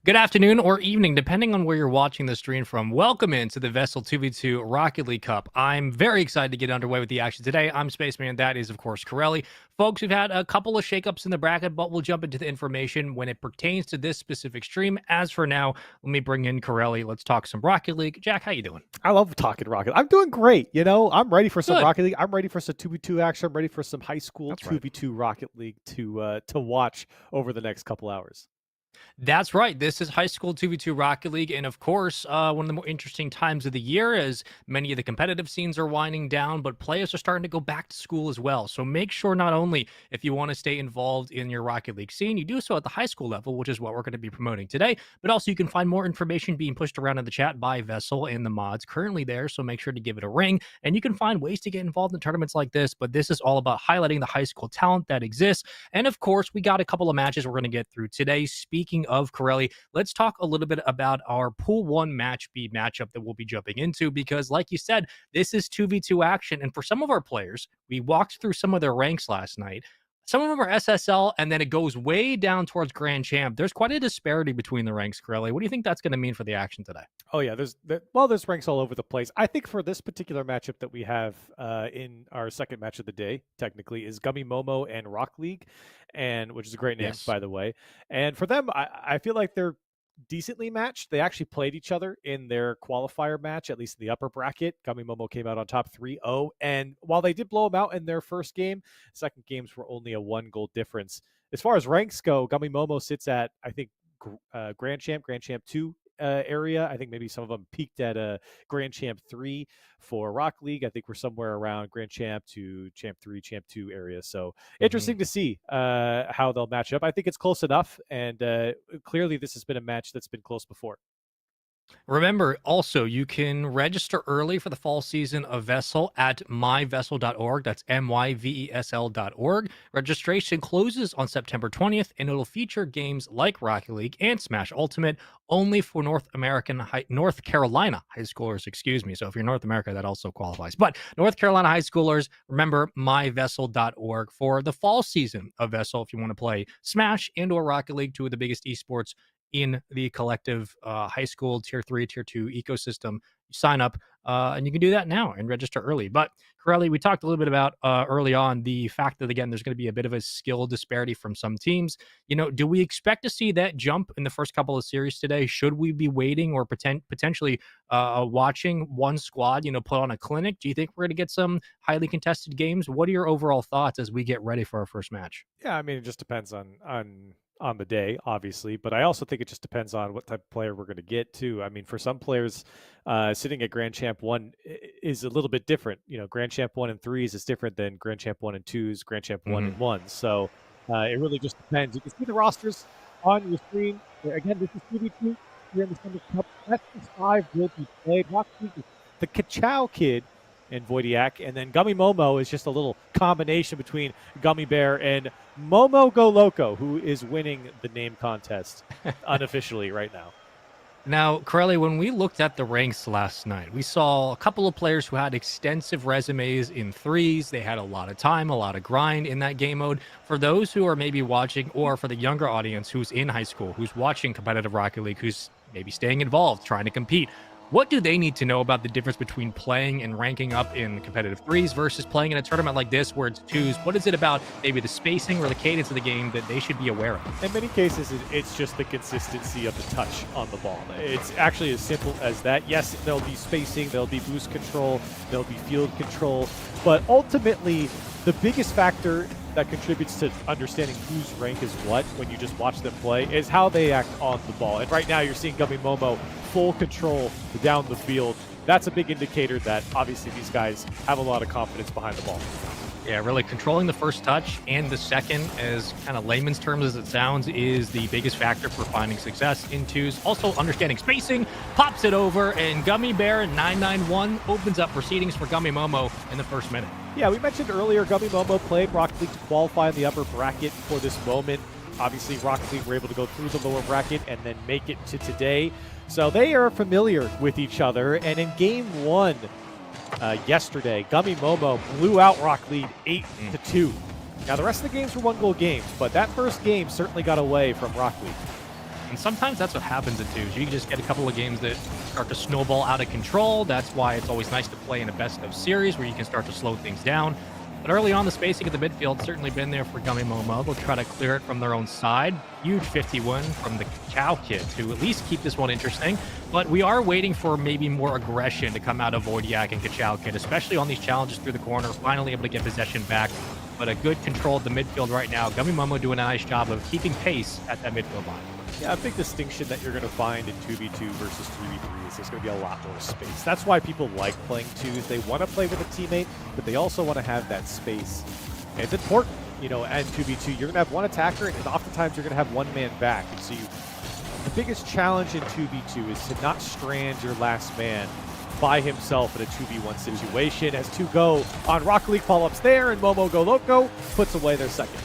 Good afternoon or evening, depending on where you're watching the stream from. Welcome into the VESL 2v2 Rocket League Cup. I'm very excited to get underway with the action today. I'm Spaceman. That is, of course, Corelli. Folks, we've had a couple of shakeups in the bracket, but we'll jump into the information when it pertains to this specific stream. As for now, let me bring in Corelli. Let's talk some Rocket League. Jack, how you doing? I love talking Rocket. I'm doing great. I'm ready for some Good. Rocket League. I'm ready for some 2v2 action. I'm ready for some high school That's right. 2v2 Rocket League to watch over the next couple hours. That's right. This is high school 2v2 Rocket League. And of course, one of the more interesting times of the year as many of the competitive scenes are winding down, but players are starting to go back to school as well. So make sure not only if you want to stay involved in your Rocket League scene, you do so at the high school level, which is what we're going to be promoting today, but also you can find more information being pushed around in the chat by VESL and the mods currently there. So make sure to give it a ring and you can find ways to get involved in tournaments like this. But this is all about highlighting the high school talent that exists. And of course, we got a couple of matches we're going to get through today. Speaking of Corelli, let's talk a little bit about our Pool 1 Match B matchup that we'll be jumping into because, like you said, this is 2v2 action. And for some of our players, we walked through some of their ranks last night. Some of them are SSL, and then it goes way down towards Grand Champ. There's quite a disparity between the ranks, Corelli. What do you think that's going to mean for the action today? Oh yeah, there's ranks all over the place. I think for this particular matchup that we have in our second match of the day, technically, is Gummy Momo and Rock League, and which is a great name, Yes. by the way. And for them, I feel like they're decently matched. They actually played each other in their qualifier match, at least in the upper bracket. Gummy Momo came out on top 3-0. And while they did blow them out in their first game, second games were only a 1-goal difference. As far as ranks go, Gummy Momo sits at, I think, Grand Champ 2 area. I think maybe some of them peaked at a Grand Champ 3 for Rock League. I think we're somewhere around Grand Champ to Champ 3, Champ 2 area. So interesting to see how they'll match up. I think it's close enough, and clearly this has been a match that's been close before. Remember, also, you can register early for the fall season of VESL at myvesl.org. That's myvesl.org. Registration closes on September 20th, and it'll feature games like Rocket League and Smash Ultimate only for North Carolina high schoolers, excuse me. So if you're North America, that also qualifies. But North Carolina high schoolers, remember myvesl.org for the fall season of VESL if you want to play Smash and or Rocket League, two of the biggest esports in the collective high school tier 3, tier 2 ecosystem. You sign up and you can do that now and register early. But Corelli, we talked a little bit about early on the fact that, again, there's going to be a bit of a skill disparity from some teams. Do we expect to see that jump in the first couple of series today? Should we be waiting or potentially watching one squad, put on a clinic? Do you think we're going to get some highly contested games? What are your overall thoughts as we get ready for our first match? Yeah, I mean, it just depends on the day, obviously, but I also think it just depends on what type of player we're going to get too. I mean, for some players, sitting at Grand Champ 1 is a little bit different. Grand Champ 1 and 3s is different than Grand Champ 1 and 2s, Grand Champ 1 and 1. So it really just depends. You can see the rosters on your screen. Again, this is 2v2 here in the Summer Cup. Best of 5 will be played. The Kachow kid and Voidiak, and then Gummy Momo is just a little combination between Gummy Bear and Momo Go Loco, who is winning the name contest unofficially right now. Now, Corelli, when we looked at the ranks last night, we saw a couple of players who had extensive resumes in threes. They had a lot of time, a lot of grind in that game mode. For those who are maybe watching, or for the younger audience who's in high school, who's watching competitive Rocket League, who's maybe staying involved, trying to compete, what do they need to know about the difference between playing and ranking up in competitive threes versus playing in a tournament like this where it's twos? What is it about maybe the spacing or the cadence of the game that they should be aware of? In many cases, it's just the consistency of the touch on the ball. It's actually as simple as that. Yes, there'll be spacing, there'll be boost control, there'll be field control, but ultimately, the biggest factor that contributes to understanding whose rank is what when you just watch them play is how they act on the ball. And right now you're seeing Gummy Momo full control down the field. That's a big indicator that obviously these guys have a lot of confidence behind the ball. Yeah, really controlling the first touch and the second, as kind of layman's terms as it sounds, is the biggest factor for finding success in twos. Also understanding spacing, pops it over, and Gummy Bear 991 opens up proceedings for Gummy Momo in the first minute. Yeah, we mentioned earlier Gummy Momo played Rocket League to qualify in the upper bracket for this moment. Obviously, Rocket League were able to go through the lower bracket and then make it to today. So they are familiar with each other. And in game 1 yesterday, Gummy Momo blew out Rock League 8-2. Now, the rest of the games were 1-goal games, but that first game certainly got away from Rock League. And sometimes that's what happens in twos. You just get a couple of games that start to snowball out of control. That's why it's always nice to play in a best of series where you can start to slow things down. But early on, the spacing at the midfield certainly been there for Gummy Momo. They'll try to clear it from their own side. Huge 50-win from the Chow Kid to at least keep this one interesting. But we are waiting for maybe more aggression to come out of Voidiak and Chow Kid, especially on these challenges through the corner, finally able to get possession back. But a good control of the midfield right now. Gummy Momo doing a nice job of keeping pace at that midfield line. Yeah, a big distinction that you're going to find in 2v2 versus 3v3 is there's going to be a lot more space. That's why people like playing twos. They want to play with a teammate, but they also want to have that space. And it's important, you know, and 2v2, you're going to have one attacker, and oftentimes you're going to have one man back. And so the biggest challenge in 2v2 is to not strand your last man by himself in a 2v1 situation. As two go on Rocket League follow-ups there, and Momo Go Loco puts away their second.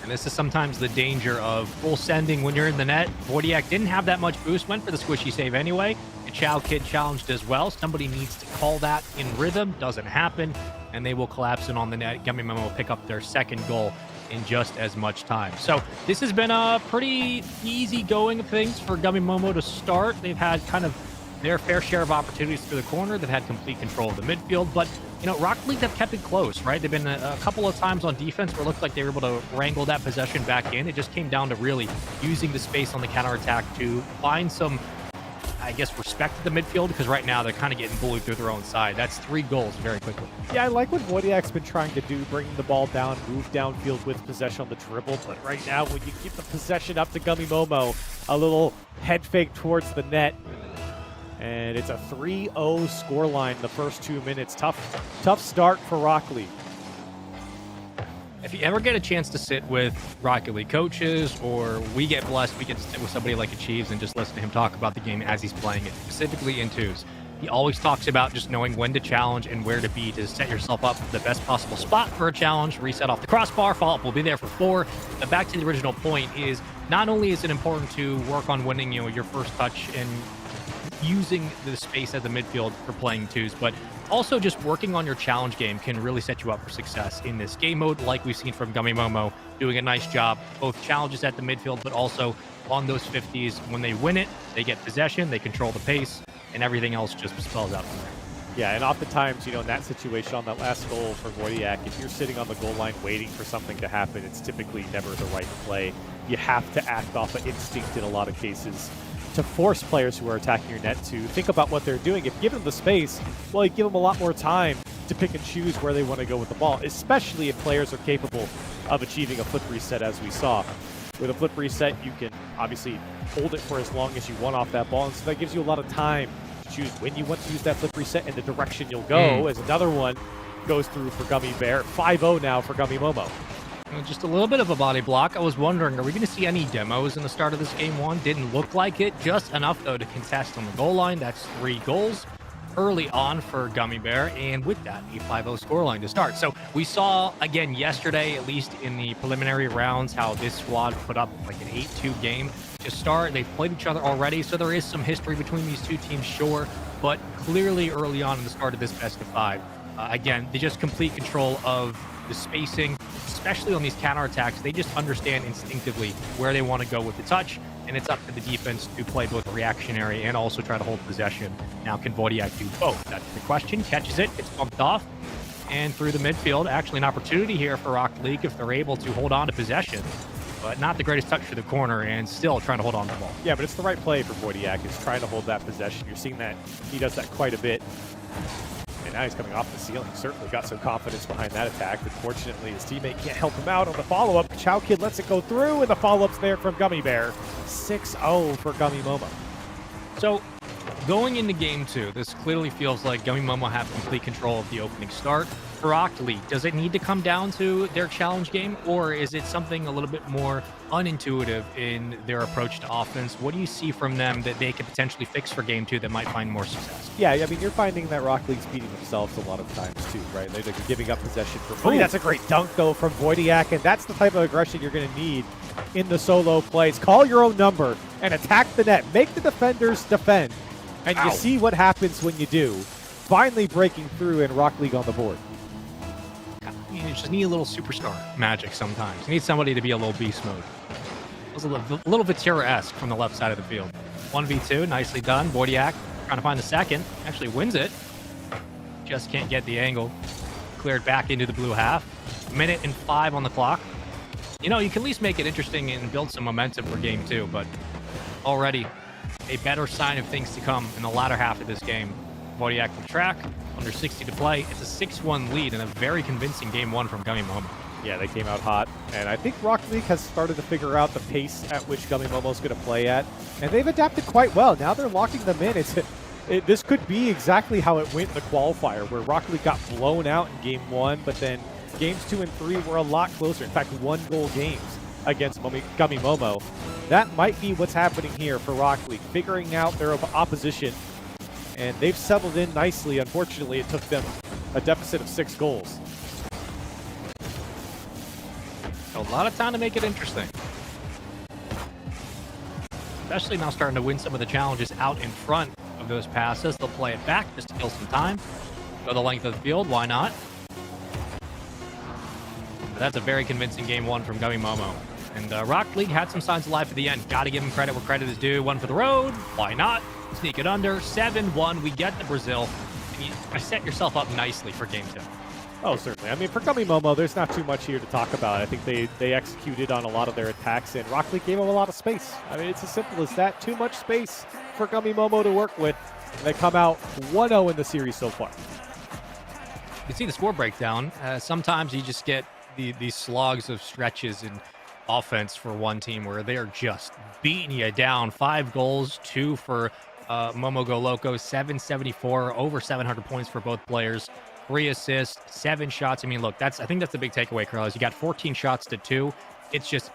And this is sometimes the danger of full sending when you're in the net. Voidiak didn't have that much boost, went for the squishy save anyway. And Chow Kid challenged as well. Somebody needs to call that in rhythm. Doesn't happen. And they will collapse in on the net. Gummy Momo will pick up their second goal in just as much time. So this has been a pretty easy going of things for Gummy Momo to start. They've had kind of their fair share of opportunities through the corner. They've had complete control of the midfield, but you know, Rocket League have kept it close, right? They've been a couple of times on defense where it looked like they were able to wrangle that possession back in. It just came down to really using the space on the counterattack to find some, I guess, respect at the midfield, because right now they're kind of getting bullied through their own side. That's 3 goals very quickly. Yeah, I like what Voidiak's been trying to do, bringing the ball down, move downfield with possession on the dribble. But right now, when you give the possession up to Gummy Momo, a little head fake towards the net. And it's a 3-0 scoreline in the first 2 minutes. Tough start for Rocket League. If you ever get a chance to sit with Rocket League coaches, or we get blessed, we get to sit with somebody like Achieves and just listen to him talk about the game as he's playing it, specifically in twos. He always talks about just knowing when to challenge and where to be to set yourself up the best possible spot for a challenge, reset off the crossbar, follow-up will be there for 4. But back to the original point is, not only is it important to work on winning, you know, your first touch and using the space at the midfield for playing twos, but also just working on your challenge game can really set you up for success in this game mode, like we've seen from Gummy Momo doing a nice job, both challenges at the midfield, but also on those 50s. When they win it, they get possession, they control the pace, and everything else just spells out from there. Yeah, and oftentimes, you know, in that situation, on that last goal for Voidiak, if you're sitting on the goal line waiting for something to happen, it's typically never the right play. You have to act off of instinct in a lot of cases to force players who are attacking your net to think about what they're doing. If you give them the space, well, you give them a lot more time to pick and choose where they want to go with the ball, especially if players are capable of achieving a flip reset, as we saw. With a flip reset, you can obviously hold it for as long as you want off that ball, and so that gives you a lot of time to choose when you want to use that flip reset and the direction you'll go, as another one goes through for Gummy Bear. 5-0 now for Gummy Momo. Just a little bit of a body block. I was wondering, are we going to see any demos in the start of this game one? Didn't look like it. Just enough, though, to contest on the goal line. That's 3 goals early on for Gummy Bear, and with that, a 5-0 scoreline to start. So we saw, again, yesterday, at least in the preliminary rounds, how this squad put up like an 8-2 game to start. They've played each other already, so there is some history between these two teams, sure, but clearly early on in the start of this best of 5. Again, they just complete control of the spacing, especially on these counterattacks. They just understand instinctively where they want to go with the touch, and it's up to the defense to play both reactionary and also try to hold possession. Now, can Voidiak do both? That's the question. Catches it, it's bumped off, and through the midfield. Actually, an opportunity here for Rocket League if they're able to hold on to possession, but not the greatest touch for the corner, and still trying to hold on to the ball. Yeah, but it's the right play for Voidiak, is trying to hold that possession. You're seeing that he does that quite a bit. And now he's coming off the ceiling. Certainly got some confidence behind that attack. Unfortunately, his teammate can't help him out on the follow-up. Chow Kid lets it go through, and the follow-up's there from Gummy Bear. 6-0 for Gummy Momo. So, going into game 2, this clearly feels like Gummy Momo have complete control of the opening start. For Rocket League, does it need to come down to their challenge game, or is it something a little bit more unintuitive in their approach to offense? What do you see from them that they could potentially fix for game 2 that might find more success? Yeah, I mean, you're finding that Rocket League's beating themselves a lot of times too, right? They're giving up possession for free. That's a great dunk, though, from Voidiak, and that's the type of aggression you're going to need in the solo plays. Call your own number and attack the net. Make the defenders defend, and you see what happens when you do. Finally breaking through, and Rocket League on the board. You just need a little superstar magic sometimes. You need somebody to be a little beast mode. was a little Vitura-esque from the left side of the field. 1v2, nicely done. Wojciak trying to find the second. Actually wins it. Just can't get the angle. Cleared back into the blue half. 1:05 on the clock. You know, you can at least make it interesting and build some momentum for game 2, but already a better sign of things to come in the latter half of this game. Wojciak will track, under 60 to play. It's a 6-1 lead and a very convincing game 1 from Gummy Momo. Yeah, they came out hot, and I think Rocket League has started to figure out the pace at which Gummy Momo's going to play at, and they've adapted quite well. Now they're locking them in. This could be exactly how it went in the qualifier, where Rocket League got blown out in game 1, but then games 2 and 3 were a lot closer. In fact, 1-goal games against Gummy Momo. That might be what's happening here for Rocket League, figuring out their opposition, and they've settled in nicely. Unfortunately, it took them a deficit of 6 goals. A lot of time to make it interesting. Especially now starting to win some of the challenges out in front of those passes. They'll play it back just to kill some time. Go the length of the field, why not? But that's a very convincing game 1 from Gummy Momo. And Rocket League had some signs of life at the end. Got to give him credit where credit is due. 1 for the road, why not? Sneak it under, 7-1, we get the Brazil. And you set yourself up nicely for game 2. Oh, certainly. I mean, for Gummy Momo, there's not too much here to talk about. I think they executed on a lot of their attacks, and Rocket League gave them a lot of space. I mean, it's as simple as that. Too much space for Gummy Momo to work with. And they come out 1-0 in the series so far. You can see the score breakdown. Sometimes you just get these slogs of stretches in offense for one team where they're just beating you down. 5 goals, 2 for Momo Go Loco, 774, over 700 points for both players. 3 assists, 7 shots. I mean, look, I think that's the big takeaway, Carlos. You got 14 shots to 2. It's just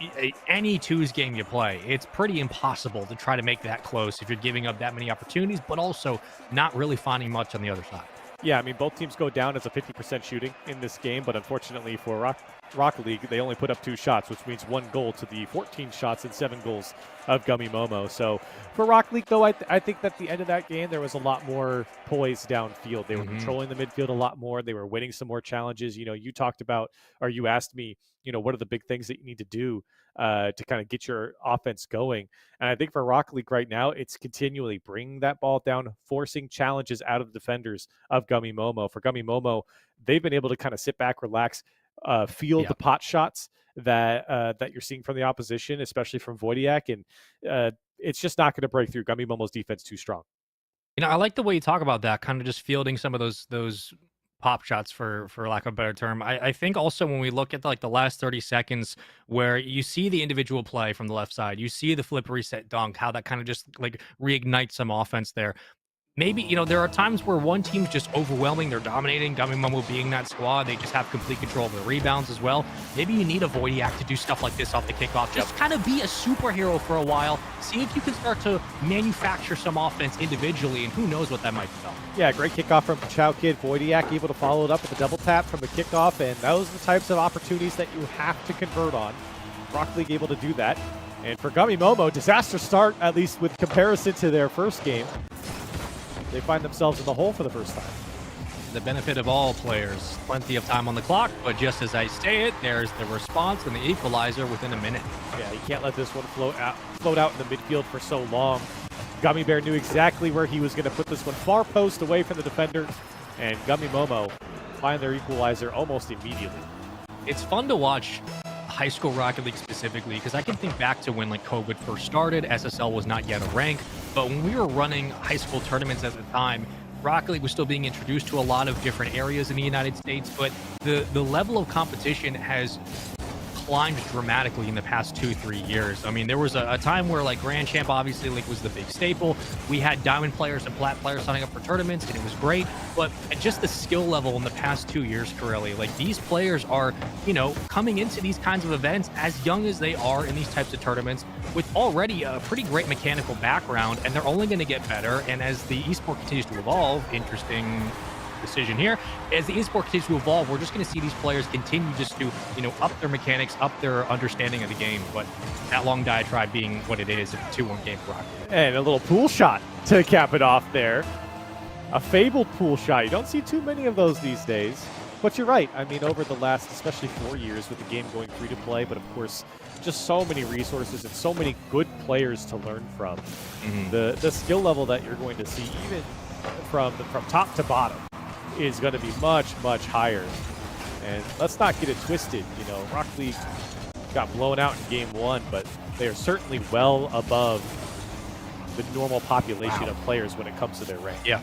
any twos game you play, it's pretty impossible to try to make that close if you're giving up that many opportunities, but also not really finding much on the other side. Yeah, I mean, both teams go down as a 50% shooting in this game, but unfortunately for Rocket League, they only put up 2 shots, which means 1 goal to the 14 shots and 7 goals of Gummy Momo. So for Rocket League, though, I think that at the end of that game, there was a lot more poise downfield. They were controlling the midfield a lot more. They were winning some more challenges. You know, you talked about, or you asked me, you know, what are the big things that you need to do to kind of get your offense going? And I think for Rocket League right now, it's continually bringing that ball down, forcing challenges out of the defenders of Gummy Momo. For Gummy Momo, they've been able to kind of sit back, relax, feel the pot shots that you're seeing from the opposition, especially from Wojciak, and it's just not going to break through. Gummy Momo's defense too strong. You know, I like the way you talk about that, kind of just fielding some of those pop shots, for lack of a better term. I think also when we look at the last 30 seconds where you see the individual play from the left side, you see the flip reset dunk, how that kind of just reignites some offense there. Maybe, you know, there are times where one team's just overwhelming, they're dominating, Gummy Momo being that squad, they just have complete control of the rebounds as well. Maybe you need a Wojciak to do stuff like this off the kickoff. Just kind of be a superhero for a while, see if you can start to manufacture some offense individually, and who knows what that might develop. Yeah, great kickoff from Chow Kid. Wojciak able to follow it up with a double tap from the kickoff, and those are the types of opportunities that you have to convert on. Rocket League able to do that. And for Gummy Momo, disaster start, at least with comparison to their first game. They find themselves in the hole for the first time. The benefit of all players. Plenty of time on the clock, but just as I say it, there's the response and the equalizer within a minute. Yeah, you can't let this one float out in the midfield for so long. Gummy Bear knew exactly where he was going to put this one. Far post away from the defender, and Gummy Momo find their equalizer almost immediately. It's fun to watch high school Rocket League specifically, because I can think back to when COVID first started. SSL was not yet a rank, but when we were running high school tournaments at the time, Rocket League was still being introduced to a lot of different areas in the United States, but the level of competition has climbed dramatically in the past 2-3 years. I mean, there was a time where Grand Champ obviously was the big staple. We had diamond players and plat players signing up for tournaments, and it was great. But just the skill level in the past 2 years, Corelli, these players are, you know, coming into these kinds of events as young as they are in these types of tournaments with already a pretty great mechanical background, and they're only going to get better. And as the esport continues to evolve, interesting decision here, as the esport continues to evolve, we're just going to see these players continue just to, you know, up their mechanics, up their understanding of the game. But that long diatribe being what it is, it's a 2-1 game for Rocket. And a little pool shot to cap it off there. A fabled pool shot. You don't see too many of those these days. But you're right. I mean, over the last, especially 4 years with the game going free to play, but of course, just so many resources and so many good players to learn from. The skill level that you're going to see, even from top to bottom, is going to be much, much higher. And let's not get it twisted. You know, Rock League got blown out in game 1, but they are certainly well above the normal population of players when it comes to their rank. Yeah.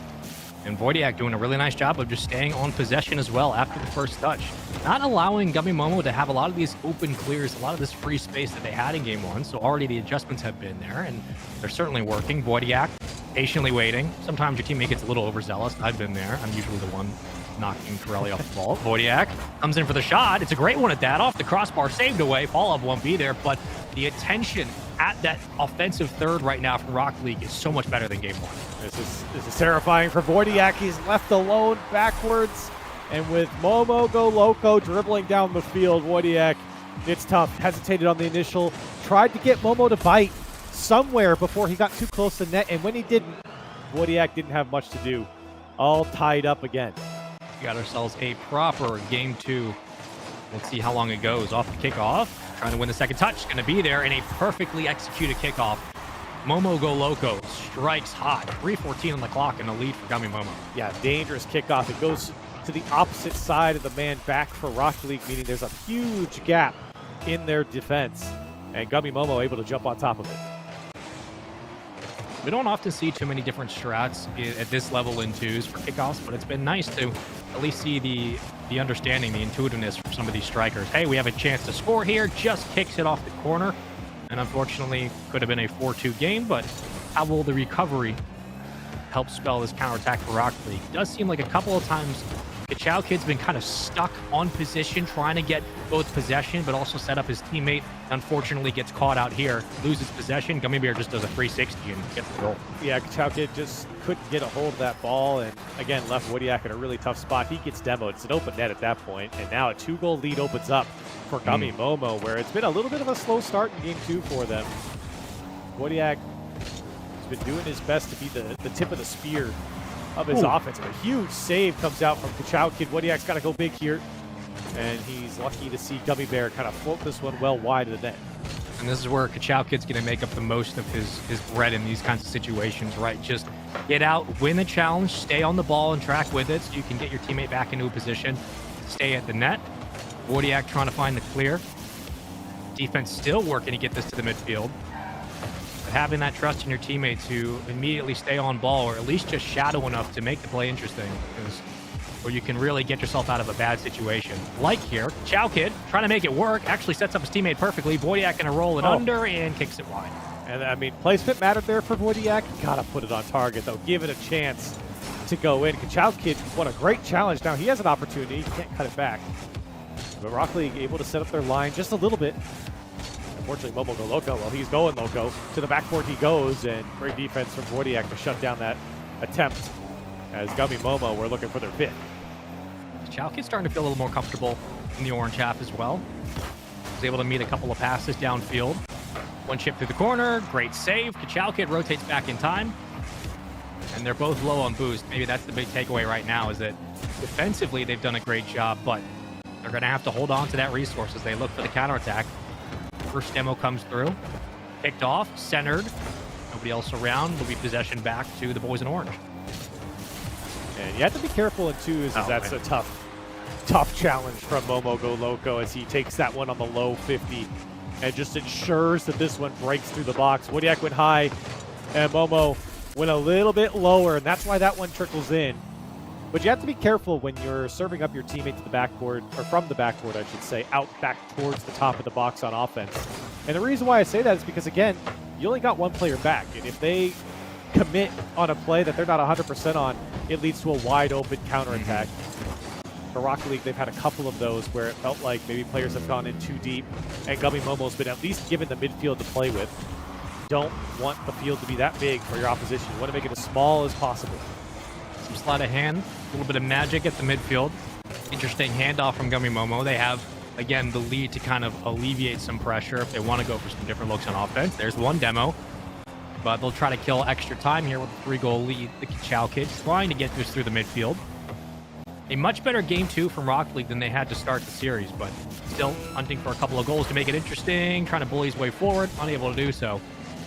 And Wojciak doing a really nice job of just staying on possession as well after the first touch. Not allowing Gummy Momo to have a lot of these open clears, a lot of this free space that they had in game 1. So already the adjustments have been there, and they're certainly working. Wojciak patiently waiting. Sometimes your teammate gets a little overzealous. I've been there. I'm usually the one knocking Corelli off the ball. Wojciak comes in for the shot. It's a great one at that. Off the crossbar, saved away. Follow-up won't be there, but the attention at that offensive third right now from Rock League is so much better than game 1. This is terrifying for Wojciak. He's left alone backwards, and with Momo Go Loco dribbling down the field, Wojciak, it's tough. Hesitated on the initial, tried to get Momo to bite somewhere before he got too close to net, and when he didn't, Wojciak didn't have much to do. All tied up again. We got ourselves a proper game 2. Let's see how long it goes. Off the kickoff, trying to win the second touch. Going to be there in a perfectly executed kickoff. Momo Go Loco strikes hot. 3:14 on the clock and a lead for Gummy Momo. Yeah, dangerous kickoff. It goes to the opposite side of the man back for Rock League, meaning there's a huge gap in their defense. And Gummy Momo able to jump on top of it. We don't often see too many different strats at this level in 2s for kickoffs, but it's been nice to at least see the understanding, the intuitiveness from some of these strikers. Hey, we have a chance to score here. Just kicks it off the corner. And unfortunately, could have been a 4-2 game, but how will the recovery help spell this counterattack for Rock League? It does seem like a couple of times Kachao Kid's been kind of stuck on position, trying to get both possession, but also set up his teammate. Unfortunately, gets caught out here, loses possession. Gummy Bear just does a 360 and gets the goal. Yeah, Kachao Kid just couldn't get a hold of that ball, and again, left Wojciak in a really tough spot. He gets demoed. It's an open net at that point, and now a 2-goal lead opens up for Gummy Momo, where it's been a little bit of a slow start in game 2 for them. Wojciak has been doing his best to be the tip of the spear of his offense. A huge save comes out from Kachao Kid. Wojciak's got to go big here, and he's lucky to see Gummy Bear kind of float this one well wide of the net. And this is where Kachao Kid's going to make up the most of his bread in these kinds of situations, right? Just get out, win the challenge, stay on the ball and track with it so you can get your teammate back into a position, stay at the net. Wojciak trying to find the clear. Defense still working to get this to the midfield. But having that trust in your teammate to immediately stay on ball, or at least just shadow enough to make the play interesting, where you can really get yourself out of a bad situation. Like here, Chow Kid trying to make it work, actually sets up his teammate perfectly. Wojciak gonna roll it under and kicks it wide. And I mean, placement mattered there for Wojciak. Gotta put it on target though. Give it a chance to go in. Kachao Kid won a great challenge. Now he has an opportunity. He can't cut it back. But Rock League able to set up their line just a little bit. Unfortunately, Momo Go Loco. Well, he's going loco. To the backboard he goes, and great defense from Wojciak to shut down that attempt. As Gummy Momo, we're looking for their fifth. Chow Kid's starting to feel a little more comfortable in the orange half as well. Was able to meet a couple of passes downfield. One chip through the corner, great save. Kachao Kid rotates back in time. And they're both low on boost. Maybe that's the big takeaway right now, is that defensively they've done a great job, but they're going to have to hold on to that resource as they look for the counterattack. First demo comes through. Picked off, centered. Nobody else around. Will be possession back to the boys in orange. And you have to be careful in twos, as that's a tough challenge from Momo Go Loco as he takes that one on the low 50 and just ensures that this one breaks through the box. Wojciak went high, and Momo went a little bit lower, and that's why that one trickles in. But you have to be careful when you're serving up your teammate to the backboard, or from the backboard, I should say, out back towards the top of the box on offense. And the reason why I say that is because, again, you only got one player back, and if they commit on a play that they're not 100% on, it leads to a wide open counterattack. For Rock League, they've had a couple of those where it felt like maybe players have gone in too deep, and Gummy Momo's been at least given the midfield to play with. You don't want the field to be that big for your opposition. You want to make it as small as possible. Some sleight of hand, a little bit of magic at the midfield. Interesting handoff from Gummy Momo. They have, again, the lead to kind of alleviate some pressure if they want to go for some different looks on offense. There's one demo, but they'll try to kill extra time here with a 3-goal lead. The Kachao Kid trying to get this through the midfield. A much better game 2 from Rocket League than they had to start the series, but still hunting for a couple of goals to make it interesting, trying to bully his way forward, unable to do so.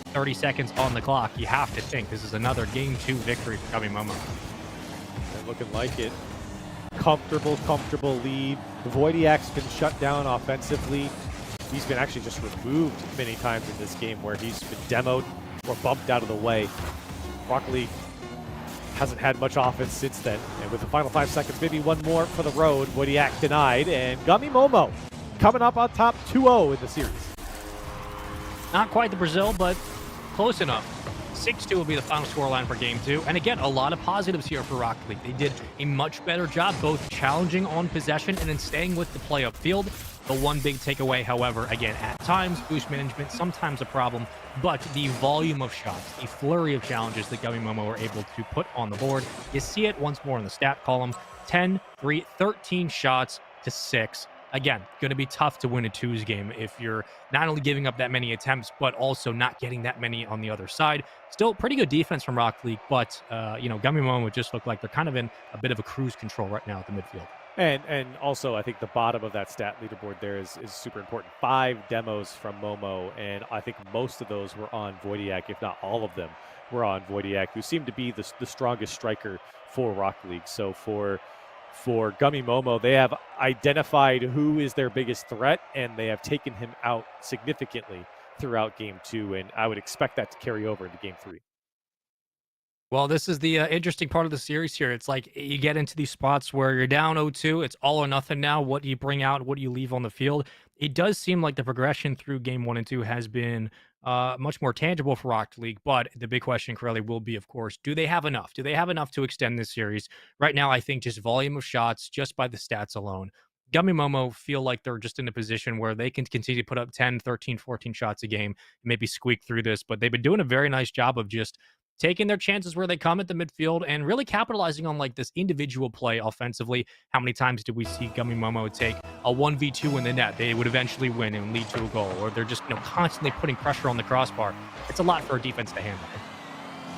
30 seconds on the clock. You have to think this is another game 2 victory for Gummy Momo. They're looking like it. Comfortable lead. Voidiak's been shut down offensively. He's been actually just removed many times in this game where he's been demoed or bumped out of the way. Rocket League hasn't had much offense since then. And with the final 5 seconds, maybe one more for the road. Voidiak denied. And Gummy Momo coming up on top 2-0 in the series. Not quite the Brazil, but close enough. 6-2 will be the final scoreline for Game 2. And again, a lot of positives here for Rocket League. They did a much better job both challenging on possession and then staying with the play upfield. The one big takeaway, however, again, at times, boost management, sometimes a problem, but the volume of shots, the flurry of challenges that Gummy Momo were able to put on the board, you see it once more in the stat column. 10, 3, 13 shots to 6. Again, going to be tough to win a twos game if you're not only giving up that many attempts, but also not getting that many on the other side. Still pretty good defense from Rocket League, but, Gummy Momo would just look like they're kind of in a bit of a cruise control right now at the midfield. And also, I think the bottom of that stat leaderboard there is super important. 5 demos from Momo, and I think most of those were on Voidiak, if not all of them were on Voidiak, who seemed to be the strongest striker for Rocket League. So for Gummy Momo, they have identified who is their biggest threat, and they have taken him out significantly throughout Game 2, and I would expect that to carry over into Game 3. Well, this is the interesting part of the series here. It's like you get into these spots where you're down 0-2. It's all or nothing now. What do you bring out? What do you leave on the field? It does seem like the progression through Game 1 and 2 has been much more tangible for Rocket League. But the big question, Corelli, will be, of course, do they have enough? Do they have enough to extend this series? Right now, I think just volume of shots, just by the stats alone, Gummy Momo feel like they're just in a position where they can continue to put up 10, 13, 14 shots a game, maybe squeak through this. But they've been doing a very nice job of just taking their chances where they come at the midfield and really capitalizing on like this individual play offensively. How many times did we see Gummy Momo take a 1v2 in the net? They would eventually win and lead to a goal, or they're just constantly putting pressure on the crossbar. It's a lot for a defense to handle.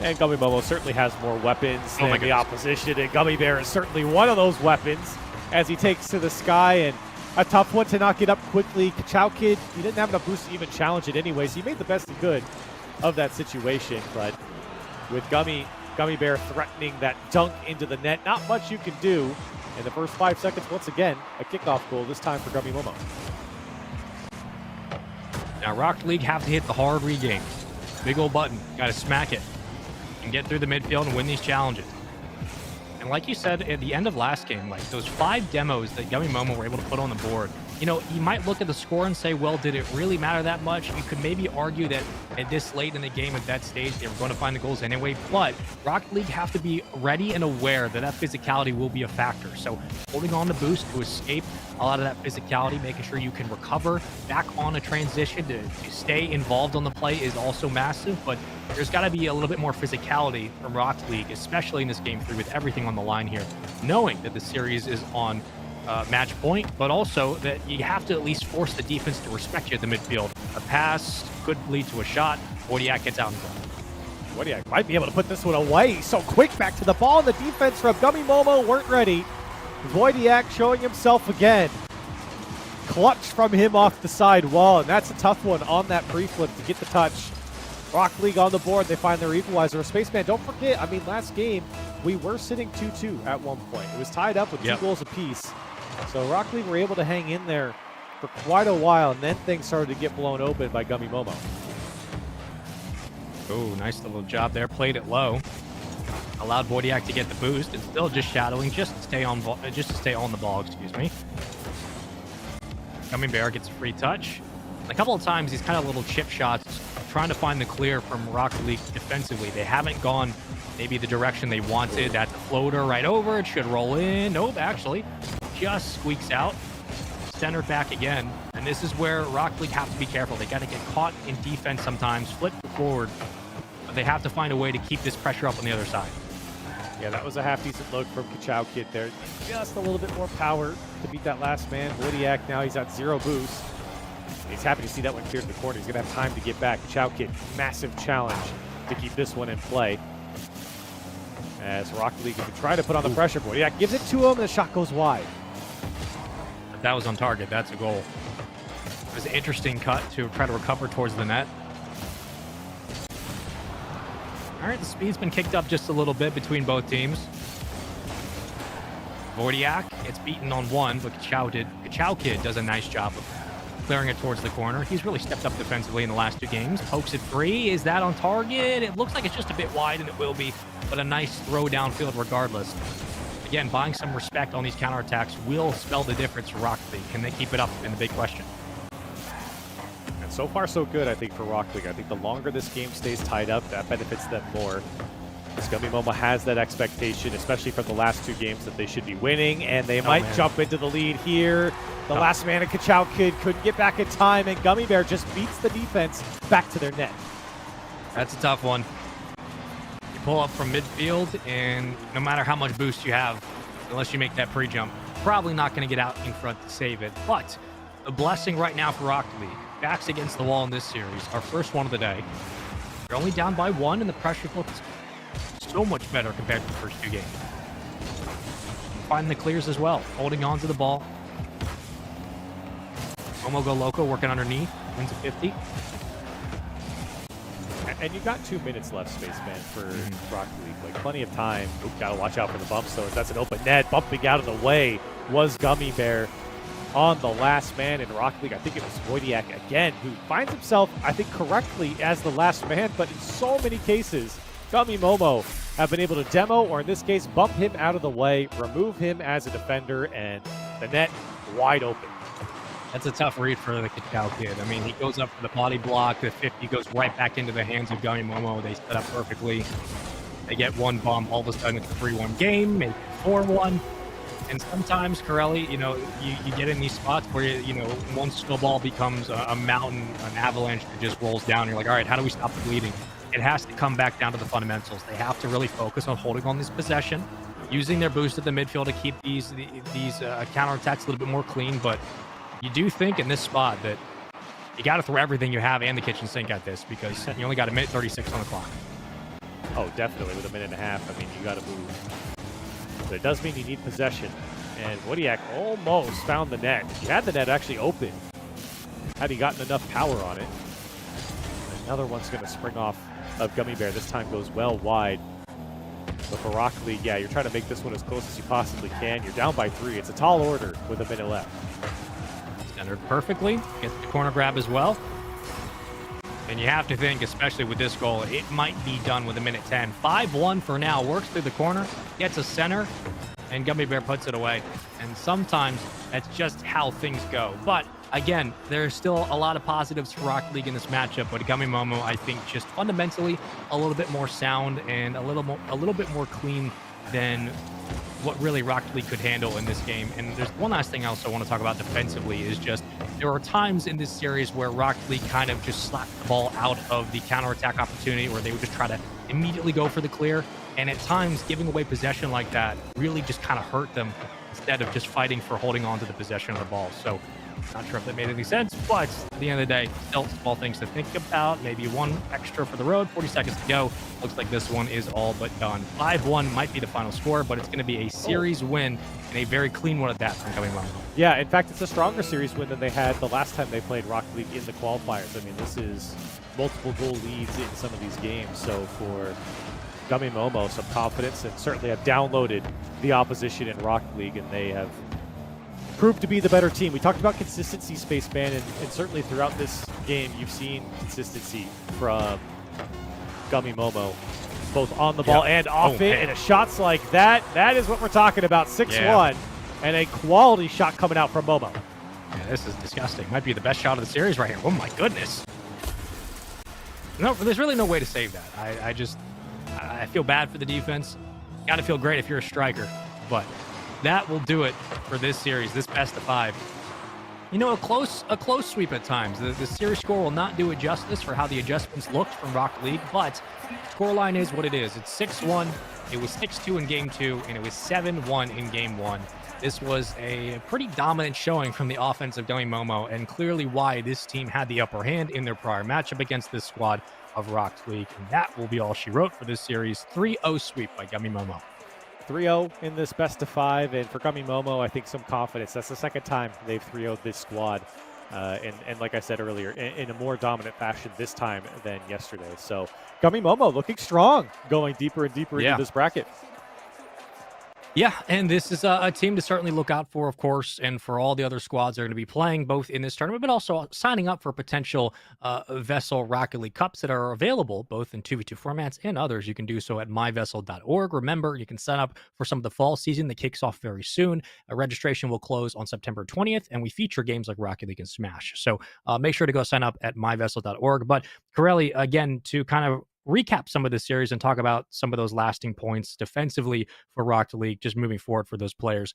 And Gummy Momo certainly has more weapons than the opposition, and Gummy Bear is certainly one of those weapons as he takes to the sky, and a tough one to knock it up quickly. Kachow Kid, he didn't have enough boost to even challenge it anyways. He made the best he could of that situation, but with Gummy Bear threatening that dunk into the net, not much you can do. In the first 5 seconds, once again, a kickoff goal, this time for Gummy Momo. Now, Rocket League have to hit the hard regain. Big old button. Got to smack it and get through the midfield and win these challenges. And like you said at the end of last game, like those 5 demos that Gummy Momo were able to put on the board, you might look at the score and say, well, did it really matter that much? You could maybe argue that at this late in the game, at that stage, they were going to find the goals anyway. But Rocket League have to be ready and aware that that physicality will be a factor. So holding on to boost to escape a lot of that physicality, making sure you can recover back on a transition to stay involved on the play is also massive. But there's got to be a little bit more physicality from Rocket League, especially in this Game 3 with everything on the line here, knowing that the series is on match point, but also that you have to at least force the defense to respect you at the midfield. A pass could lead to a shot. Voidiak gets out in front. Voidiak might be able to put this one away. So quick back to the ball. The defense from Gummy Momo weren't ready. Voidiak showing himself again. Clutch from him off the side wall, and that's a tough one on that pre-flip to get the touch. Rocket League on the board. They find their equalizer. Spaceman, don't forget, last game, we were sitting 2-2 at one point. It was tied up with 2 goals apiece. So Rocket League were able to hang in there for quite a while, and then things started to get blown open by Gummy Momo. Oh, nice little job there. Played it low. Allowed Voidiak to get the boost, and still just shadowing, just to stay on the ball. Excuse me. Gummy Bear gets a free touch. A couple of times, these kind of little chip shots, trying to find the clear from Rocket League defensively. They haven't gone maybe the direction they wanted. That's a floater right over. It should roll in. Nope, actually. Just squeaks out. Center back again. And this is where Rocket League have to be careful. They got to get caught in defense sometimes, flip forward. But they have to find a way to keep this pressure up on the other side. Yeah, that was a half-decent look from Kachow Kid there. Just a little bit more power to beat that last man. Voidiak now, he's at 0 boost. He's happy to see that one cleared in the corner. He's going to have time to get back. Kachow Kid, massive challenge to keep this one in play. as Rocket League is trying to put on the pressure. But yeah, gives it to him, and the shot goes wide. That was on target. That's a goal. It was an interesting cut to try to recover towards the net. All right, the speed's been kicked up just a little bit between both teams. Vordiak gets beaten on one, but Kachow Kid does a nice job of clearing it towards the corner. He's really stepped up defensively in the last 2 games. Pokes it free. Is that on target? It looks like it's just a bit wide, and it will be, but a nice throw downfield regardless. Again, buying some respect on these counterattacks will spell the difference for Rocket League. Can they keep it up? In the big question. And so far, so good, I think, for Rocket League. I think the longer this game stays tied up, that benefits them more. Gummy Momo has that expectation, especially from the last 2 games, that they should be winning, and they might jump into the lead here. The last man of Kachow Kid couldn't get back in time, and Gummy Bear just beats the defense back to their net. That's a tough one. You pull up from midfield, and no matter how much boost you have, unless you make that pre-jump, probably not going to get out in front to save it. But the blessing right now for Rocket League, backs against the wall in this series, our first one of the day. You're only down by 1, and the pressure looks so much better compared to the first 2 games. Finding the clears as well, holding on to the ball. Momo go loco, working underneath, wins a 50. And you got 2 minutes left, Spaceman, for Rocket League. Like, plenty of time. Gotta watch out for the bumps, though. That's an open net. Bumping out of the way was Gummy Bear on the last man in Rocket League. I think it was Wojciak again, who finds himself, I think, correctly as the last man, but in so many cases, Gummy Momo have been able to demo, or in this case, bump him out of the way, remove him as a defender, and the net wide open. That's a tough read for the Kachow Kid. I mean, he goes up for the body block. The 50 goes right back into the hands of Gummy Momo. They set up perfectly. They get 1 bump. All of a sudden, it's a 3-1 game, maybe 4-1. And sometimes, Corelli, you know, you get in these spots where, you know, one snowball becomes a mountain, an avalanche that just rolls down. You're like, all right, how do we stop the bleeding? It has to come back down to the fundamentals. They have to really focus on holding on this possession, using their boost at the midfield to keep these counterattacks a little bit more clean. But you do think in this spot that you got to throw everything you have and the kitchen sink at this, because you only got 1:36 on the clock. Oh, definitely. With 1.5 minutes, I mean, you got to move. But it does mean you need possession. And Wojciak almost found the net. He had the net actually open, had he gotten enough power on it. Another one's going to spring off of Gummy Bear. This time goes well wide. But for Rocket League, yeah, you're trying to make this one as close as you possibly can. You're down by 3. It's a tall order with 1 minute left. Centered perfectly. Gets the corner grab as well. And you have to think, especially with this goal, it might be done with 1:10. 5-1 for now. Works through the corner, gets a center, and Gummy Bear puts it away. And sometimes that's just how things go. But again, there's still a lot of positives for Rocket League in this matchup. But Gummy Momo, I think, just fundamentally a little bit more sound and a little bit more clean than what really Rocket League could handle in this game. And there's one last thing I also want to talk about defensively is just there are times in this series where Rocket League kind of just slapped the ball out of the counterattack opportunity, or they would just try to immediately go for the clear. And at times, giving away possession like that really just kind of hurt them instead of just fighting for holding on to the possession of the ball. So not sure if that made any sense, but at the end of the day, still small things to think about. Maybe 1 extra for the road, 40 seconds to go. Looks like this one is all but done. 5-1 might be the final score, but it's going to be a series win, and a very clean one at that from Gummy Momo. Yeah, in fact, it's a stronger series win than they had the last time they played Rocket League in the qualifiers. I mean, this is multiple goal leads in some of these games. So for Gummy Momo, some confidence, and certainly have downloaded the opposition in Rocket League, and they have proved to be the better team. We talked about consistency, Spaceman, and certainly throughout this game, you've seen consistency from Gummy Momo, both on the ball and off it. And shots like that, that is what we're talking about. 6-1, and a quality shot coming out from Momo. Yeah, this is disgusting. Might be the best shot of the series right here. Oh my goodness. No, there's really no way to save that. I feel bad for the defense. Got to feel great if you're a striker, but that will do it for this series, this best of 5. You know, a close sweep at times. The series score will not do it justice for how the adjustments looked from Rocket League, but scoreline is what it is. It's 6-1. It was 6-2 in Game 2, and it was 7-1 in Game 1. This was a pretty dominant showing from the offense of Gummy Momo, and clearly why this team had the upper hand in their prior matchup against this squad. of Rocket League. And that will be all she wrote for this series. 3-0 sweep by Gummy Momo. 3-0 in this best of 5, and for Gummy Momo, I think some confidence. That's the second time they've 3-0'd this squad, and like I said earlier, in a more dominant fashion this time than yesterday. So Gummy Momo looking strong, going deeper and deeper into this bracket. Yeah, and this is a team to certainly look out for, of course, and for all the other squads that are going to be playing both in this tournament, but also signing up for potential VESL Rocket League Cups that are available both in 2v2 formats and others. You can do so at myvesl.org. Remember, you can sign up for some of the fall season that kicks off very soon. Registration will close on September 20th, and we feature games like Rocket League and Smash. So make sure to go sign up at myvesl.org. But Corelli, again, to kind of recap some of this series and talk about some of those lasting points defensively for Rocket League, just moving forward for those players.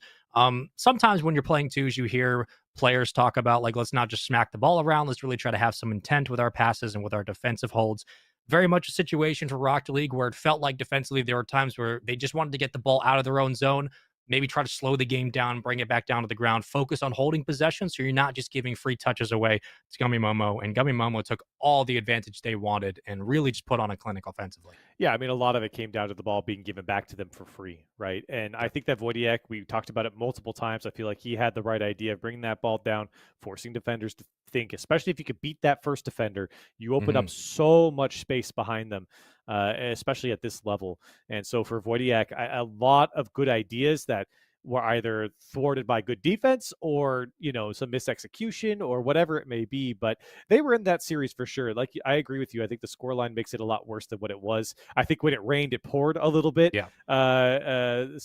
Sometimes when you're playing twos, you hear players talk about, like, let's not just smack the ball around. Let's really try to have some intent with our passes and with our defensive holds. Very much a situation for Rocket League where it felt like defensively there were times where they just wanted to get the ball out of their own zone, maybe try to slow the game down, bring it back down to the ground, focus on holding possession so you're not just giving free touches away to Gummy Momo. And Gummy Momo took all the advantage they wanted and really just put on a clinic offensively. Yeah, I mean, a lot of it came down to the ball being given back to them for free, right? And I think that Wojciech, we talked about it multiple times. I feel like he had the right idea of bringing that ball down, forcing defenders to think, especially if you could beat that first defender, you open up so much space behind them, especially at this level. And so for Wojciech, a lot of good ideas that were either thwarted by good defense or, you know, some misexecution or whatever it may be. But they were in that series for sure. Like, I agree with you. I think the scoreline makes it a lot worse than what it was. I think when it rained, it poured a little bit. Yeah.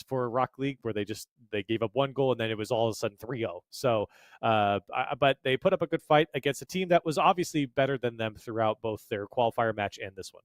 For Rock League, where they gave up one goal and then it was all of a sudden 3-0. So, but they put up a good fight against a team that was obviously better than them throughout both their qualifier match and this one.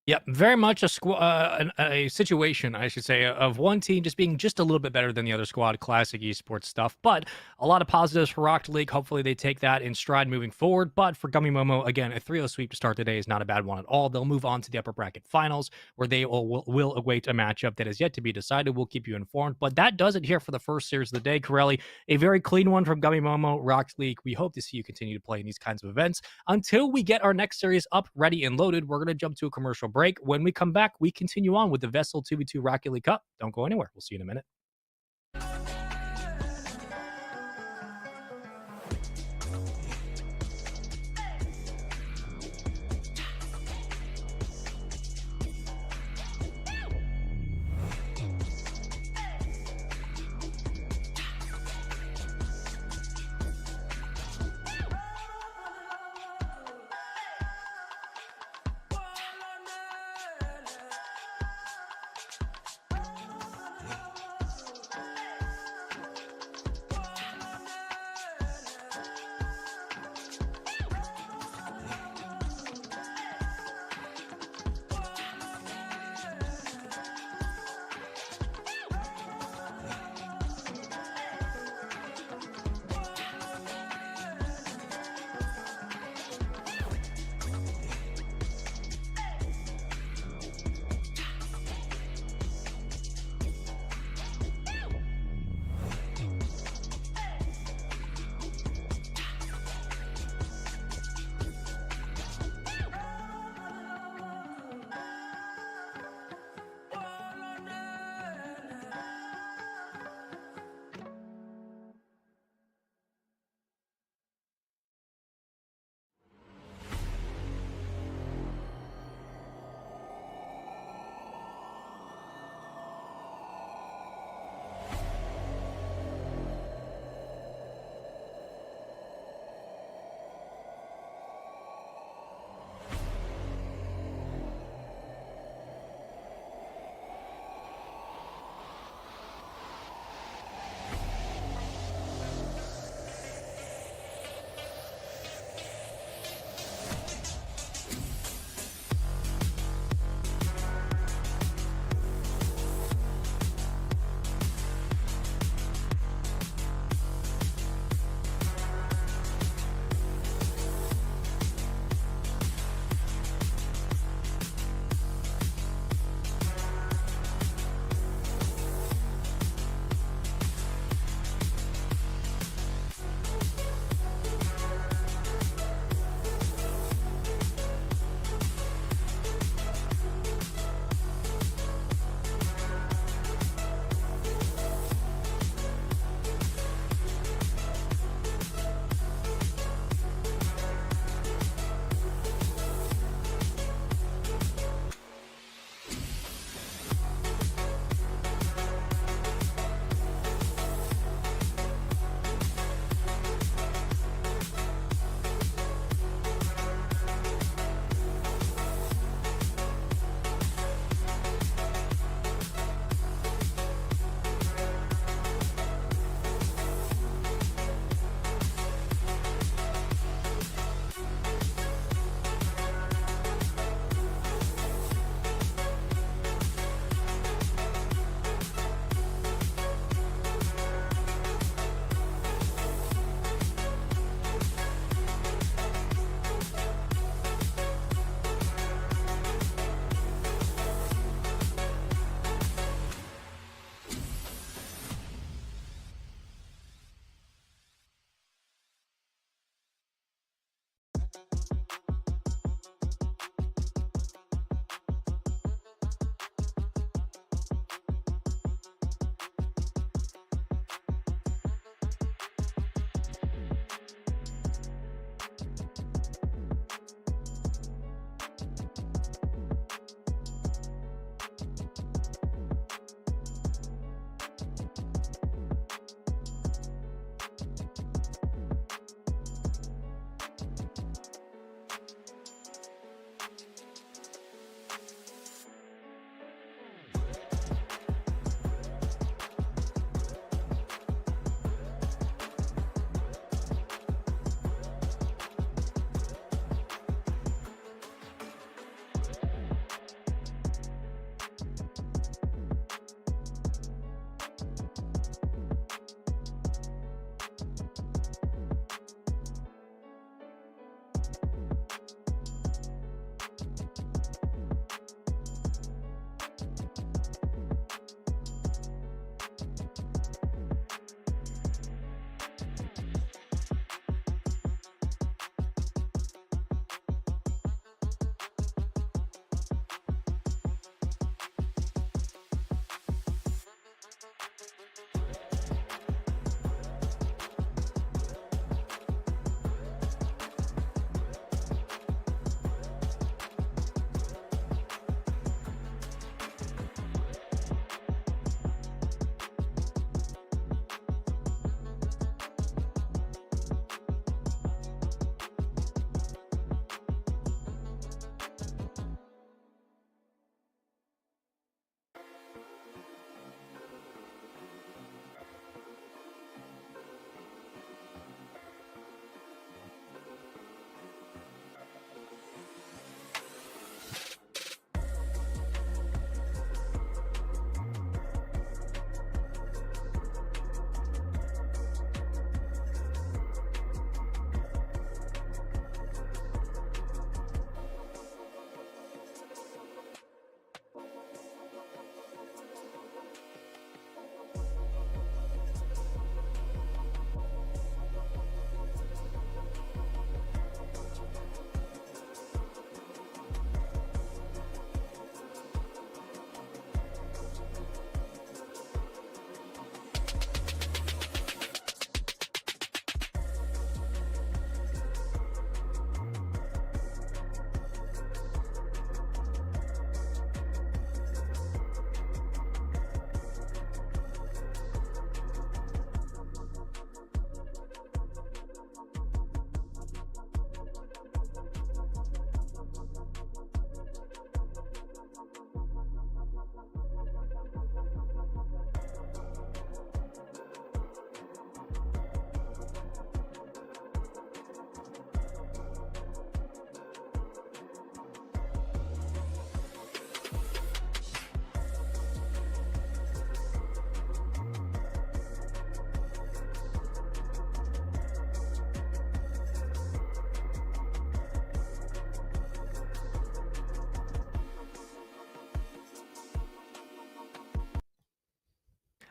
Yep, very much a situation, I should say, of one team just being just a little bit better than the other squad. Classic esports stuff, but a lot of positives for Rocket League. Hopefully, they take that in stride moving forward. But for Gummy Momo, again, a 3-0 sweep to start today is not a bad one at all. They'll move on to the upper bracket finals, where they will await a matchup that is yet to be decided. We'll keep you informed. But that does it here for the first series of the day. Corelli, a very clean one from Gummy Momo. Rocket League, we hope to see you continue to play in these kinds of events until we get our next series up, ready, and loaded. We're going to jump to a commercial break. When we come back, we continue on with the VESL 2v2 Rocket League Cup. Don't go anywhere. We'll see you in a minute.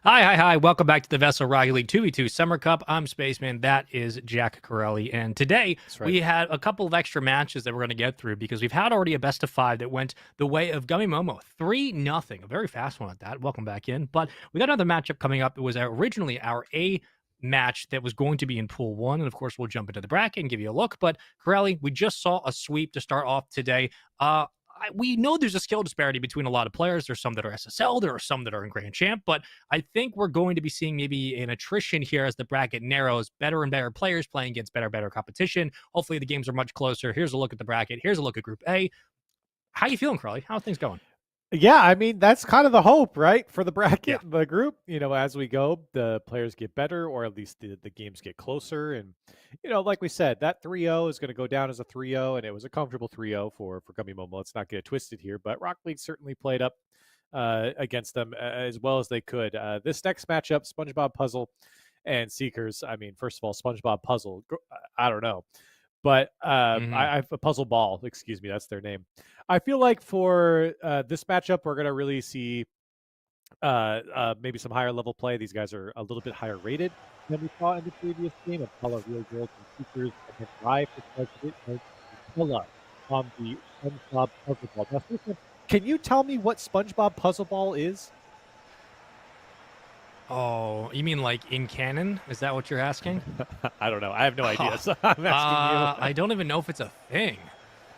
Hi. Welcome back to the VESL Rocket League 2v2 Summer Cup. I'm Spaceman. That is Jack Corelli. And today That's right. we had a couple of extra matches that we're going to get through because we've had already a best of 5 that went the way of Gummy Momo. 3-0. A very fast one at that. Welcome back in. But we got another matchup coming up. It was originally our A match that was going to be in Pool 1. And of course, we'll jump into the bracket and give you a look. But Corelli, we just saw a sweep to start off today. We know there's a skill disparity between a lot of players. There's some that are SSL, there are some that are in Grand Champ, but I think we're going to be seeing maybe an attrition here as the bracket narrows. Better and better players playing against better competition. Hopefully the games are much closer. Here's a look at the bracket. Here's a look at Group A. How you feeling, Crowley? How are things going? Yeah, I mean, that's kind of the hope, right? For the bracket Yeah. and the group. As we go, the players get better, or at least the games get closer. And, like we said, that 3-0 is going to go down as a 3-0, and it was a comfortable 3-0 for Gummy Momo. Let's not get it twisted here, but Rock League certainly played up against them as well as they could. This next matchup, SpongeBob Puzzle and Seekers. I mean, first of all, SpongeBob Puzzle, I don't know. But I've a Puzzle Ball, excuse me, that's their name. I feel like for this matchup, we're going to really see maybe some higher level play. These guys are a little bit higher rated than we saw in the previous game. Apollo, Real Girls, and Seekers, and then Rye for President, and Attila on the SpongeBob Puzzle Ball. Now, Susan, can you tell me what SpongeBob Puzzle Ball is? Oh, you mean like in canon? Is that what you're asking? I don't know. I have no idea, so I'm asking you. I don't even know if it's a thing.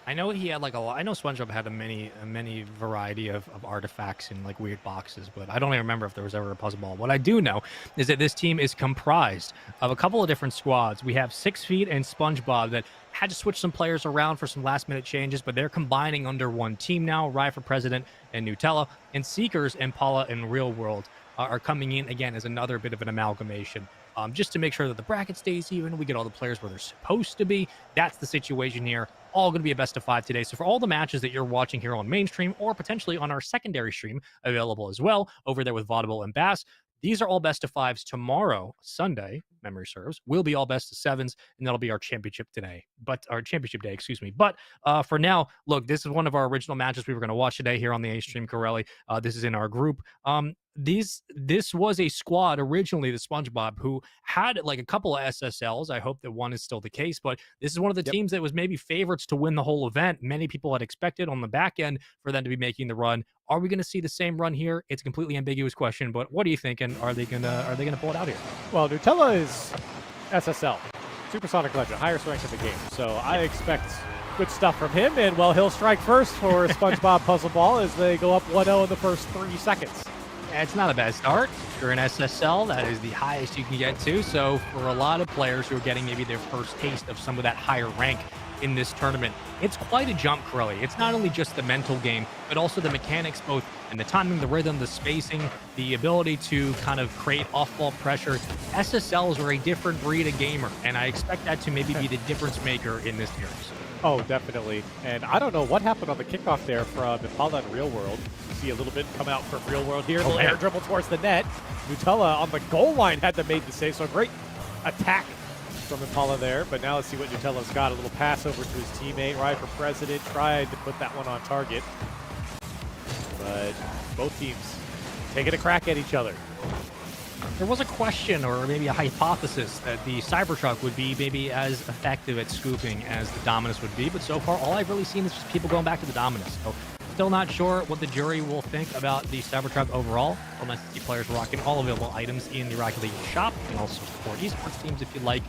I know he had like a lot. I know SpongeBob had a many variety of artifacts in like weird boxes, but I don't even remember if there was ever a puzzle ball. What I do know is that this team is comprised of a couple of different squads. We have 6 Feet and SpongeBob that had to switch some players around for some last minute changes, but they're combining under one team now. Rye for President and Nutella, and Seekers and Paula and Real World are coming in again as another bit of an amalgamation. Just to make sure that the bracket stays even, we get all the players where they're supposed to be. That's the situation here. All going to be a best of 5 today. So for all the matches that you're watching here on mainstream or potentially on our secondary stream available as well over there with Vaudeville and Bass, these are all best of 5s. Tomorrow, Sunday, memory serves, will be all best of 7s, and that'll be our championship today. But our championship day, excuse me. But for now, look, this is one of our original matches we were going to watch today here on the A Stream, Corelli. This is in our group. This was a squad originally, the SpongeBob, who had like a couple of SSLs. I hope that one is still the case, but this is one of the teams that was maybe favorites to win the whole event. Many people had expected on the back end for them to be making the run. Are we going to see the same run here? It's a completely ambiguous question, but what are you thinking? Are they gonna pull it out here? Well, Nutella is SSL, Supersonic Legend, highest rank in the game. So I expect good stuff from him, and well, he'll strike first for SpongeBob Puzzle Ball as they go up 1-0 in the first 3 seconds. It's not a bad start. If you're an SSL, that is the highest you can get to. So for a lot of players who are getting maybe their first taste of some of that higher rank in this tournament, it's quite a jump, Crowley. It's not only just the mental game, but also the mechanics, both in the timing, the rhythm, the spacing, the ability to kind of create off-ball pressure. SSLs are a different breed of gamer, and I expect that to maybe be the difference maker in this series. Oh, definitely. And I don't know what happened on the kickoff there from Impala and Real World. You see a little bit come out from Real World here. Air dribble towards the net. Nutella on the goal line had to make the save. So a great attack from Impala there. But now let's see what Nutella's got. A little pass over to his teammate. Rye for President. Tried to put that one on target. But both teams taking a crack at each other. There was a question or maybe a hypothesis that the Cybertruck would be maybe as effective at scooping as the Dominus would be, but so far all I've really seen is just people going back to the Dominus. So still not sure what the jury will think about the Cybertruck overall, unless the players rocking all available items in the Rocket League shop. You can also support esports teams if you like.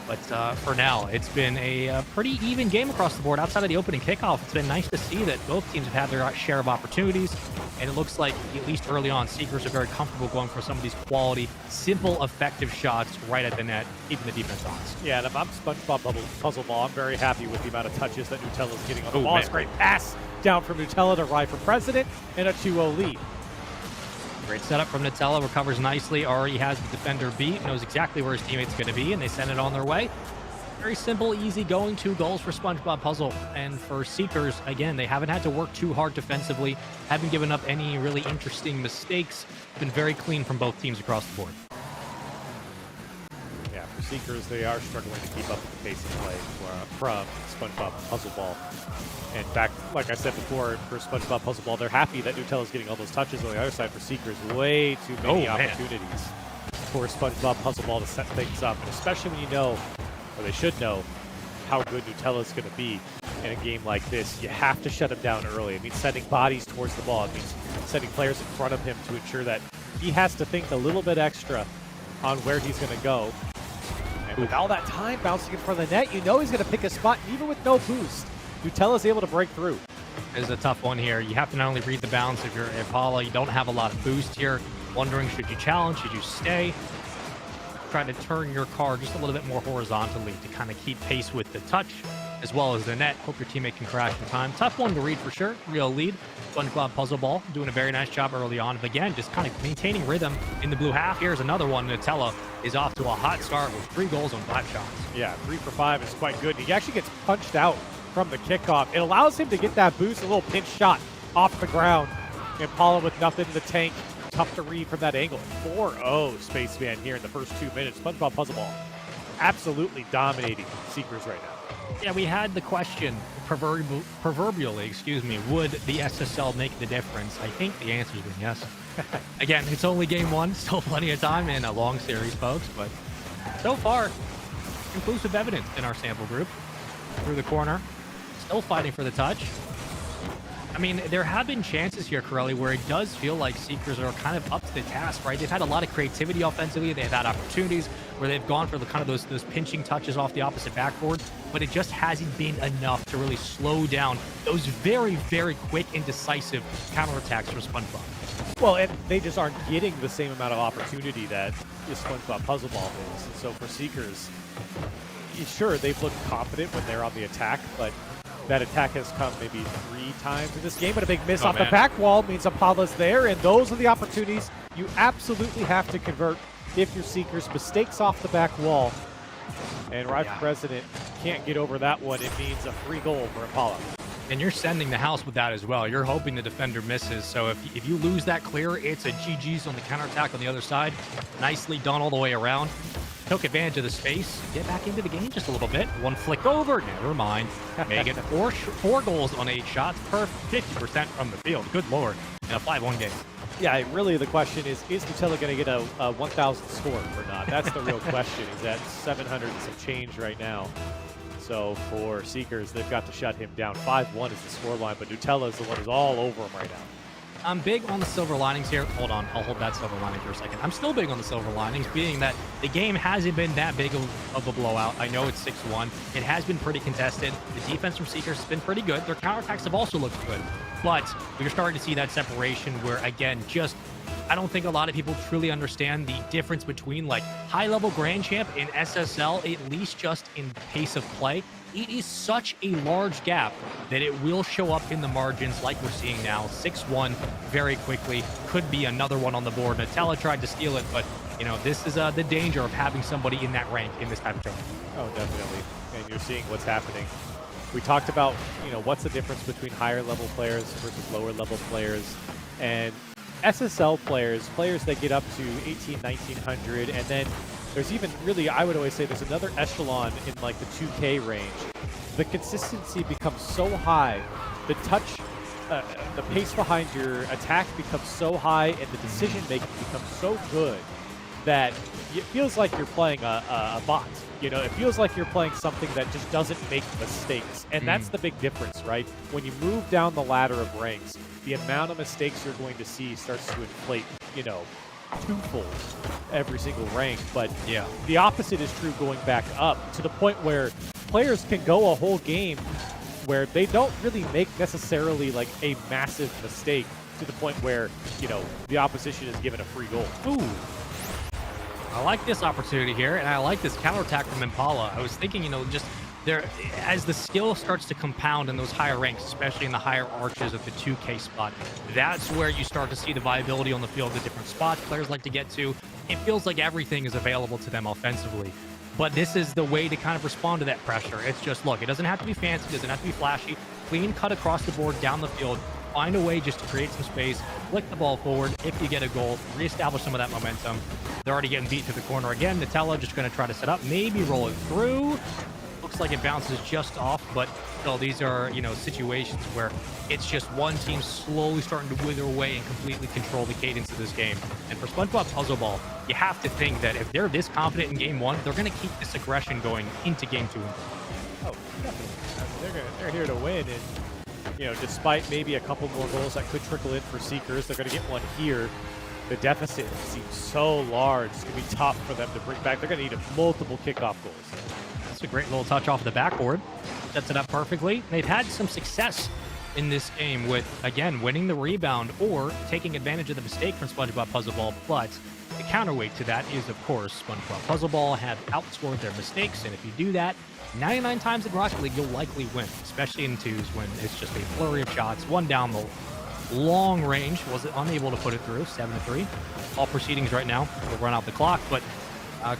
But for now, it's been a pretty even game across the board. Outside of the opening kickoff, it's been nice to see that both teams have had their share of opportunities. And it looks like, at least early on, Seekers are very comfortable going for some of these quality, simple, effective shots right at the net, keeping the defense honest. Yeah, and if I'm SpongeBob Puzzle Ball, I'm very happy with the amount of touches that Nutella's getting on the ball. It's a great pass down from Nutella to Rye for President, and a 2-0 lead. Great setup from Nutella, recovers nicely, already has the defender beat, knows exactly where his teammate's going to be, and they send it on their way. Very simple, easy going 2 goals for SpongeBob Puzzle. And for Seekers, again, they haven't had to work too hard defensively, haven't given up any really interesting mistakes, been very clean from both teams across the board. Yeah, for Seekers, they are struggling to keep up with the pace of play from SpongeBob Puzzle Ball. In fact, like I said before, for SpongeBob Puzzle Ball, they're happy that Nutella's getting all those touches. On the other side, for Seekers, way too many opportunities for SpongeBob Puzzle Ball to set things up, and especially when you know, or they should know, how good Nutella's going to be in a game like this. You have to shut him down early. It means sending bodies towards the ball. It means sending players in front of him to ensure that he has to think a little bit extra on where he's going to go. And with all that time bouncing in front of the net, you know he's going to pick a spot, and even with no boost, Nutella's able to break through. This is a tough one here. You have to not only read the bounce. If you're Impala, you don't have a lot of boost here. Wondering, should you challenge? Should you stay? Try to turn your car just a little bit more horizontally to kind of keep pace with the touch as well as the net. Hope your teammate can crash in time. Tough one to read for sure. Real lead. SpongeBob Puzzle Ball doing a very nice job early on. But again, just kind of maintaining rhythm in the blue half. Here's another one. Nutella is off to a hot start with 3 goals on 5 shots. Yeah, 3 for 5 is quite good. He actually gets punched out from the kickoff. It allows him to get that boost, a little pinch shot off the ground. Impala with nothing in the tank. Tough to read from that angle. 4-0 Spaceman here in the first 2 minutes. SpongeBob Puzzle Ball absolutely dominating Seekers right now. Yeah, we had the question, proverbially, would the SSL make the difference? I think the answer's been yes. Again, it's only game 1, still plenty of time in a long series, folks, but so far, conclusive evidence in our sample group. Through the corner, still fighting for the touch. I mean, there have been chances here, Corelli, where it does feel like Seekers are kind of up to the task, right? They've had a lot of creativity offensively. They've had opportunities where they've gone for the kind of those pinching touches off the opposite backboard, but it just hasn't been enough to really slow down those very, very quick and decisive counterattacks from SpongeBob. Well, and they just aren't getting the same amount of opportunity that the SpongeBob Puzzle Ball is. And so for Seekers, sure, they've looked confident when they're on the attack, but that attack has come maybe 3 times in this game, but a big miss off the back wall means Impala's there, and those are the opportunities you absolutely have to convert if you're Seekers. Mistakes off the back wall, and Rival President can't get over that one. It means a free goal for Impala. And you're sending the house with that as well. You're hoping the defender misses. So if you lose that clear, it's a GG's on the counterattack on the other side. Nicely done all the way around. Took advantage of the space. Get back into the game just a little bit. 1 flick over. Never mind. Make it 4 goals on 8 shots per 50% from the field. Good lord. In a 5-1 game. Yeah, really the question is Nutella going to get a 1,000 score or not? That's the real question. He's at 700 and some change right now. So for Seekers, they've got to shut him down. 5-1 is the scoreline, but Nutella is the one who's all over him right now. I'm big on the silver linings here. Hold on, I'll hold that silver lining for a second. I'm still big on the silver linings, being that the game hasn't been that big of a blowout. I know it's 6-1. It has been pretty contested. The defense from Seekers has been pretty good. Their counterattacks have also looked good. But we're starting to see that separation where, again, just I don't think a lot of people truly understand the difference between like high-level Grand Champ and SSL, at least just in pace of play. It is such a large gap that it will show up in the margins like we're seeing now. 6-1 very quickly. Could be another one on the board. Nutella tried to steal it, but, you know, this is the danger of having somebody in that rank in this type of tournament. Oh, definitely. And you're seeing what's happening. We talked about, you know, what's the difference between higher level players versus lower level players. And SSL players that get up to 1900, and then there's even really, I would always say there's another echelon in like the 2K range. The consistency becomes so high, the touch, the pace behind your attack becomes so high, and the decision making becomes so good that it feels like you're playing a bot. You know, it feels like you're playing something that just doesn't make mistakes. And that's the big difference, right? When you move down the ladder of ranks, the amount of mistakes you're going to see starts to inflate, you know, twofold every single rank. But yeah, the opposite is true going back up to the point where players can go a whole game where they don't really make necessarily like a massive mistake to the point where, you know, the opposition is given a free goal. Ooh. I like this opportunity here, and I like this counterattack from Impala. I was thinking, you know, just there, as the skill starts to compound in those higher ranks, especially in the higher arches of the 2K spot, that's where you start to see the viability on the field, the different spots players like to get to. It feels like everything is available to them offensively. But this is the way to kind of respond to that pressure. It's just, look, it doesn't have to be fancy, it doesn't have to be flashy. Clean cut across the board, down the field. find a way just to create some space, flick the ball forward. If you get a goal, reestablish some of that momentum. They're already getting beat to the corner again. Nutella just going to try to set up, maybe roll it through. Looks like it bounces just off, but still, these are, situations where it's just one team slowly starting to wither away and completely control the cadence of this game. And for SpongeBob Puzzle Ball, you have to think that if they're this confident in game one, they're going to keep this aggression going into game two. Oh, definitely. I mean, they're here to win, and despite maybe a couple more goals that could trickle in for Seekers, they're going to get one here. The deficit seems so large; it's going to be tough for them to bring back. They're going to need multiple kickoff goals. That's a great little touch off the backboard. Sets it up perfectly. They've had some success in this game with, again, winning the rebound or taking advantage of the mistake from SpongeBob Puzzle Ball, but the counterweight to that is, of course, SpongeBob Puzzle Ball have outscored their mistakes, and if you do that 99 times in Rocket League, you'll likely win, especially in twos when it's just a flurry of shots, one down the long range, was unable to put it through, 7-3. All proceedings right now will run out the clock, but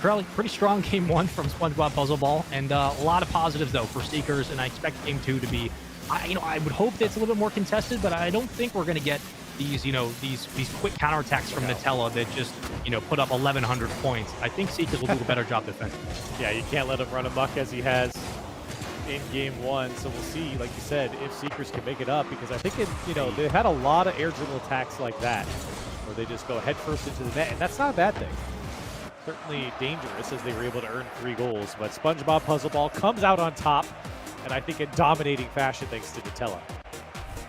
Corelli, pretty strong game one from SpongeBob Puzzle Ball, and a lot of positives, though, for Seekers, and I expect game two to be, I would hope that it's a little bit more contested, but I don't think we're going to get these, these quick counterattacks from Nutella that just, put up 1,100 points. I think Seekers will do a better job defending. Yeah, you can't let him run amok as he has in game one, so we'll see, like you said, if Seekers can make it up, because I think, they've had a lot of air dribble attacks like that, where they just go headfirst into the net, and that's not a bad thing. Certainly dangerous as they were able to earn 3 goals, but SpongeBob Puzzle Ball comes out on top, and I think in dominating fashion thanks to Nutella.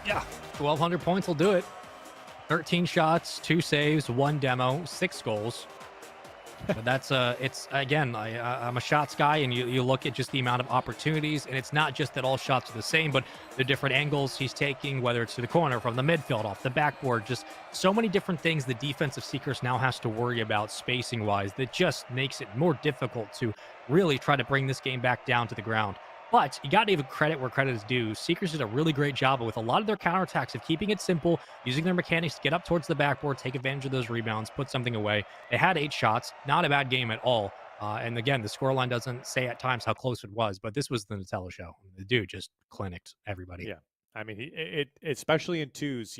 Yeah, 1,200 points will do it. 13 shots, 2 saves, 1 demo, 6 goals. But that's it's again, I'm a shots guy, and you look at just the amount of opportunities, and it's not just that all shots are the same, but the different angles he's taking, whether it's to the corner, from the midfield, off the backboard, just so many different things the defensive Seekers now has to worry about spacing wise that just makes it more difficult to really try to bring this game back down to the ground. But you got to give credit where credit is due. Seekers did a really great job with a lot of their counterattacks of keeping it simple, using their mechanics to get up towards the backboard, take advantage of those rebounds, put something away. They had 8 shots, not a bad game at all. And again, the scoreline doesn't say at times how close it was, but this was the Nutella show. The dude just clinicked everybody. Yeah. I mean, it especially in twos,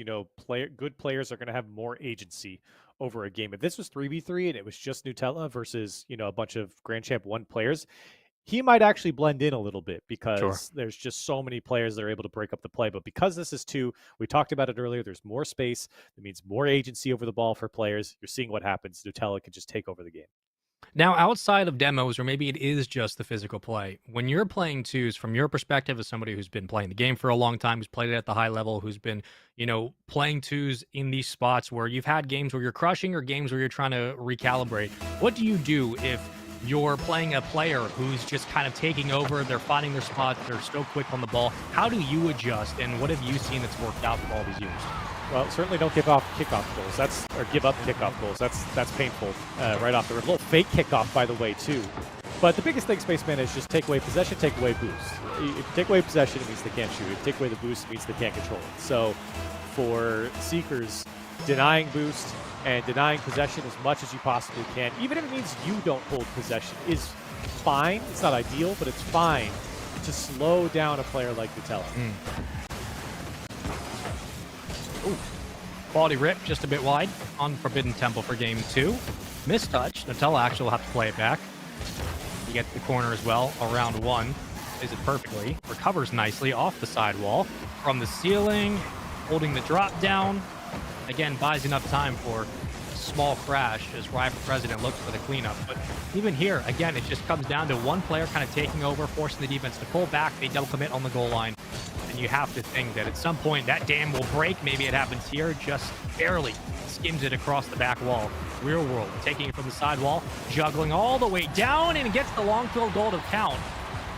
good players are going to have more agency over a game. If this was 3v3 and it was just Nutella versus, a bunch of Grand Champ 1 players, he might actually blend in a little bit because there's just so many players that are able to break up the play. But because this is 2, we talked about it earlier, there's more space. That means more agency over the ball for players. You're seeing what happens. Nutella can just take over the game. Now, outside of demos, or maybe it is just the physical play, when you're playing twos, from your perspective as somebody who's been playing the game for a long time, who's played it at the high level, who's been, playing twos in these spots where you've had games where you're crushing or games where you're trying to recalibrate, what do you do if you're playing a player who's just kind of taking over, they're finding their spots, they're so quick on the ball? How do you adjust, and what have you seen that's worked out for all these years? Well, certainly don't give up kickoff goals. Or give up kickoff goals. That's painful right off the rip. A little fake kickoff, by the way, too. But the biggest thing, Spaceman, is just take away possession, take away boost. If you take away possession, it means they can't shoot. If you take away the boost, it means they can't control it. So for Seekers, denying boost and denying possession as much as you possibly can, even if it means you don't hold possession, is fine. It's not ideal, but it's fine to slow down a player like Nutella. Ooh. Quality rip, just a bit wide on Forbidden Temple for game 2. Mistouch. Nutella actually will have to play it back. You get the corner as well, around 1. Plays it perfectly. Recovers nicely off the sidewall. From the ceiling, holding the drop down. Again, buys enough time for a small crash as Rival President looks for the cleanup. But even here, again, it just comes down to one player kind of taking over, forcing the defense to pull back. They double commit on the goal line. And you have to think that at some point that dam will break. Maybe it happens here, just barely skims it across the back wall. Real World taking it from the sidewall, juggling all the way down, and gets the long field goal to count.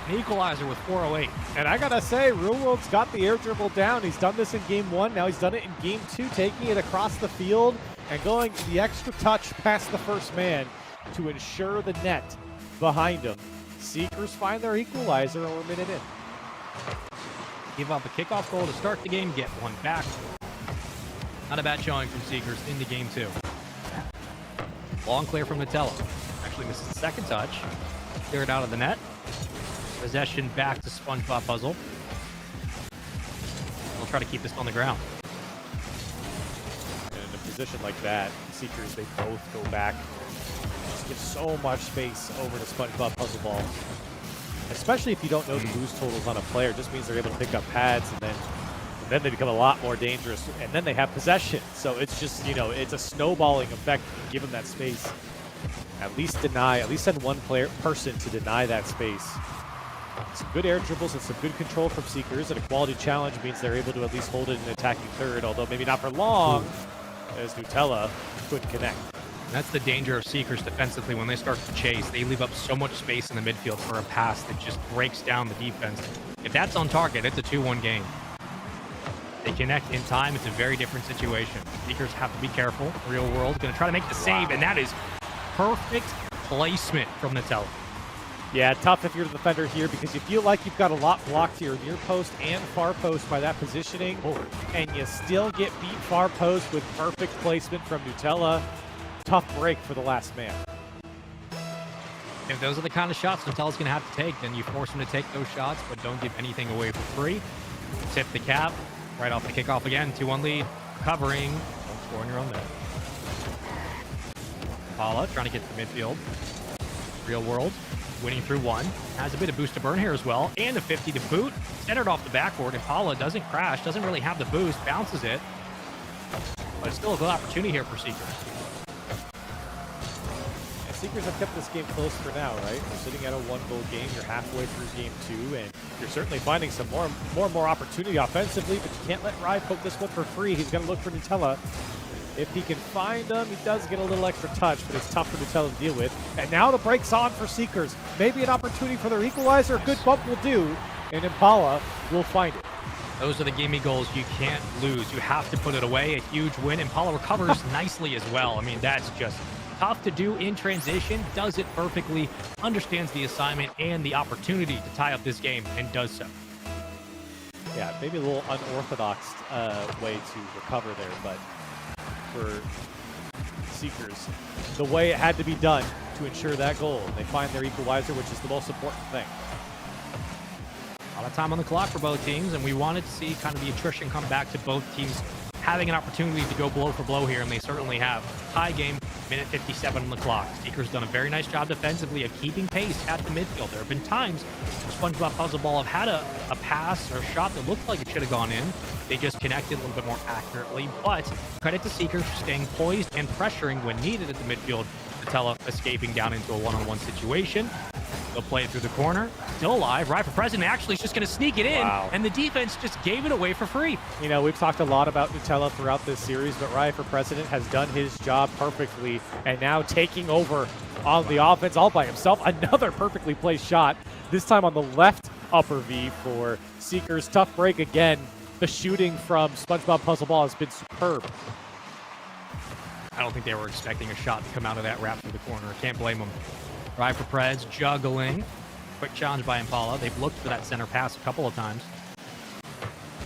An equalizer with 4:08. And I gotta say, Real World's got the air dribble down. He's done this in game 1. Now he's done it in game 2, taking it across the field and going the extra touch past the first man to ensure the net behind him. Seekers find their equalizer, and we're a minute in. Give up a kickoff goal to start the game, get one back. Not a bad showing from Seekers into game 2. Long clear from Nutella. Actually misses the second touch. Clear it out of the net. Possession back to SpongeBob Puzzle. We'll try to keep this on the ground. position like that, Seekers, they both go back. Just give so much space over to SpongeBob Puzzle Ball. Especially if you don't know the boost totals on a player, it just means they're able to pick up pads, and then they become a lot more dangerous, and then they have possession. So it's just, you know, it's a snowballing effect. Give them that space. At least send one person to deny that space. Some good air dribbles and some good control from Seekers, and a quality challenge means they're able to at least hold it in an attacking third, although maybe not for long, as Nutella couldn't connect. That's the danger of Seekers defensively. When they start to chase, they leave up so much space in the midfield for a pass that just breaks down the defense. If that's on target, it's a 2-1 game. They connect in time, it's a very different situation. Seekers have to be careful. Real World going to try to make the save, and that is perfect placement from Nutella. Yeah, tough if you're the defender here because you feel like you've got a lot blocked to your near post and far post by that positioning, and you still get beat far post with perfect placement from Nutella. Tough break for the last man. If those are the kind of shots Nutella's going to have to take, then you force him to take those shots, but don't give anything away for free. Tip the cap, right off the kickoff again, 2-1 lead, covering, don't score on your own there. Paula trying to get to the midfield. Real World winning through one, has a bit of boost to burn here as well, and a 50 to boot, centered off the backboard. Impala doesn't crash, doesn't really have the boost, bounces it, but it's still a good opportunity here for Seekers. Yeah, Seekers have kept this game close for now, right? We're sitting at a 1-goal game. You're halfway through game 2, and you're certainly finding some more opportunity offensively, but you can't let Rye poke this one for free. He's going to look for Nutella. If he can find him, he does get a little extra touch, but it's tough for Nutella to deal with. And now the break's on for Seekers. Maybe an opportunity for their equalizer. A good bump will do, and Impala will find it. Those are the gimme goals you can't lose. You have to put it away. A huge win. Impala recovers nicely as well. I mean, that's just tough to do in transition. Does it perfectly, understands the assignment and the opportunity to tie up this game, and does so. Yeah, maybe a little unorthodox way to recover there, but for Seekers, the way it had to be done to ensure that goal. They find their equalizer, which is the most important thing. A lot of time on the clock for both teams, and we wanted to see kind of the attrition come back to both teams having an opportunity to go blow for blow here, and they certainly have. Tie game, minute 57 on the clock. Seekers done a very nice job defensively of keeping pace at the midfield. There have been times where SpongeBob Puzzle Ball have had a pass or a shot that looked like it should have gone in. They just connected a little bit more accurately, but credit to Seekers for staying poised and pressuring when needed at the midfield. Nutella escaping down into a one-on-one situation. They'll play it through the corner. Still alive. Right for President actually is just going to sneak it in, and the defense just gave it away for free. You know, we've talked a lot about Nutella throughout this series, but Rye for President has done his job perfectly, and now taking over on the offense all by himself. Another perfectly placed shot, this time on the left upper V for Seekers. Tough break again. The shooting from SpongeBob Puzzle Ball has been superb. I don't think they were expecting a shot to come out of that wrap through the corner. Can't blame them. Right for Preds, juggling. Quick challenge by Impala. They've looked for that center pass a couple of times.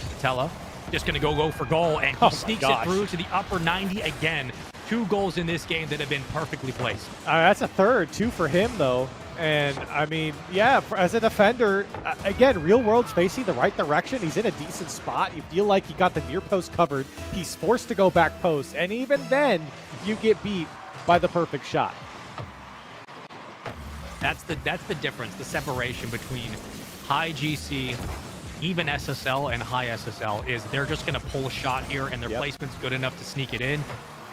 Nutella just going to go for goal, and he sneaks it through to the upper 90 again. 2 goals in this game that have been perfectly placed. That's a third, 2 for him, though. And, I mean, yeah, as a defender, again, Real World's facing the right direction. He's in a decent spot. You feel like he got the near post covered. He's forced to go back post. And even then, you get beat by the perfect shot. That's the difference, the separation between high GC, even SSL, and high SSL is they're just going to pull a shot here, and their placement's good enough to sneak it in.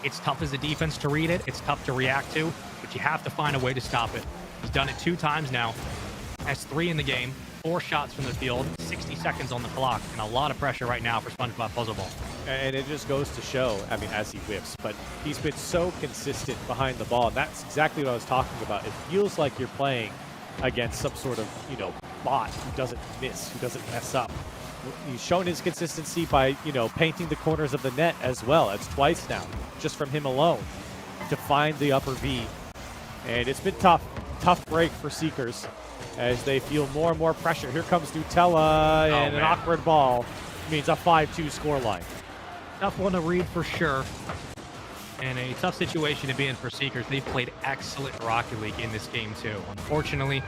It's tough as a defense to read it. It's tough to react to, but you have to find a way to stop it. He's done it 2 times now. Has 3 in the game, 4 shots from the field, 60 seconds on the clock, and a lot of pressure right now for SpongeBob Puzzle Ball. And it just goes to show, I mean, as he whips, but he's been so consistent behind the ball, and that's exactly what I was talking about. It feels like you're playing against some sort of, you know, bot who doesn't miss, who doesn't mess up. He's shown his consistency by, you know, painting the corners of the net as well. It's twice now, just from him alone, to find the upper V. And it's been tough break for Seekers as they feel more and more pressure. Here comes Nutella, and an awkward ball means a 5-2 scoreline. Tough one to read for sure, and a tough situation to be in for Seekers. They've played excellent Rocket League in this game too. Unfortunately,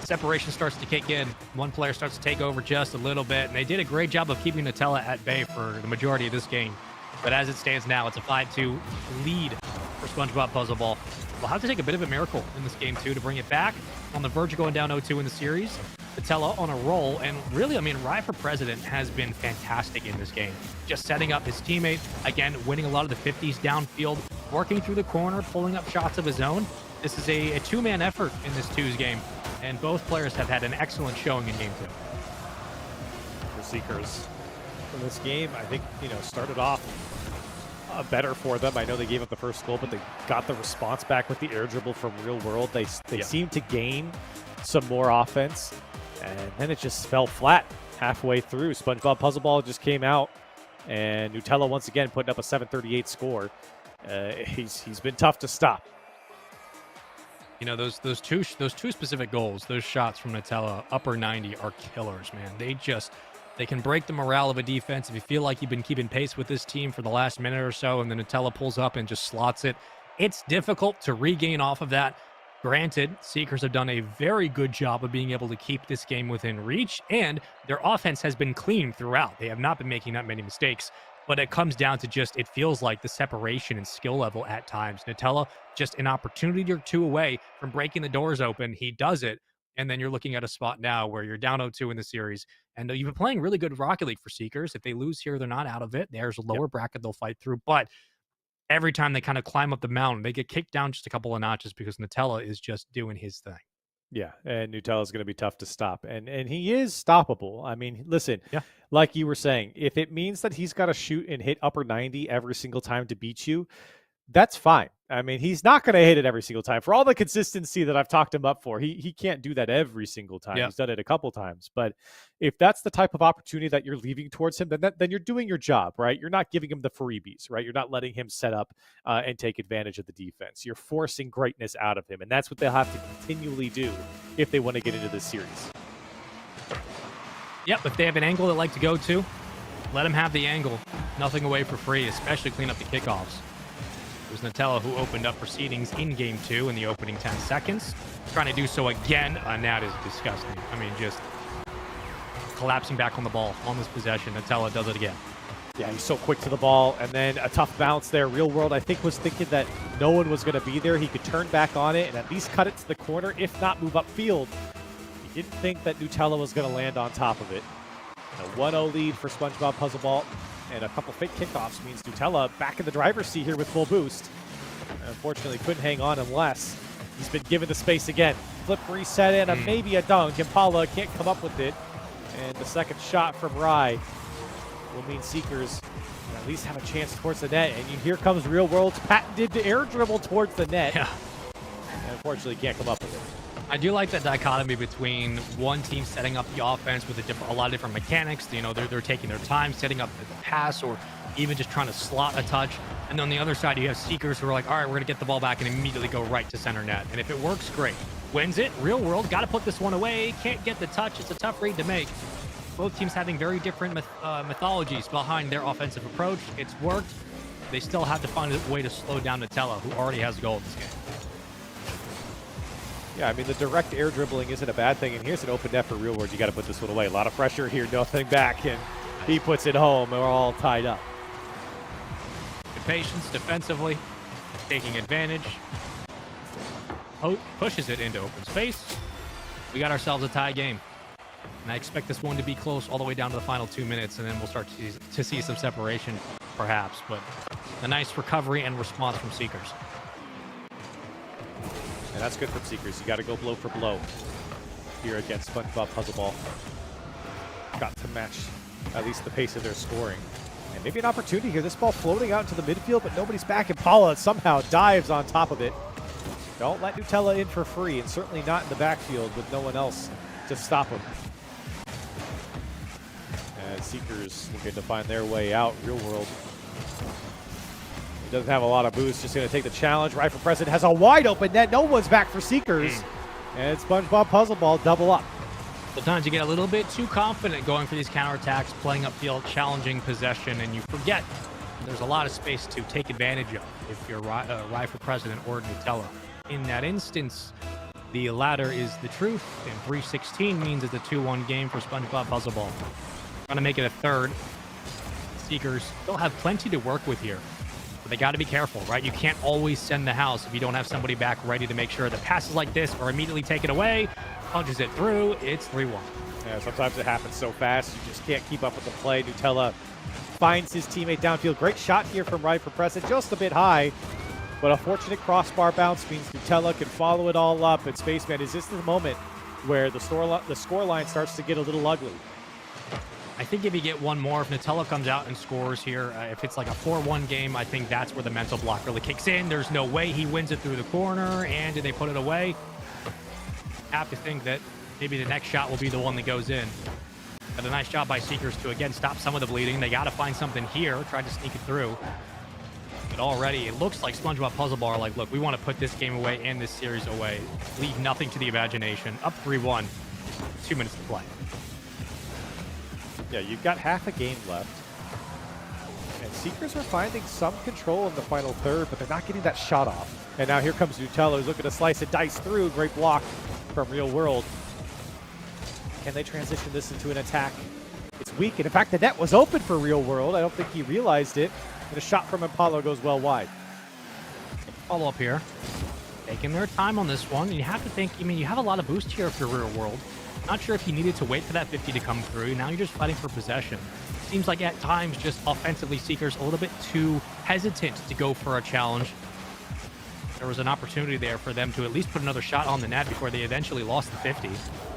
separation starts to kick in. One player starts to take over just a little bit, and they did a great job of keeping Nutella at bay for the majority of this game. But as it stands now, it's a 5-2 lead for SpongeBob Puzzle Ball. We'll have to take a bit of a miracle in this game, too, to bring it back. On the verge of going down 0-2 in the series. Patella on a roll. And really, I mean, Rye for President has been fantastic in this game. Just setting up his teammate. Again, winning a lot of the 50s downfield. Working through the corner, pulling up shots of his own. This is a two-man effort in this twos game. And both players have had an excellent showing in game 2. For Seekers in this game, I think, started off better for them. I know they gave up the first goal, but they got the response back with the air dribble from Real World. They seemed to gain some more offense, and then it just fell flat halfway through. SpongeBob Puzzle Ball just came out, and Nutella once again putting up a 738 score. He's been tough to stop. Those two specific goals, those shots from Nutella, upper 90, are killers, man. They can break the morale of a defense. If you feel like you've been keeping pace with this team for the last minute or so, and then Nutella pulls up and just slots it, it's difficult to regain off of that. Granted, Seekers have done a very good job of being able to keep this game within reach, and their offense has been clean throughout. They have not been making that many mistakes, but it comes down to just, it feels like the separation and skill level at times. Nutella, just an opportunity or two away from breaking the doors open. He does it, and then you're looking at a spot now where you're down 0-2 in the series, and you've been playing really good Rocket League for Seekers. If they lose here, they're not out of it. There's a lower bracket they'll fight through, but every time they kind of climb up the mountain, they get kicked down just a couple of notches because Nutella is just doing his thing. Yeah, and Nutella is going to be tough to stop, and he is stoppable. I mean, listen, like you were saying, if it means that he's got to shoot and hit upper 90 every single time to beat you, that's fine. I mean, he's not going to hit it every single time. For all the consistency that I've talked him up for, he can't do that every single time. He's done it a couple times. But if that's the type of opportunity that you're leaving towards him, then you're doing your job, right? You're not giving him the freebies, right? You're not letting him set up and take advantage of the defense. You're forcing greatness out of him, and that's what they'll have to continually do if they want to get into this series. Yep, if they have an angle they like to go to, let them have the angle. Nothing away for free, especially clean up the kickoffs. It was Nutella who opened up proceedings in Game 2 in the opening 10 seconds. Trying to do so again, and that is disgusting. I mean, just collapsing back on the ball on this possession. Nutella does it again. Yeah, he's so quick to the ball, and then a tough bounce there. Real World, I think, was thinking that no one was going to be there. He could turn back on it and at least cut it to the corner, if not move upfield. He didn't think that Nutella was going to land on top of it. A 1-0 lead for SpongeBob Puzzle Ball, and a couple fake kickoffs means Nutella back in the driver's seat here with full boost. Unfortunately, couldn't hang on unless he's been given the space again. Flip reset and maybe a dunk. Impala can't come up with it. And the second shot from Rye will mean Seekers at least have a chance towards the net. And here comes Real World's patented air dribble towards the net. Yeah. And unfortunately, can't come up with it. I do like that dichotomy between one team setting up the offense with a lot of different mechanics. They're taking their time setting up the pass or even just trying to slot a touch. And then on the other side, you have Seekers who are like, all right, we're going to get the ball back and immediately go right to center net. And if it works, great. Wins it. Real World, got to put this one away. Can't get the touch. It's a tough read to make. Both teams having very different mythologies behind their offensive approach. It's worked. They still have to find a way to slow down Nutella, who already has a goal in this game. Yeah, I mean, the direct air dribbling isn't a bad thing, and here's an open net for Real World. You got to put this one away. A lot of pressure here, nothing back, and he puts it home, and we're all tied up. Good patience defensively, taking advantage. Pushes it into open space. We got ourselves a tie game. And I expect this one to be close all the way down to the final 2 minutes, and then we'll start to see some separation, perhaps. But a nice recovery and response from Seekers. And that's good from Seekers. You got to go blow for blow here against SpongeBob Puzzle Ball. Got to match at least the pace of their scoring. And maybe an opportunity here. This ball floating out into the midfield, but nobody's back. And Paula somehow dives on top of it. Don't let Nutella in for free, and certainly not in the backfield with no one else to stop him. And Seekers looking to find their way out. Real World. Doesn't have a lot of boost, just going to take the challenge. Right for President has a wide open net. No one's back for Seekers. And SpongeBob Puzzle Ball double up. Sometimes you get a little bit too confident going for these counterattacks, playing upfield, challenging possession, and you forget there's a lot of space to take advantage of if you're Rye for President or Nutella. In that instance, the latter is the truth, and 3-16 means it's a 2-1 game for SpongeBob Puzzle Ball. Trying to make it a third. Seekers still have plenty to work with here. But they got to be careful, right? You can't always send the house if you don't have somebody back ready to make sure that passes like this are immediately taken away, punches it through. It's 3-1. Yeah, sometimes it happens so fast, you just can't keep up with the play. Nutella finds his teammate downfield. Great shot here from Right for President, just a bit high. But a fortunate crossbar bounce means Nutella can follow it all up. And Spaceman, is this the moment where the score line starts to get a little ugly? I think if you get one more, if Nutella comes out and scores here, if it's like a 4-1 game, I think that's where the mental block really kicks in. There's no way he wins it through the corner, and do they put it away? Have to think that maybe the next shot will be the one that goes in. But a nice job by Seekers to, again, stop some of the bleeding. They got to find something here, try to sneak it through. But already, it looks like SpongeBob Puzzle Bar, like, look, we want to put this game away and this series away. Leave nothing to the imagination. Up 3-1, 2 minutes to play. Yeah, you've got half a game left. And Seekers are finding some control in the final third, but they're not getting that shot off. And now here comes Nutella, who's looking to slice and dice through. Great block from Real World. Can they transition this into an attack? It's weak, and in fact, the net was open for Real World. I don't think he realized it. And a shot from Impalo goes well wide. Follow up here. Taking their time on this one. You have to think, I mean, you have a lot of boost here for Real World. Not sure if you needed to wait for that 50 to come through. Now you're just fighting for possession. Seems like at times, just offensively, Seekers a little bit too hesitant to go for a challenge. There was an opportunity there for them to at least put another shot on the net before they eventually lost the 50.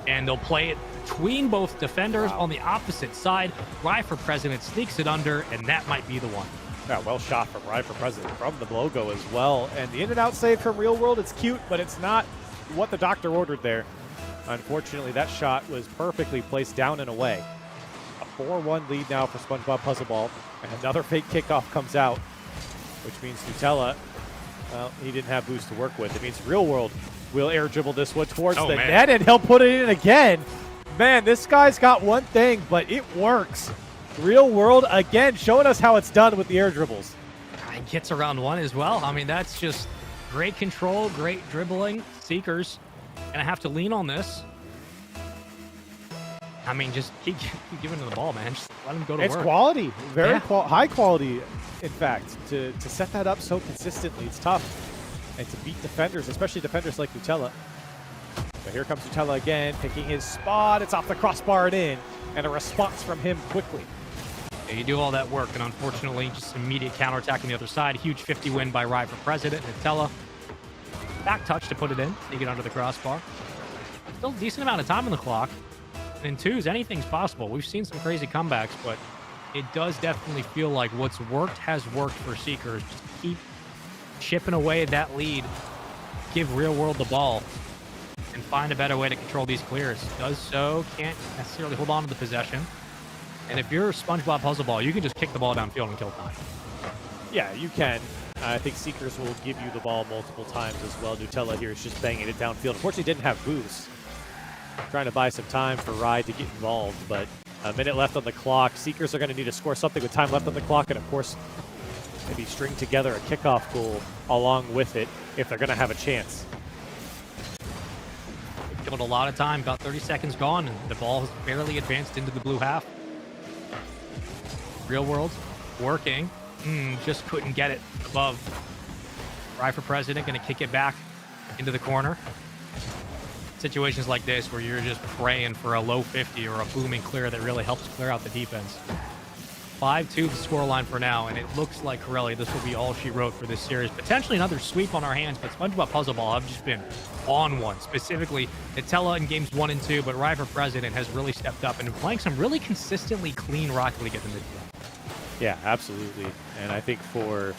And they'll play it between both defenders on the opposite side. Rye for President sneaks it under, and that might be the one. Yeah, well shot from Rye for President from the logo as well. And the in and out save from Real World, it's cute, but it's not what the doctor ordered there. Unfortunately, that shot was perfectly placed down and away. A 4-1 lead now for SpongeBob Puzzle Ball. And another fake kickoff comes out, which means Nutella, well, he didn't have boost to work with. It means Real World will air dribble this one towards the net, and he'll put it in again. Man, this guy's got one thing, but it works. Real World, again, showing us how it's done with the air dribbles. He gets around one as well. I mean, that's just great control, great dribbling. Seekers gonna have to lean on this. I mean, just keep giving him the ball, man. Just let him go to work. It's quality, very high quality, in fact. To set that up so consistently, it's tough. And to beat defenders, especially defenders like Nutella. But here comes Nutella again, picking his spot. It's off the crossbar and in, and a response from him quickly. Yeah, you do all that work, and unfortunately, just immediate counterattack on the other side. Huge 50 win by Rye for President. Nutella, back touch to put it in, sneak it under the crossbar. Still a decent amount of time on the clock. And in twos, anything's possible. We've seen some crazy comebacks, but it does definitely feel like what's worked has worked for Seekers. Just keep chipping away at that lead. Give Real World the ball and find a better way to control these clears. Does so, can't necessarily hold on to the possession. And if you're SpongeBob Puzzle Ball, you can just kick the ball downfield and kill time. Yeah, you can. I think Seekers will give you the ball multiple times as well. Nutella here is just banging it downfield. Unfortunately, didn't have boost. Trying to buy some time for Rye to get involved, but a minute left on the clock. Seekers are going to need to score something with time left on the clock, and of course, maybe string together a kickoff goal along with it if they're going to have a chance. They've killed a lot of time, about 30 seconds gone, and the ball has barely advanced into the blue half. Real World working, just couldn't get it above. Rye for President, going to kick it back into the corner. Situations like this where you're just praying for a low 50 or a booming clear that really helps clear out the defense. 5-2 the scoreline for now, and it looks like Corelli, this will be all she wrote for this series. Potentially another sweep on our hands, but SpongeBob Puzzle Ball have just been on one. Specifically, Nutella in games 1 and 2, but Rye for President has really stepped up and been playing some really consistently clean Rocket League at the midfield. Yeah, absolutely. And I think for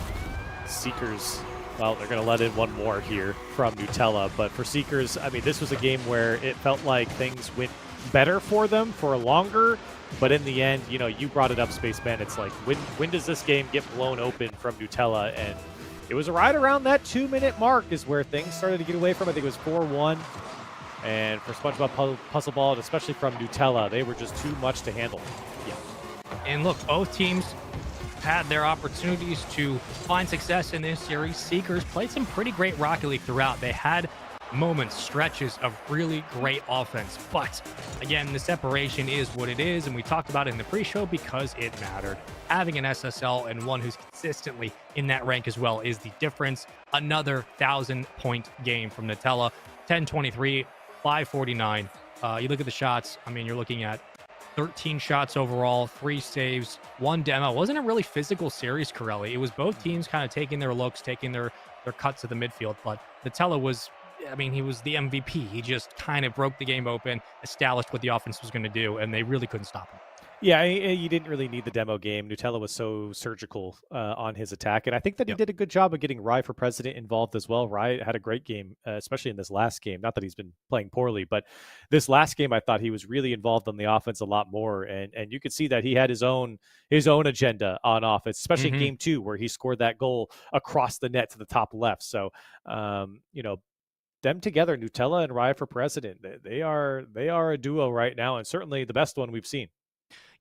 Seekers, well, they're going to let in one more here from Nutella. But for Seekers, I mean, this was a game where it felt like things went better for them for longer. But in the end, you know, you brought it up, Spaceman. It's like, when does this game get blown open from Nutella? And it was right around that 2-minute mark is where things started to get away from. I think it was 4-1. And for SpongeBob Puzzle Ball, and especially from Nutella, they were just too much to handle. Yeah. And look, both teams had their opportunities to find success in this series. Seekers played some pretty great Rocket League throughout. They had moments, stretches of really great offense. But again, the separation is what it is. And we talked about it in the pre show because it mattered. Having an SSL and one who's consistently in that rank as well is the difference. Another 1,000-point game from Nutella, 10-23, 549. You look at the shots. I mean, you're looking at 13 shots overall, 3 saves, 1 demo. It wasn't a really physical series, Corelli. It was both teams kind of taking their looks, taking their cuts to the midfield. But Nutella was, I mean, he was the MVP. He just kind of broke the game open, established what the offense was going to do, and they really couldn't stop him. Yeah, you didn't really need the demo game. Nutella was so surgical on his attack, and I think that he Yep. did a good job of getting Rye for president involved as well. Rye had a great game, especially in this last game. Not that he's been playing poorly, but this last game, I thought he was really involved on the offense a lot more, and you could see that he had his own agenda on offense, especially in game 2 where he scored that goal across the net to the top left. So, them together, Nutella and Rye for president, they are a duo right now, and certainly the best one we've seen.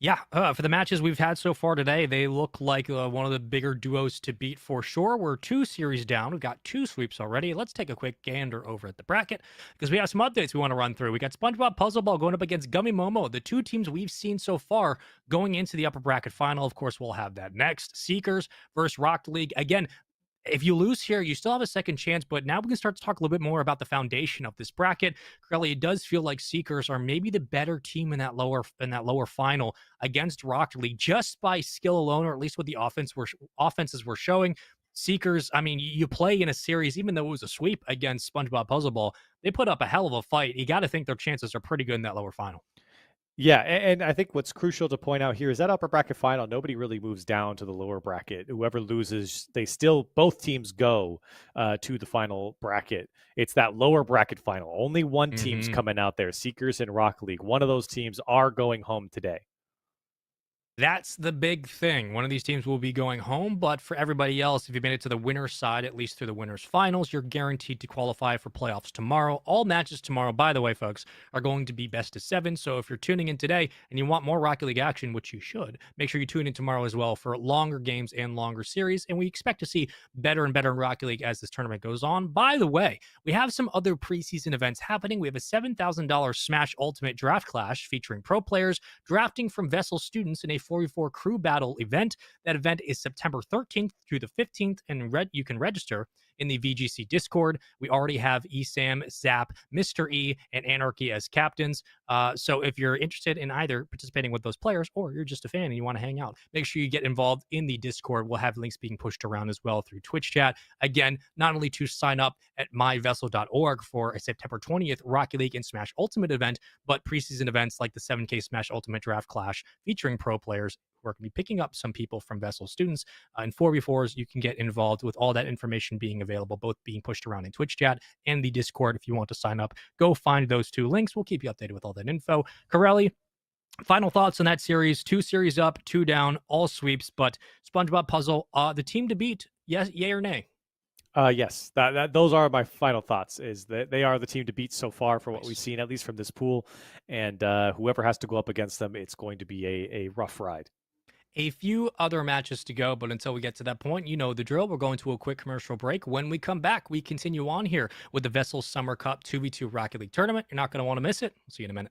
Yeah, for the matches we've had so far today, they look like one of the bigger duos to beat for sure. We're 2 series down. We've got 2 sweeps already. Let's take a quick gander over at the bracket because we have some updates we want to run through. We got SpongeBob Puzzle Ball going up against Gummy Momo, the 2 teams we've seen so far going into the upper bracket final. Of course, we'll have that next. Seekers versus Rocket League. Again, if you lose here, you still have a second chance, but now we can start to talk a little bit more about the foundation of this bracket. Corelli, it does feel like Seekers are maybe the better team in that lower final against Rocket League just by skill alone, or at least what the offenses were showing. Seekers, I mean, you play in a series, even though it was a sweep against SpongeBob Puzzle Ball, they put up a hell of a fight. You got to think their chances are pretty good in that lower final. Yeah, and I think what's crucial to point out here is that upper bracket final, nobody really moves down to the lower bracket. Whoever loses, both teams go to the final bracket. It's that lower bracket final. Only one team's coming out there, Seekers and Rocket League. One of those teams are going home today. That's the big thing. One of these teams will be going home, but for everybody else, if you made it to the winner's side, at least through the winner's finals, you're guaranteed to qualify for playoffs tomorrow. All matches tomorrow, by the way, folks, are going to be best of 7. So if you're tuning in today and you want more Rocket League action, which you should, make sure you tune in tomorrow as well for longer games and longer series. And we expect to see better and better in Rocket League as this tournament goes on. By the way, we have some other preseason events happening. We have a $7,000 Smash Ultimate Draft Clash featuring pro players drafting from VESL students in a 4v4 crew battle event. That event is September 13th through the 15th, and you can register in the VGC Discord. We already have ESAM, Zap, Mr. E, and Anarchy as captains. So if you're interested in either participating with those players or you're just a fan and you want to hang out, make sure you get involved in the Discord. We'll have links being pushed around as well through Twitch chat. Again, not only to sign up at myvessel.org for a September 20th Rocket League and Smash Ultimate event, but preseason events like the 7K Smash Ultimate Draft Clash featuring pro players. We're going to be picking up some people from VESL students. In 4v4s, you can get involved with all that information being available, both being pushed around in Twitch chat and the Discord. If you want to sign up, go find those 2 links. We'll keep you updated with all that info. Corelli, final thoughts on that series. 2 series up, 2 down, all sweeps, but SpongeBob Puzzle, the team to beat, yes, yay or nay? Yes, those are my final thoughts. Is that they are the team to beat so far for what we've seen, at least from this pool. And whoever has to go up against them, it's going to be a rough ride. A few other matches to go, but until we get to that point, you know the drill. We're going to a quick commercial break. When we come back, we continue on here with the VESL Summer Cup 2v2 Rocket League tournament. You're not going to want to miss it. We'll see you in a minute.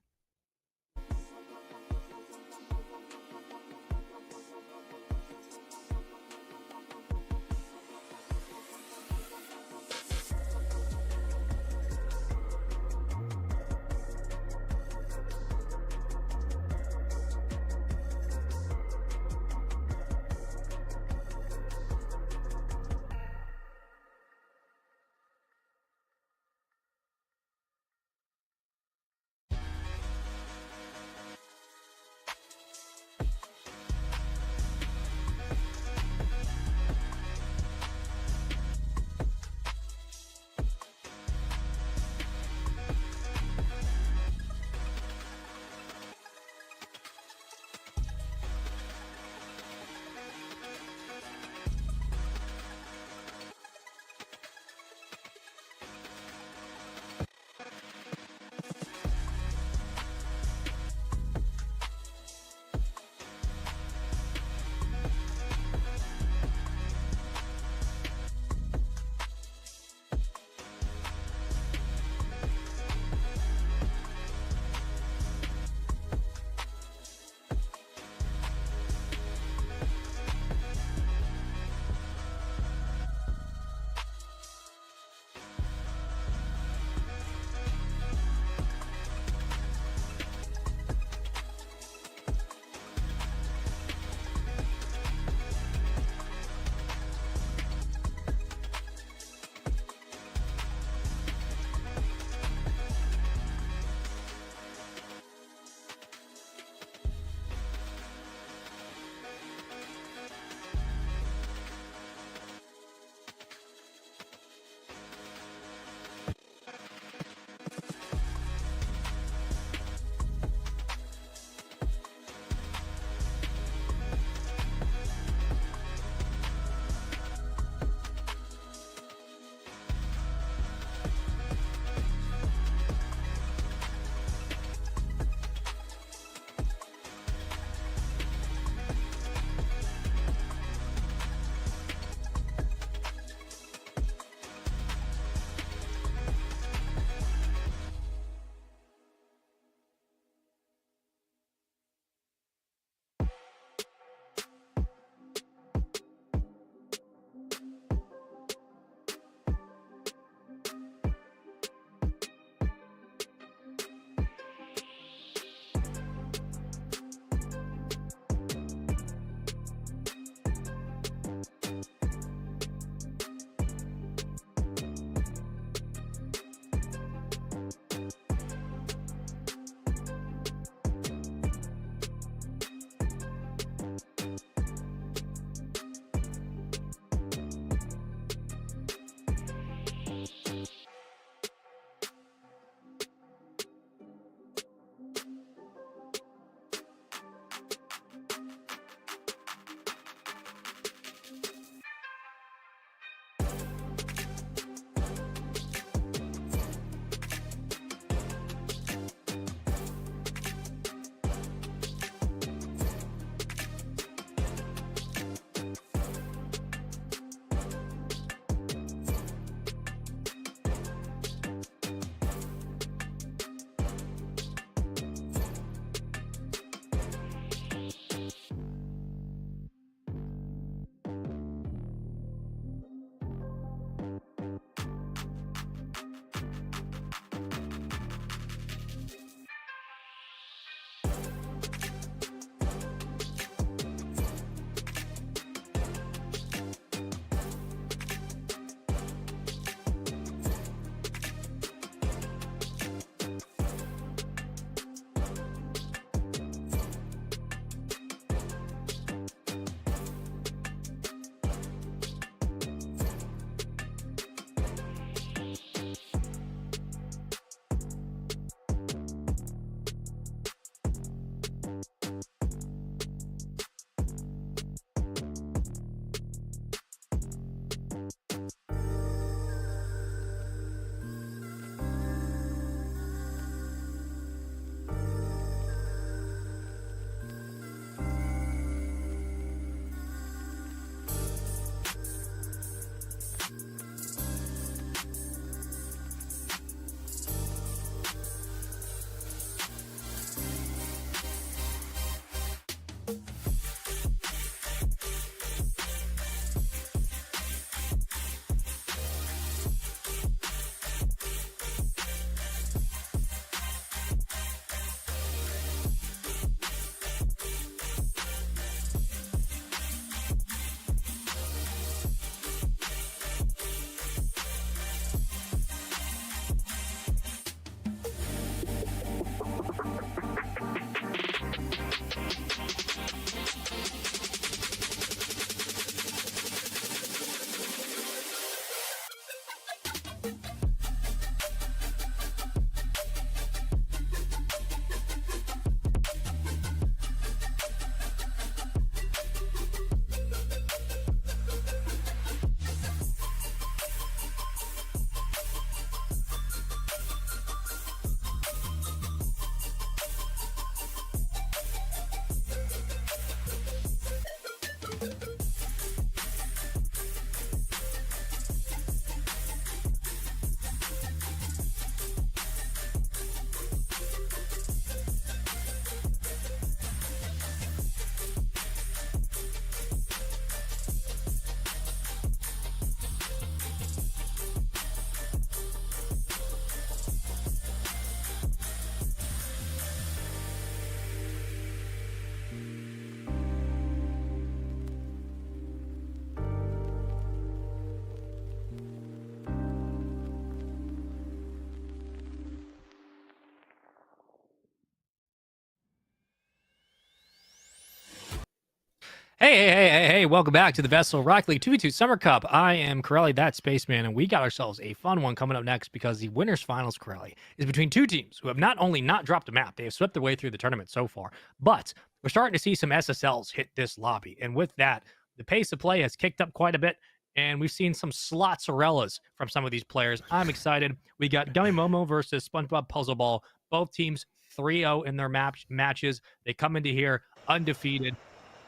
Hey, welcome back to the VESL Rocket League 2v2 Summer Cup. I am Corelli, that's Spaceman, and we got ourselves a fun one coming up next because the winners finals, Corelli, is between two teams who have not only not dropped a map, they have swept their way through the tournament so far, but we're starting to see some SSLs hit this lobby. And with that, the pace of play has kicked up quite a bit, and we've seen some slot-sorellas from some of these players. I'm excited. We got Gummy Momo versus SpongeBob Puzzle Ball. Both teams 3-0 in their matches. They come into here undefeated.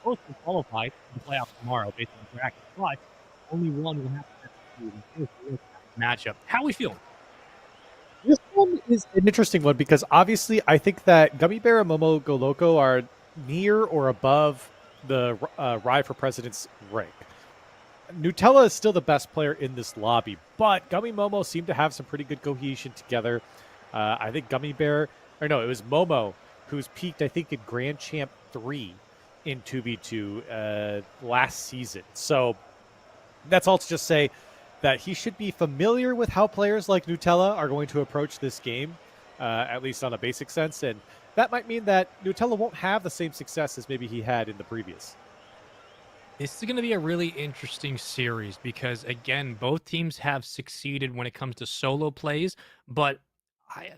Both will qualify for the playoffs tomorrow based on the bracket, but only one will have to matchup. How are we feeling? This one is an interesting one because obviously I think that Gummy Bear and Momo Go Loco are near or above the Ride for President's rank. Nutella is still the best player in this lobby, but Gummy Momo seem to have some pretty good cohesion together. I think Gummy Bear, or no, it was Momo who's peaked, I think, in Grand Champ 3 in 2v2 last season. So that's all to just say that he should be familiar with how players like Nutella are going to approach this game, at least on a basic sense. And that might mean that Nutella won't have the same success as maybe he had in the previous. This is going to be a really interesting series because, again, both teams have succeeded when it comes to solo plays, but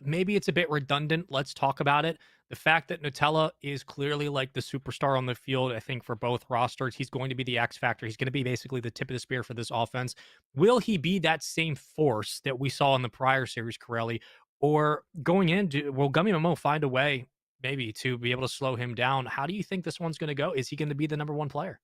maybe it's a bit redundant. Let's talk about it. The fact that Nutella is clearly like the superstar on the field, I think for both rosters, he's going to be the X factor. He's going to be basically the tip of the spear for this offense. Will he be that same force that we saw in the prior series, Corelli? Or going in, will Gummy Momo find a way maybe to be able to slow him down? How do you think this one's going to go? Is he going to be the number one player?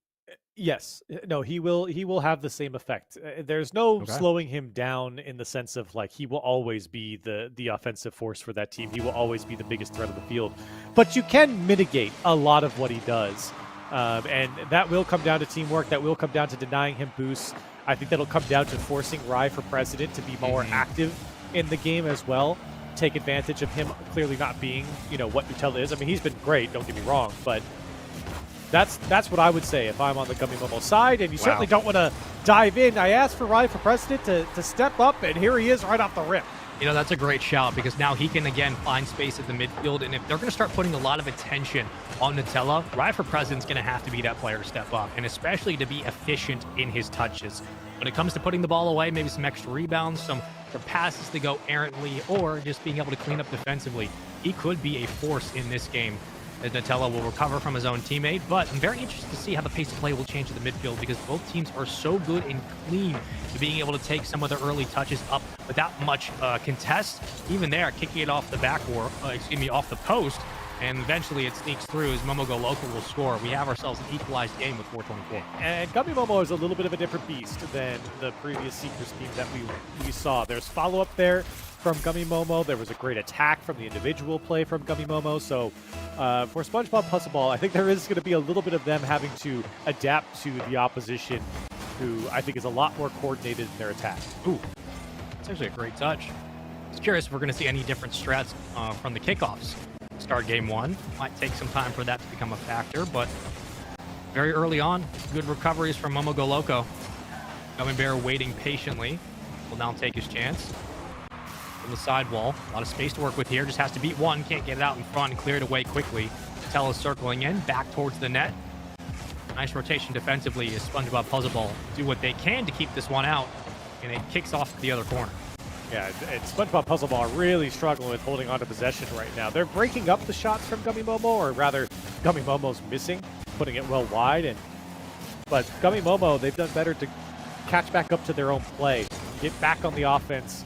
Yes. No, he will have the same effect. There's no slowing him down in the sense of like he will always be the offensive force for that team. He will always be the biggest threat on the field. But you can mitigate a lot of what he does. And that will come down to teamwork. That will come down to denying him boosts. I think that'll come down to forcing Rye for president to be more active in the game as well. Take advantage of him clearly not being, what Nutella is. I mean, he's been great, don't get me wrong, but that's what I would say if I'm on the Gummy Momo side, and you certainly don't want to dive in. I asked for Ryan for President to step up, and here he is right off the rip. That's a great shout because now he can, again, find space at the midfield, and if they're going to start putting a lot of attention on Nutella, Ryan for President's going to have to be that player to step up, and especially to be efficient in his touches. When it comes to putting the ball away, maybe some extra rebounds, some passes to go errantly, or just being able to clean up defensively, he could be a force in this game. As Nutella will recover from his own teammate, but I'm very interested to see how the pace of play will change in the midfield because both teams are so good and clean to being able to take some of the early touches up without much contest. Even there, kicking it off the off the post, and eventually it sneaks through as Momo Go Local will score. We have ourselves an equalized game with 4:24. And Gummy Momo is a little bit of a different beast than the previous Seeker scheme that we saw. There's follow-up there from Gummy Momo. There was a great attack from the individual play from Gummy Momo. So for SpongeBob Puzzle Ball, I think there is going to be a little bit of them having to adapt to the opposition, who I think is a lot more coordinated in their attack. Ooh, that's actually a great touch. I was curious if we're going to see any different strats from the kickoffs. Start game one. Might take some time for that to become a factor, but very early on, good recoveries from Momo Go Loco. Gummy Bear waiting patiently. Will now take his chance. From the sidewall, a lot of space to work with here. Just has to beat one, can't get it out in front and clear it away quickly. Nutella circling in, back towards the net. Nice rotation defensively as SpongeBob Puzzle Ball do what they can to keep this one out, and it kicks off to the other corner. Yeah, and SpongeBob Puzzle Ball are really struggling with holding on to possession right now. They're breaking up the shots from Gummy Momo, or rather, Gummy Momo's missing, putting it well wide. But Gummy Momo, they've done better to catch back up to their own play, get back on the offense.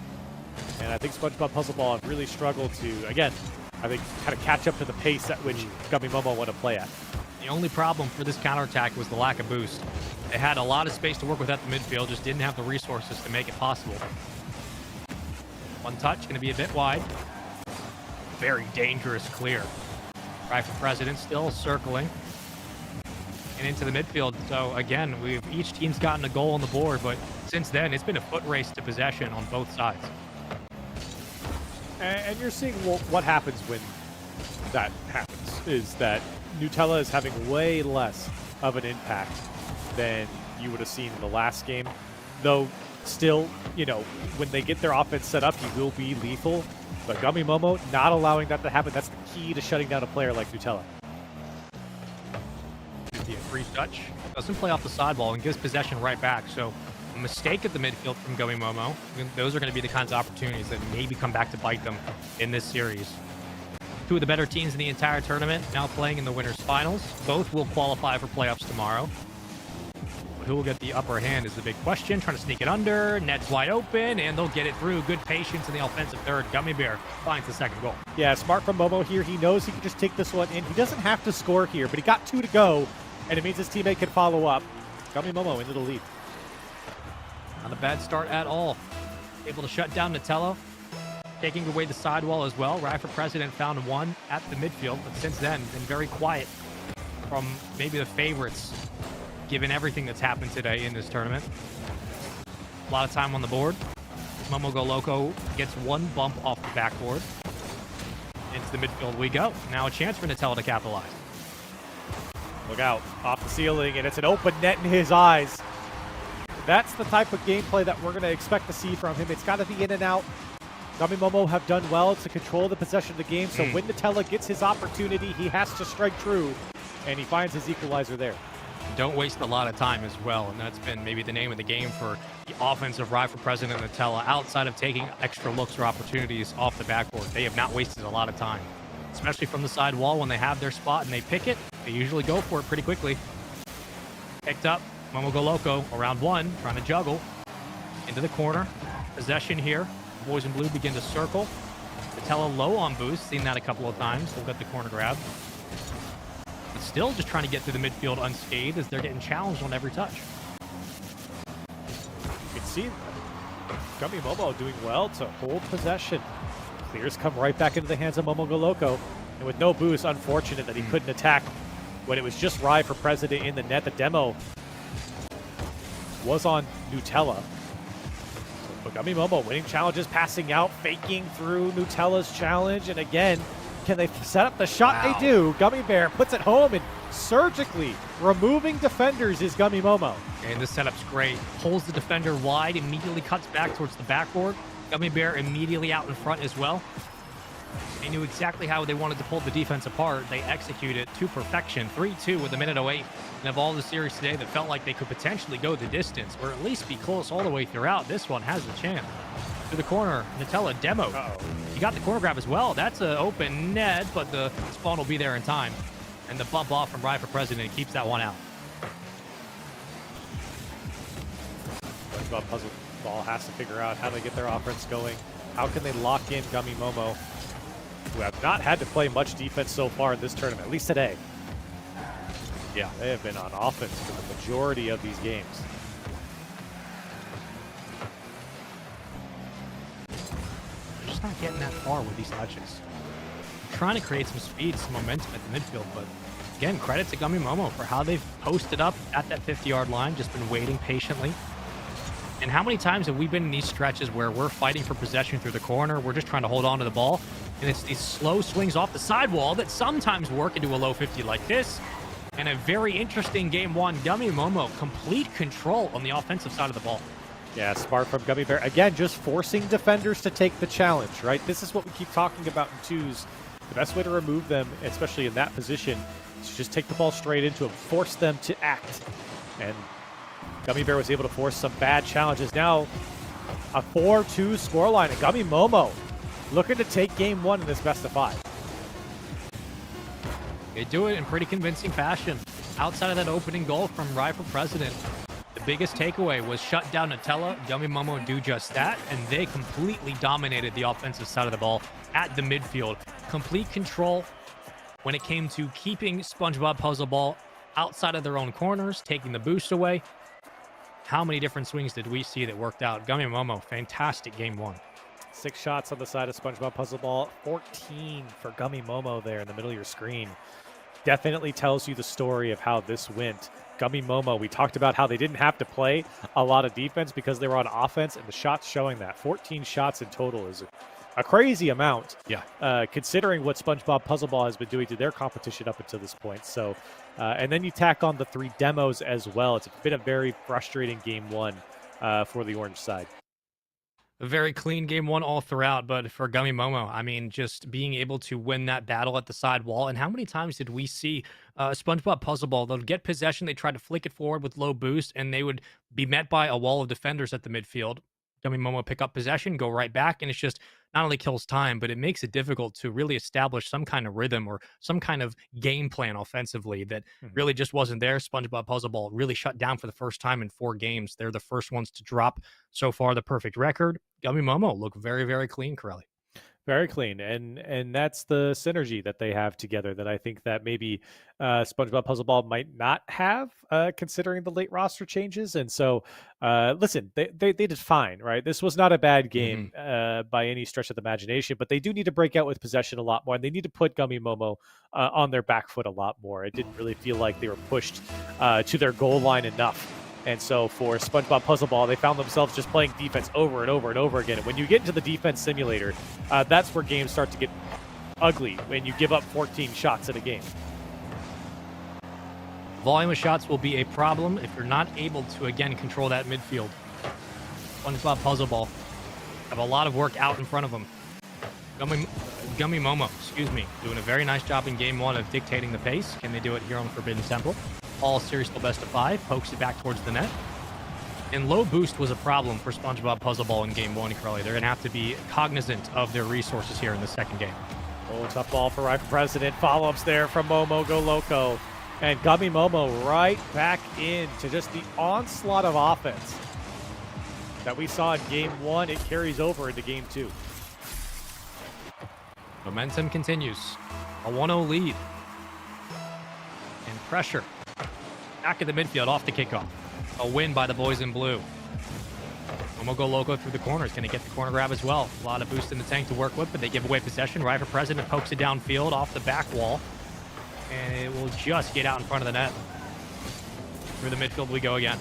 And I think SpongeBob Puzzle Ball have really struggled to, again, I think kind of catch up to the pace at which Gummy Momo want to play at. The only problem for this counterattack was the lack of boost. They had a lot of space to work with at the midfield, just didn't have the resources to make it possible. One touch, going to be a bit wide. Very dangerous clear. Right for President, still circling. And into the midfield. So again, each team's gotten a goal on the board, but since then, it's been a foot race to possession on both sides. And you're seeing what happens when that happens, is that Nutella is having way less of an impact than you would have seen in the last game. Though, still, when they get their offense set up, he will be lethal. But Gummy Momo, not allowing that to happen, that's the key to shutting down a player like Nutella. A free Dutch doesn't play off the sidewall and gives possession right back. So a mistake at the midfield from Gummy Momo. Those are going to be the kinds of opportunities that maybe come back to bite them in this series. Two of the better teams in the entire tournament now playing in the winners finals. Both will qualify for playoffs tomorrow. But who will get the upper hand is the big question. Trying to sneak it under. Net's wide open, and they'll get it through. Good patience in the offensive third. Gummy Bear finds the second goal. Yeah, smart from Momo here. He knows he can just take this one in. He doesn't have to score here, but he got 2 to go, and it means his teammate can follow up. Gummy Momo into the lead. Not a bad start at all. Able to shut down Nutella. Taking away the sidewall as well. Ryford President found one at the midfield, but since then, been very quiet from maybe the favorites, given everything that's happened today in this tournament. A lot of time on the board. Momo Go Loco gets one bump off the backboard. Into the midfield we go. Now a chance for Nutella to capitalize. Look out, off the ceiling, and it's an open net in his eyes. That's the type of gameplay that we're going to expect to see from him. It's got to be in and out. Gummy Momo have done well to control the possession of the game, so when Nutella gets his opportunity, he has to strike true, and he finds his equalizer there. Don't waste a lot of time as well, and that's been maybe the name of the game for the offensive Ryford President Nutella. Outside of taking extra looks or opportunities off the backboard, they have not wasted a lot of time, especially from the side wall. When they have their spot and they pick it, they usually go for it pretty quickly. Picked up, Momo Go Loco, around one, trying to juggle into the corner. Possession here. Boys in blue begin to circle. Nutella low on boost, seen that a couple of times. They'll get the corner grab. But still just trying to get through the midfield unscathed as they're getting challenged on every touch. You can see Gummy Momo doing well to hold possession. Clears come right back into the hands of Momo Go Loco. And with no boost, unfortunate that he couldn't attack when it was just Rye for President in the net. The demo was on Nutella. But Gummy Momo winning challenges, passing out, faking through Nutella's challenge. And again, can they set up the shot? Wow. They do. Gummy Bear puts it home, and surgically removing defenders is Gummy Momo. And this setup's great. Pulls the defender wide, immediately cuts back towards the backboard. Gummy Bear immediately out in front as well. They knew exactly how they wanted to pull the defense apart. They executed to perfection. 3-2 with a minute 08. And of all the series today that felt like they could potentially go the distance, or at least be close all the way throughout, this one has a chance. To the corner, Nutella demo. He got the corner grab as well. That's an open net, but the spawn will be there in time. And the bump off from Rye for President keeps that one out. SpongeBob Puzzle Ball has to figure out how to get their offense going. How can they lock in Gummy Momo, who have not had to play much defense so far in this tournament, at least today. Yeah, they have been on offense for the majority of these games. They're just not getting that far with these touches. Trying to create some speed, some momentum at the midfield, but again, credit to Gummy Momo for how they've posted up at that 50-yard line, just been waiting patiently. And how many times have we been in these stretches where we're fighting for possession through the corner, we're just trying to hold on to the ball, and it's these slow swings off the sidewall that sometimes work into a low 50 like this. And a very interesting game one. Gummy Momo, complete control on the offensive side of the ball. Yeah, smart from Gummy Bear. Again, just forcing defenders to take the challenge, right? This is what we keep talking about in twos. The best way to remove them, especially in that position, is to just take the ball straight into them, force them to act. And Gummy Bear was able to force some bad challenges. Now, a 4-2 scoreline, and Gummy Momo looking to take game one in this best of 5. They do it in pretty convincing fashion. Outside of that opening goal from Rye for President, the biggest takeaway was shut down Nutella. Gummy Momo do just that, and they completely dominated the offensive side of the ball at the midfield. Complete control when it came to keeping SpongeBob Puzzle Ball outside of their own corners, taking the boost away. How many different swings did we see that worked out? Gummy Momo, fantastic game one. 6 shots on the side of SpongeBob Puzzle Ball, 14 for Gummy Momo there in the middle of your screen. Definitely tells you the story of how this went. Gummy Momo, we talked about how they didn't have to play a lot of defense because they were on offense, and the shots showing that. 14 shots in total is a crazy amount. Yeah. Considering what SpongeBob Puzzle Ball has been doing to their competition up until this point. So, and then you tack on the 3 demos as well. It's been a very frustrating game one for the orange side. A very clean game one all throughout, but for Gummy Momo, I mean, just being able to win that battle at the side wall. And how many times did we see SpongeBob Puzzle Ball? They'll get possession, they try to flick it forward with low boost, and they would be met by a wall of defenders at the midfield. Gummy Momo pick up possession, go right back, and it's just not only kills time, but it makes it difficult to really establish some kind of rhythm or some kind of game plan offensively that Mhm. really just wasn't there. SpongeBob Puzzle Ball really shut down for the first time in 4 games. They're the first ones to drop so far the perfect record. Gummy Momo look very, very clean, Corelli. Very clean, and that's the synergy that they have together that I think that maybe SpongeBob Puzzle Ball might not have, considering the late roster changes. And so, listen, they did fine, right? This was not a bad Hmm. game by any stretch of the imagination, but they do need to break out with possession a lot more, and they need to put Gummy Momo on their back foot a lot more. It didn't really feel like they were pushed to their goal line enough. And so for SpongeBob Puzzle Ball, they found themselves just playing defense over and over and over again. And when you get into the defense simulator, that's where games start to get ugly when you give up 14 shots in a game. Volume of shots will be a problem if you're not able to, again, control that midfield. SpongeBob Puzzle Ball have a lot of work out in front of them. Gummy Momo, excuse me, doing a very nice job in game one of dictating the pace. Can they do it here on Forbidden Temple? All series still best of 5, pokes it back towards the net. And low boost was a problem for SpongeBob Puzzle Ball in game one, Curly. They're going to have to be cognizant of their resources here in the second game. Oh, tough ball for Rifle President. Follow-ups there from Momo Go Loco. And Gummy Momo right back into just the onslaught of offense that we saw in game one. It carries over into game two. Momentum continues. A 1-0 lead. And pressure. Back at the midfield off the kickoff. A win by the boys in blue. Momo Go Loco through the corners. Going to get the corner grab as well. A lot of boost in the tank to work with, but they give away possession. Right for President pokes it downfield off the back wall. And it will just get out in front of the net. Through the midfield we go again.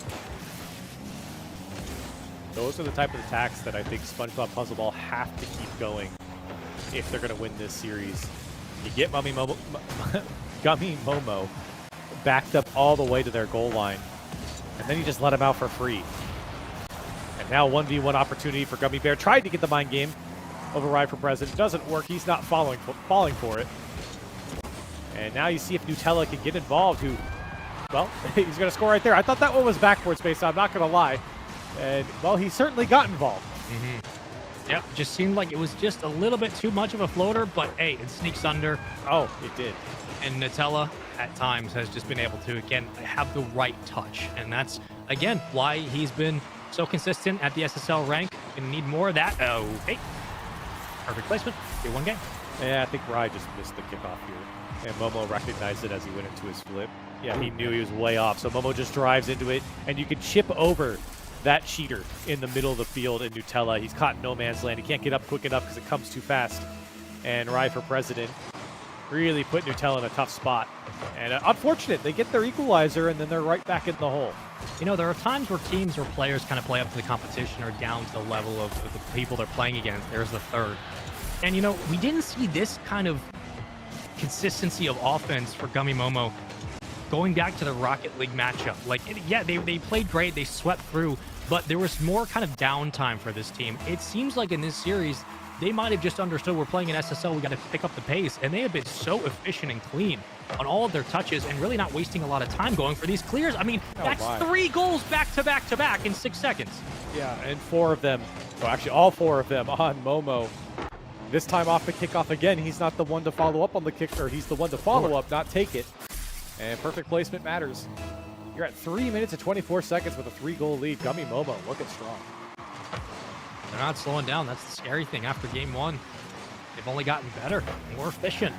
Those are the type of attacks that I think SpongeBob Puzzle Ball have to keep going if they're going to win this series. You get Gummy Momo backed up all the way to their goal line, and then you just let him out for free. And now 1v1 opportunity for Gummy Bear. Tried to get the mind game over Ride for President. Doesn't work. He's not falling for it. And now you see if Nutella can get involved, who, well, he's going to score right there. I thought that one was backboard space, I'm not going to lie. And, well, he certainly got involved. Mm-hmm. Yep, just seemed like it was just a little bit too much of a floater, but hey, it sneaks under. Oh, it did. And Nutella, at times, has just been able to, again, have the right touch. And that's, again, why he's been so consistent at the SSL rank. Gonna need more of that. Oh, hey. Perfect placement. 2-1 game. Yeah, I think Rye just missed the kickoff here. And Momo recognized it as he went into his flip. Yeah, he knew he was way off. So Momo just drives into it, and you can chip over that cheater in the middle of the field in Nutella. He's caught in no man's land. He can't get up quick enough because it comes too fast. And Rye for President really put Nutella in a tough spot. And unfortunate, they get their equalizer, and then they're right back in the hole. You know, there are times where teams or players kind of play up to the competition or down to the level of the people they're playing against. There's the third. And, you know, we didn't see this kind of consistency of offense for Gummy Momo going back to the Rocket League matchup. Like, yeah, they played great. They swept through, but there was more kind of downtime for this team. It seems like in this series, they might have just understood we're playing in SSL. We got to pick up the pace. And they have been so efficient and clean on all of their touches and really not wasting a lot of time going for these clears. I mean, that's 3 goals back to back to back in 6 seconds. Yeah, and 4 of them, well, actually all 4 of them on Momo. This time off the kickoff again. He's not the one to follow up on the kick, or he's the one to follow up, not take it. And perfect placement matters. You're at 3 minutes and 24 seconds with a 3-goal lead. Gummy Momo looking strong. They're not slowing down. That's the scary thing. After game one, they've only gotten better, more efficient.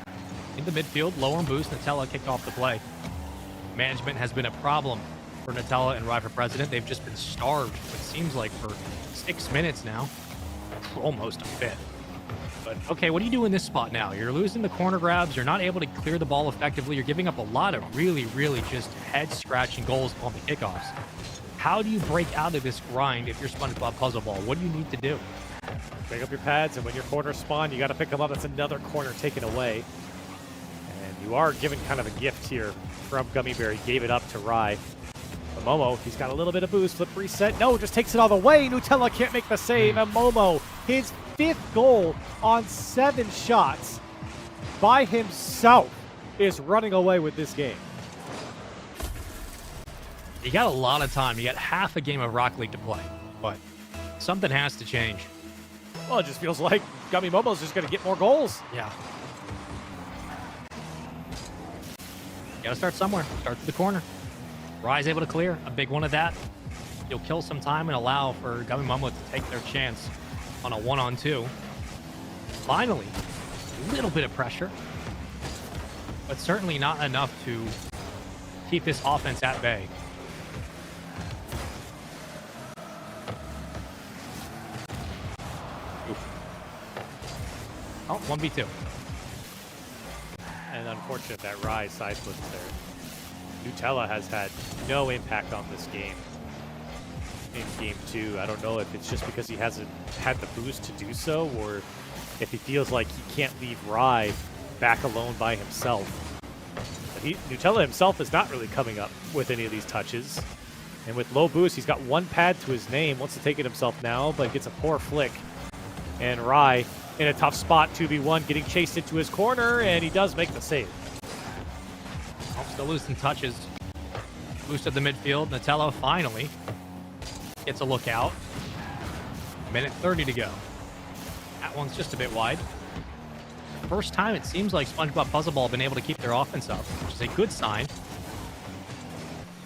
In the midfield, lower and boost. Nutella kicked off the play. Management has been a problem for Nutella and Rye for President. They've just been starved, it seems like, for 6 minutes now. Almost a fifth. But, okay, what do you do in this spot now? You're losing the corner grabs. You're not able to clear the ball effectively. You're giving up a lot of really, really just head-scratching goals on the kickoffs. How do you break out of this grind if you're SpongeBob Puzzle Ball? What do you need to do? Pick up your pads, and when your corners spawn, you got to pick them up. That's another corner taken away. And you are given kind of a gift here from Gummy Bear. He gave it up to Rye. But Momo, he's got a little bit of boost. Flip reset. No, just takes it all the way. Nutella can't make the save. And Momo, his 5th goal on 7 shots by himself, is running away with this game. You got a lot of time. You got half a game of Rocket League to play, but something has to change. Well, it just feels like Gummy Momo's just going to get more goals. Yeah. You got to start somewhere. Start to the corner. Rye's able to clear a big one of that. You'll kill some time and allow for Gummy Momo to take their chance on a 1-on-2. Finally, a little bit of pressure, but certainly not enough to keep this offense at bay. Oof. Oh, 1v2. And unfortunate that Rye side flips there. Nutella has had no impact on this game in game 2. I don't know if it's just because he hasn't had the boost to do so, or if he feels like he can't leave Rye back alone by himself. But Nutella himself is not really coming up with any of these touches. And with low boost, he's got 1 pad to his name. Wants to take it himself now, but gets a poor flick. And Rye in a tough spot, 2v1, getting chased into his corner, and he does make the save. Still losing touches. Boosted the midfield. Nutella finally gets a look out. Minute 30 to go. That one's just a bit wide. First time it seems like SpongeBob Puzzle Ball have been able to keep their offense up, which is a good sign.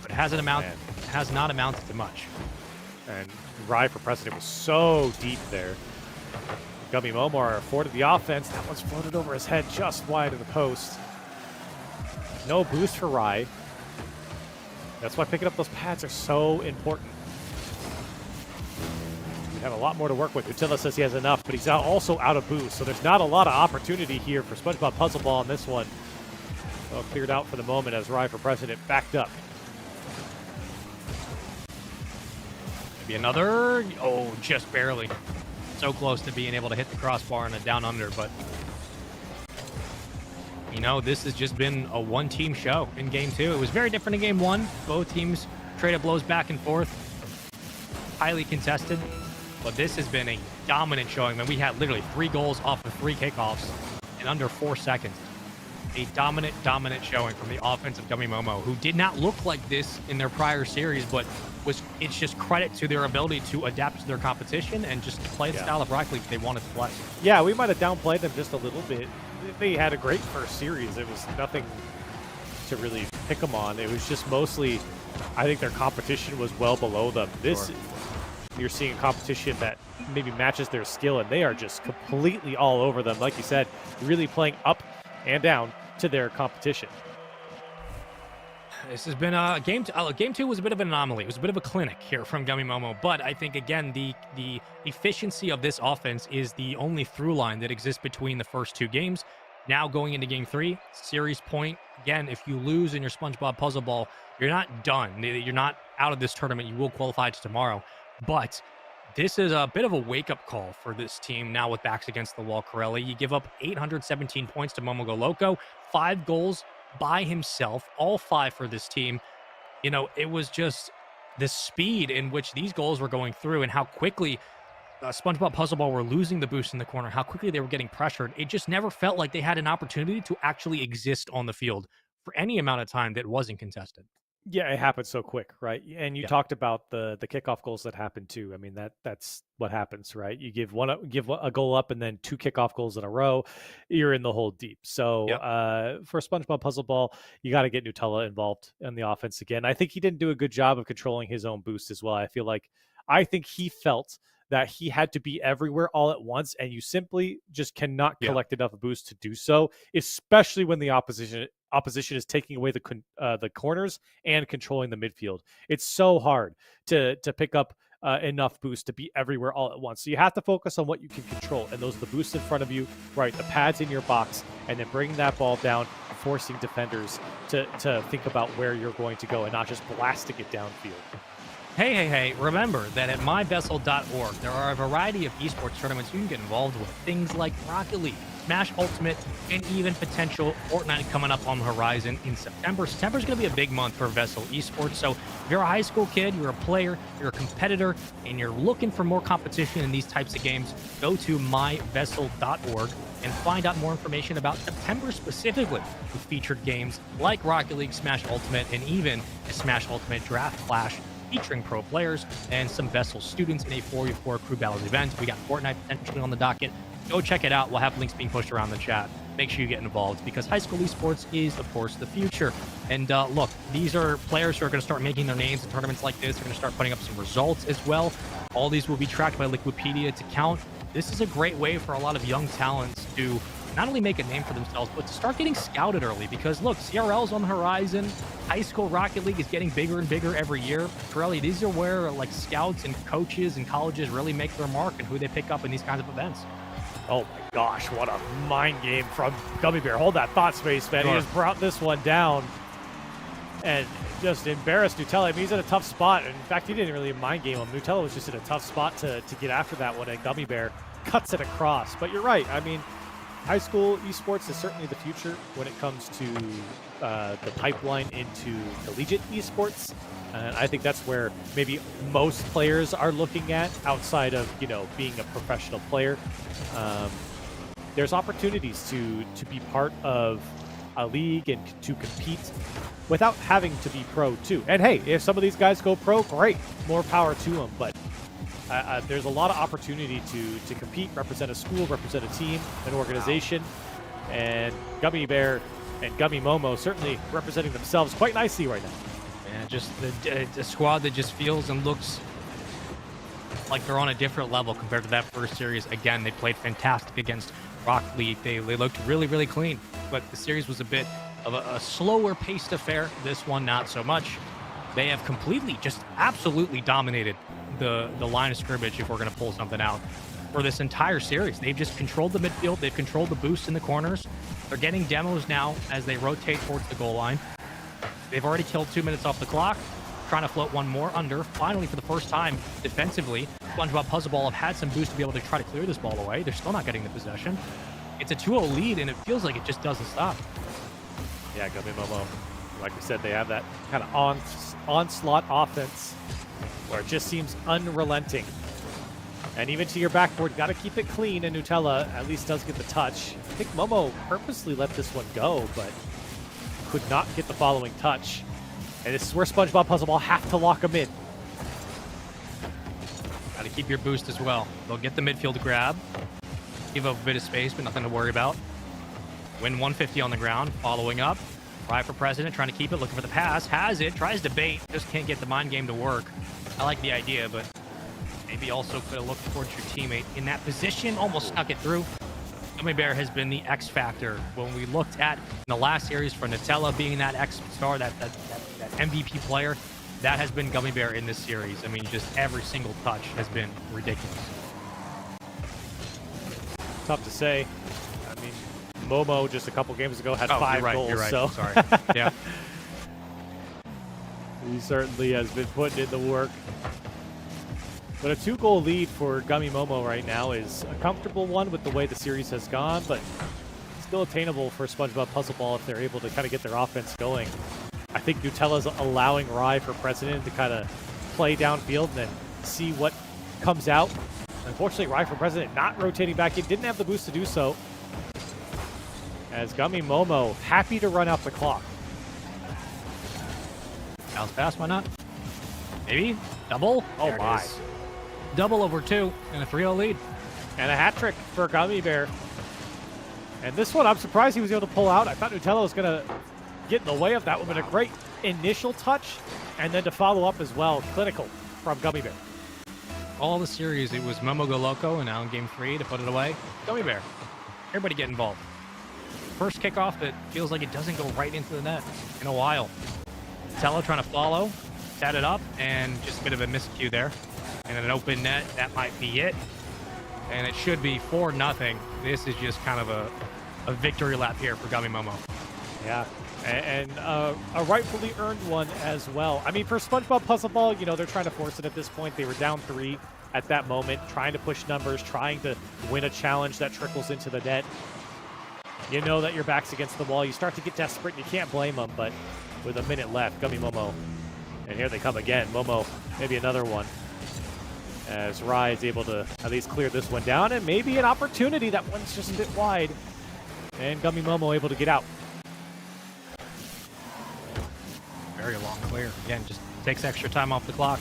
But it has not amounted to much. And Rye for President was so deep there. Gummy Momo are afforded the offense. That one's floated over his head just wide of the post. No boost for Rye. That's why picking up those pads are so important. We have a lot more to work with. Nutella says he has enough, but he's also out of boost, so there's not a lot of opportunity here for SpongeBob Puzzle Ball on this one. Well, cleared out for the moment as Rye for President backed up. Maybe another. Oh, just barely. So close to being able to hit the crossbar and a down under, but you know, this has just been a one-team show in Game 2. It was very different in Game 1. Both teams traded blows back and forth. Highly contested. But this has been a dominant showing. Man, we had literally 3 goals off of 3 kickoffs in under 4 seconds. A dominant showing from the offense of Gummy Momo, who did not look like this in their prior series, but it's just credit to their ability to adapt to their competition and just play the style of Rocket League they wanted to play. Yeah, we might have downplayed them just a little bit. They had a great first series. It was nothing to really pick them on. It was just mostly, I think their competition was well below them. This, you're seeing a competition that maybe matches their skill, and they are just completely all over them. Like you said, really playing up and down to their competition. This has been a game. Game 2 was a bit of an anomaly. It was a bit of a clinic here from Gummy Momo, but I think again the efficiency of this offense is the only through line that exists between the first 2 games. Now going into Game 3, series point. Again, if you lose in your SpongeBob Puzzle Ball, you're not done. You're not out of this tournament. You will qualify to tomorrow, but this is a bit of a wake-up call for this team now with backs against the wall. Corelli, you give up 817 points to Momo Go Loco, 5 goals by himself, all 5 for this team. You know, it was just the speed in which these goals were going through and how quickly SpongeBob Puzzle Ball were losing the boost in the corner, how quickly they were getting pressured. It just never felt like they had an opportunity to actually exist on the field for any amount of time that wasn't contested. Yeah, it happened so quick, right? And you talked about the kickoff goals that happened too. I mean, that's what happens, right? You give a goal up and then 2 kickoff goals in a row, you're in the hole deep. So for SpongeBob Puzzle Ball, you got to get Nutella involved in the offense again. I think he didn't do a good job of controlling his own boost as well. I think he felt that he had to be everywhere all at once, and you simply just cannot collect enough boost to do so, especially when the opposition is taking away the corners and controlling the midfield. It's so hard to pick up enough boost to be everywhere all at once. So you have to focus on what you can control, and those are the boosts in front of you, right? The pads in your box, and then bringing that ball down, forcing defenders to think about where you're going to go and not just blasting it downfield. Hey, remember that at myvesl.org, there are a variety of esports tournaments you can get involved with. Things like Rocket League, Smash Ultimate, and even potential Fortnite coming up on the horizon in September. September's going to be a big month for VESL esports. So if you're a high school kid, you're a player, you're a competitor, and you're looking for more competition in these types of games, go to myvesl.org and find out more information about September specifically, with featured games like Rocket League, Smash Ultimate, and even a Smash Ultimate Draft Clash featuring pro players and some VESL students in a 4v4 crew battles event. We got Fortnite potentially on the docket. Go check it out. We'll have links being pushed around the chat. Make sure you get involved, because high school esports is, of course, the future. And look, these are players who are going to start making their names in tournaments like this. They're going to start putting up some results as well. All these will be tracked by Liquipedia to count. This is a great way for a lot of young talents to not only make a name for themselves, but to start getting scouted early. Because look, CRL's on the horizon. High school Rocket League is getting bigger and bigger every year. Pirelli, these are where like scouts and coaches and colleges really make their mark and who they pick up in these kinds of events. Oh my gosh, what a mind game from Gummy Bear. Hold that thought space, man. He just brought this one down and just embarrassed Nutella. I mean, he's in a tough spot. In fact, he didn't really mind game him. Nutella was just in a tough spot to get after that one, and Gummy Bear cuts it across. But you're right. I mean, high school esports is certainly the future when it comes to the pipeline into collegiate esports. And I think that's where maybe most players are looking at outside of, you know, being a professional player. There's opportunities to be part of a league and to compete without having to be pro too. And hey, if some of these guys go pro, great, more power to them. But there's a lot of opportunity to compete, represent a school, represent a team, an organization. Wow. And Gummy Bear and Gummy Momo certainly representing themselves quite nicely right now. And just the squad that just feels and looks like they're on a different level compared to that first series. Again, they played fantastic against Rocket League. They looked really, really clean. But the series was a bit of a slower paced affair. This one, not so much. They have completely, just absolutely dominated the line of scrimmage, if we're going to pull something out, for this entire series. They've just controlled the midfield. They've controlled the boost in the corners. They're getting demos now as they rotate towards the goal line. They've already killed 2 minutes off the clock, trying to float one more under. Finally, for the first time defensively, SpongeBob Puzzleball have had some boost to be able to try to clear this ball away. They're still not getting the possession. It's a 2-0 lead, and it feels like it just doesn't stop. Yeah, Gummy Momo, like we said, they have that kind of onslaught offense where it just seems unrelenting. And even to your backboard, got to keep it clean, and Nutella at least does get the touch. I think Momo purposely let this one go, but could not get the following touch. And this is where SpongeBob Puzzleball have to lock him in. Got to keep your boost as well. They'll get the midfield grab, give up a bit of space, but nothing to worry about. Win 150 on the ground, following up. Try for President, trying to keep it, looking for the pass. Has it, tries to bait, just can't get the mind game to work. I like the idea, but maybe also could have looked towards your teammate in that position, almost snuck it through. Gummy Bear has been the X factor when we looked at in the last series for Nutella being that X star, that MVP player. That has been Gummy Bear in this series. I mean, just every single touch has been ridiculous. Tough to say. I mean, Momo just a couple games ago had 5 goals. You're right. So Sorry. Yeah. He certainly has been putting in the work. But a 2-goal lead for Gummy Momo right now is a comfortable one with the way the series has gone, but still attainable for SpongeBob Puzzleball if they're able to kind of get their offense going. I think Nutella's allowing Rye for President to kind of play downfield and then see what comes out. Unfortunately, Rye for President not rotating back in, didn't have the boost to do so. As Gummy Momo happy to run out the clock. Bounce pass, why not? Maybe? Double? Oh my. Double over 2 and a 3-0 lead. And a hat trick for Gummy Bear. And this one, I'm surprised he was able to pull out. I thought Nutella was going to get in the way of that one, but a great initial touch. And then to follow up as well, clinical from Gummy Bear. All the series, it was Momo Go Loco, and now in game 3 to put it away, Gummy Bear. Everybody get involved. First kickoff that feels like it doesn't go right into the net in a while. Nutella trying to follow, set it up, and just a bit of a miscue there. And an open net, that might be it. And it should be 4-0. This is just kind of a victory lap here for Gummy Momo. Yeah, and a rightfully earned one as well. I mean, for SpongeBob Puzzleball, you know, they're trying to force it at this point. They were down 3 at that moment, trying to push numbers, trying to win a challenge that trickles into the net. you know that your back's against the wall. You start to get desperate, and you can't blame them, but with a minute left, Gummy Momo, and here they come again. Momo, maybe another one, as Rai is able to at least clear this one down, and maybe an opportunity. That one's just a bit wide, and Gummy Momo able to get out. Very long clear. Again, just takes extra time off the clock.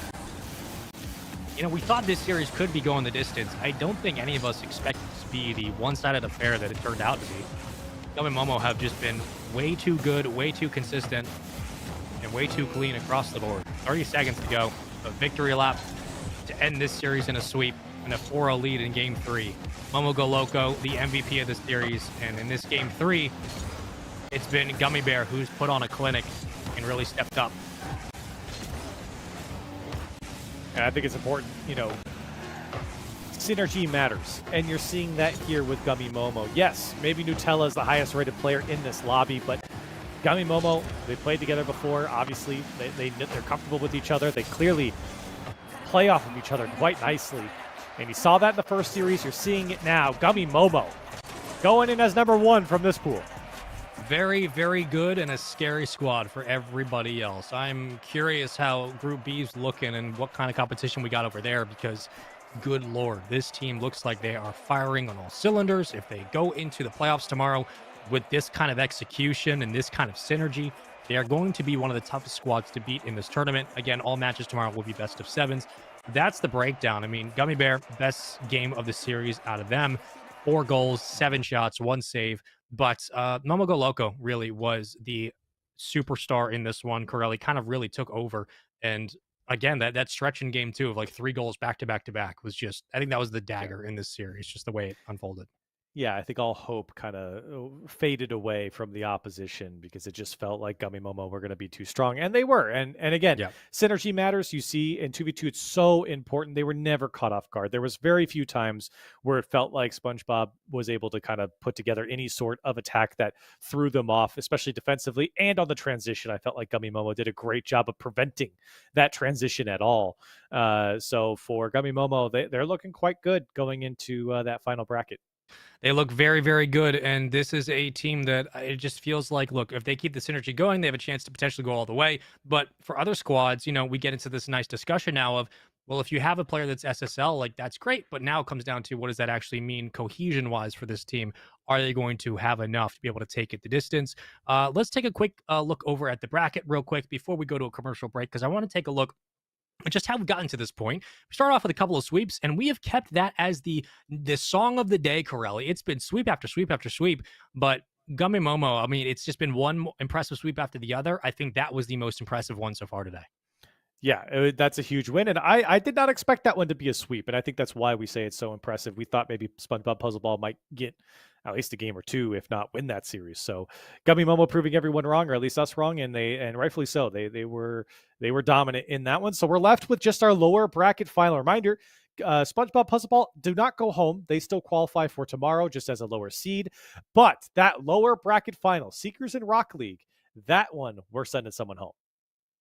You know, we thought this series could be going the distance. I don't think any of us expected this to be the one-sided affair that it turned out to be. Gummy Momo have just been way too good, way too consistent, and way too clean across the board. 30 seconds to go. A victory lap to end this series in a sweep and a 4-0 lead in Game 3. Momo Go Loco, the MVP of the series, and in this Game 3, it's been Gummy Bear who's put on a clinic and really stepped up. And I think it's important, you know, synergy matters. And you're seeing that here with Gummy Momo. Yes, maybe Nutella is the highest rated player in this lobby, but Gummy Momo, they played together before. Obviously, they're comfortable with each other. They clearly play off of each other quite nicely. And you saw that in the first series. You're seeing it now. Gummy Momo going in as number 1 from this pool. Very, very good and a scary squad for everybody else. I'm curious how Group B's looking and what kind of competition we got over there, because good Lord, this team looks like they are firing on all cylinders. If they go into the playoffs tomorrow with this kind of execution and this kind of synergy, they are going to be one of the toughest squads to beat in this tournament. Again, all matches tomorrow will be best of 7s. That's the breakdown. I mean, Gummy Bear, best game of the series out of them. 4 goals, 7 shots, 1 save. But Momo Go Loco really was the superstar in this one. Corelli kind of really took over. And again, that stretch in Game 2 of like 3 goals back to back to back was just, I think that was the dagger in this series, just the way it unfolded. Yeah, I think all hope kind of faded away from the opposition because it just felt like Gummy Momo were going to be too strong, and they were. And again, synergy matters. You see in 2v2, it's so important. They were never caught off guard. There was very few times where it felt like SpongeBob was able to kind of put together any sort of attack that threw them off, especially defensively and on the transition. I felt like Gummy Momo did a great job of preventing that transition at all. So for Gummy Momo, they're looking quite good going into that final bracket. They look very, very good, and this is a team that it just feels like, look, if they keep the synergy going, they have a chance to potentially go all the way. But for other squads, you know, we get into this nice discussion now of, well, if you have a player that's SSL, like that's great, but now it comes down to what does that actually mean cohesion-wise for this team? Are they going to have enough to be able to take it the distance? Let's take a quick look over at the bracket real quick before we go to a commercial break, because I want to take a look just how we've gotten to this point. We start off with a couple of sweeps, and we have kept that as the song of the day, Corelli. It's been sweep after sweep after sweep, but Gummy Momo, I mean, it's just been one impressive sweep after the other. I think that was the most impressive one so far today. Yeah, that's a huge win, and I did not expect that one to be a sweep, and I think that's why we say it's so impressive. We thought maybe SpongeBob Puzzle Ball might get at least a game or two, if not win that series. So Gummy Momo proving everyone wrong, or at least us wrong, and rightfully so. They were dominant in that one. So we're left with just our lower bracket final. Reminder: SpongeBob Puzzle Ball do not go home. They still qualify for tomorrow, just as a lower seed. But that lower bracket final, Seekers and Rock League, that one we're sending someone home.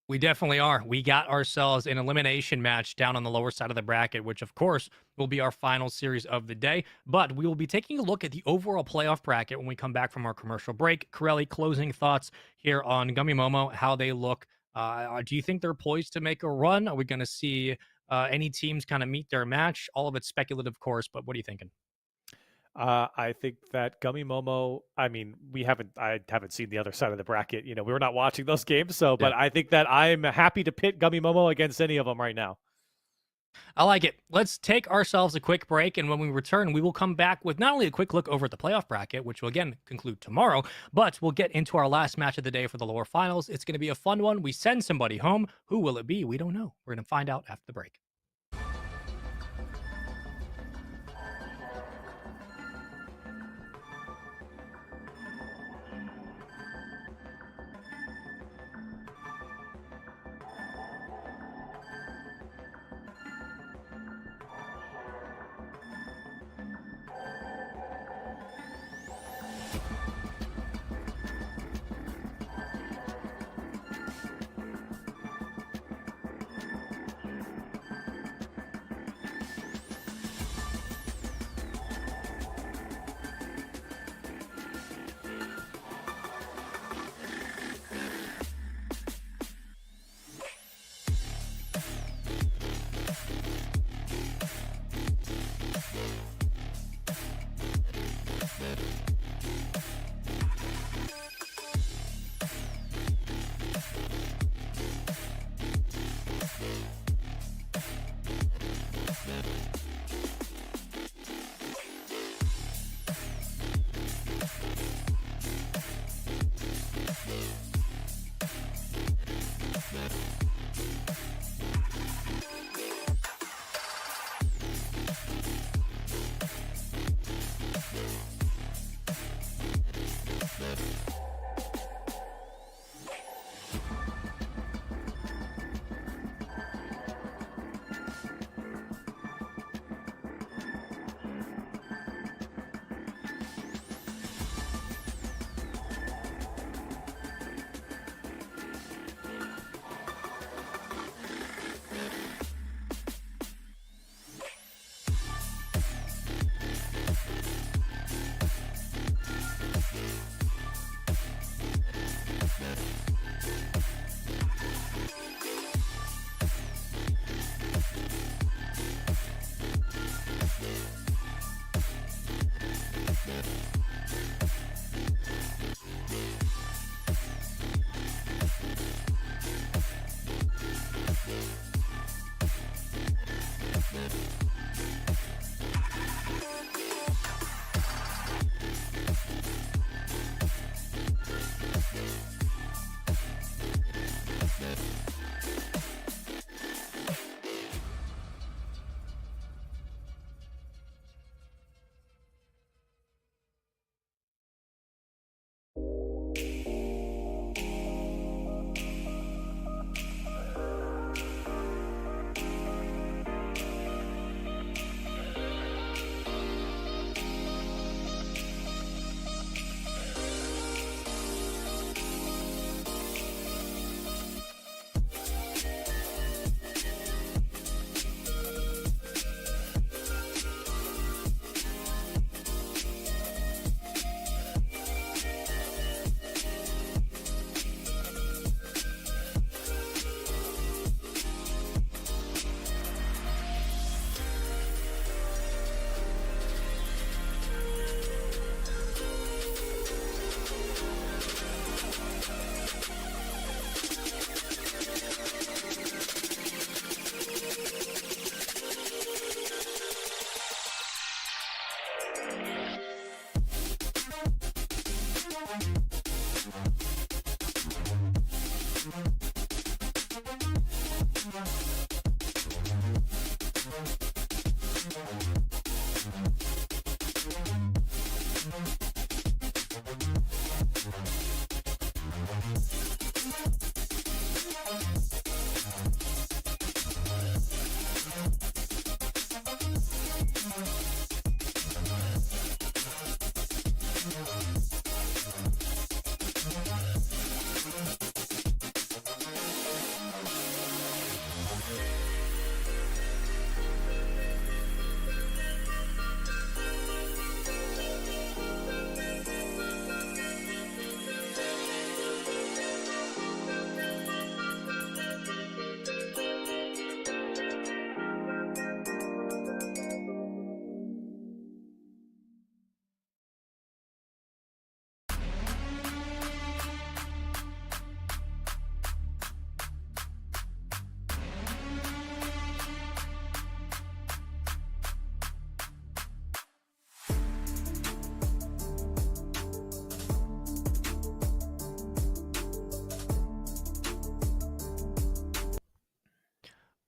We definitely are. We got ourselves an elimination match down on the lower side of the bracket, which, of course, will be our final series of the day. But we will be taking a look at the overall playoff bracket when we come back from our commercial break. Corelli, closing thoughts here on Gummy Momo, how they look. Do you think they're poised to make a run? Are we going to see any teams kind of meet their match? All of it's speculative, of course, but what are you thinking? I think that Gummy Momo, I mean, I haven't seen the other side of the bracket. You know, we were not watching those games. So, but I think that I'm happy to pit Gummy Momo against any of them right now. I like it. Let's take ourselves a quick break. And when we return, we will come back with not only a quick look over at the playoff bracket, which will again conclude tomorrow, but we'll get into our last match of the day for the lower finals. It's going to be a fun one. We send somebody home. Who will it be? We don't know. We're going to find out after the break.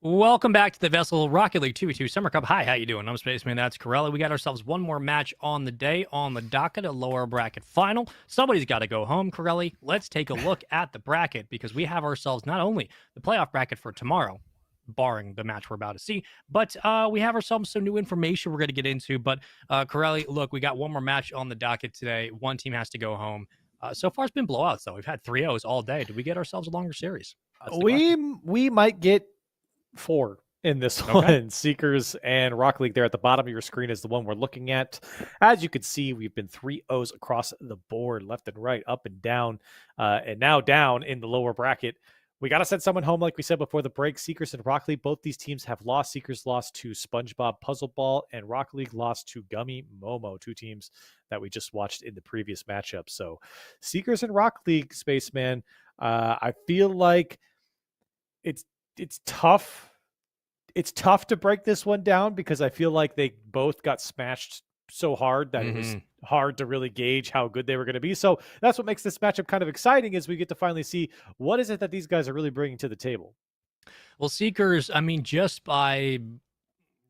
Welcome back to the VESL Rocket League 2v2 Summer Cup. Hi, how you doing? I'm Spaceman, that's Corelli. We got ourselves one more match on the day on the docket, a lower bracket final. Somebody's got to go home, Corelli. Let's take a look at the bracket because we have ourselves not only the playoff bracket for tomorrow, barring the match we're about to see, but we have ourselves some new information we're going to get into. But Corelli, look, we got one more match on the docket today. One team has to go home. So far, it's been blowouts, though. We've had 3-0s all day. Did we get ourselves a longer series? That's the question. We might get 4 in this one. Seekers and Rock League there at the bottom of your screen is the one we're looking at. As you can see, we've been 3-0s across the board, left and right, up and down, and now down in the lower bracket. We got to send someone home, like we said before the break. Seekers and Rock League, both these teams have lost. Seekers lost to SpongeBob Puzzle Ball, and Rock League lost to Gummy Momo, 2 teams that we just watched in the previous matchup. So Seekers and Rock League, Spaceman, I feel like it's tough. It's tough to break this one down because I feel like they both got smashed so hard that it was hard to really gauge how good they were going to be. So that's what makes this matchup kind of exciting, is we get to finally see what is it that these guys are really bringing to the table. Well, Seekers, I mean, just by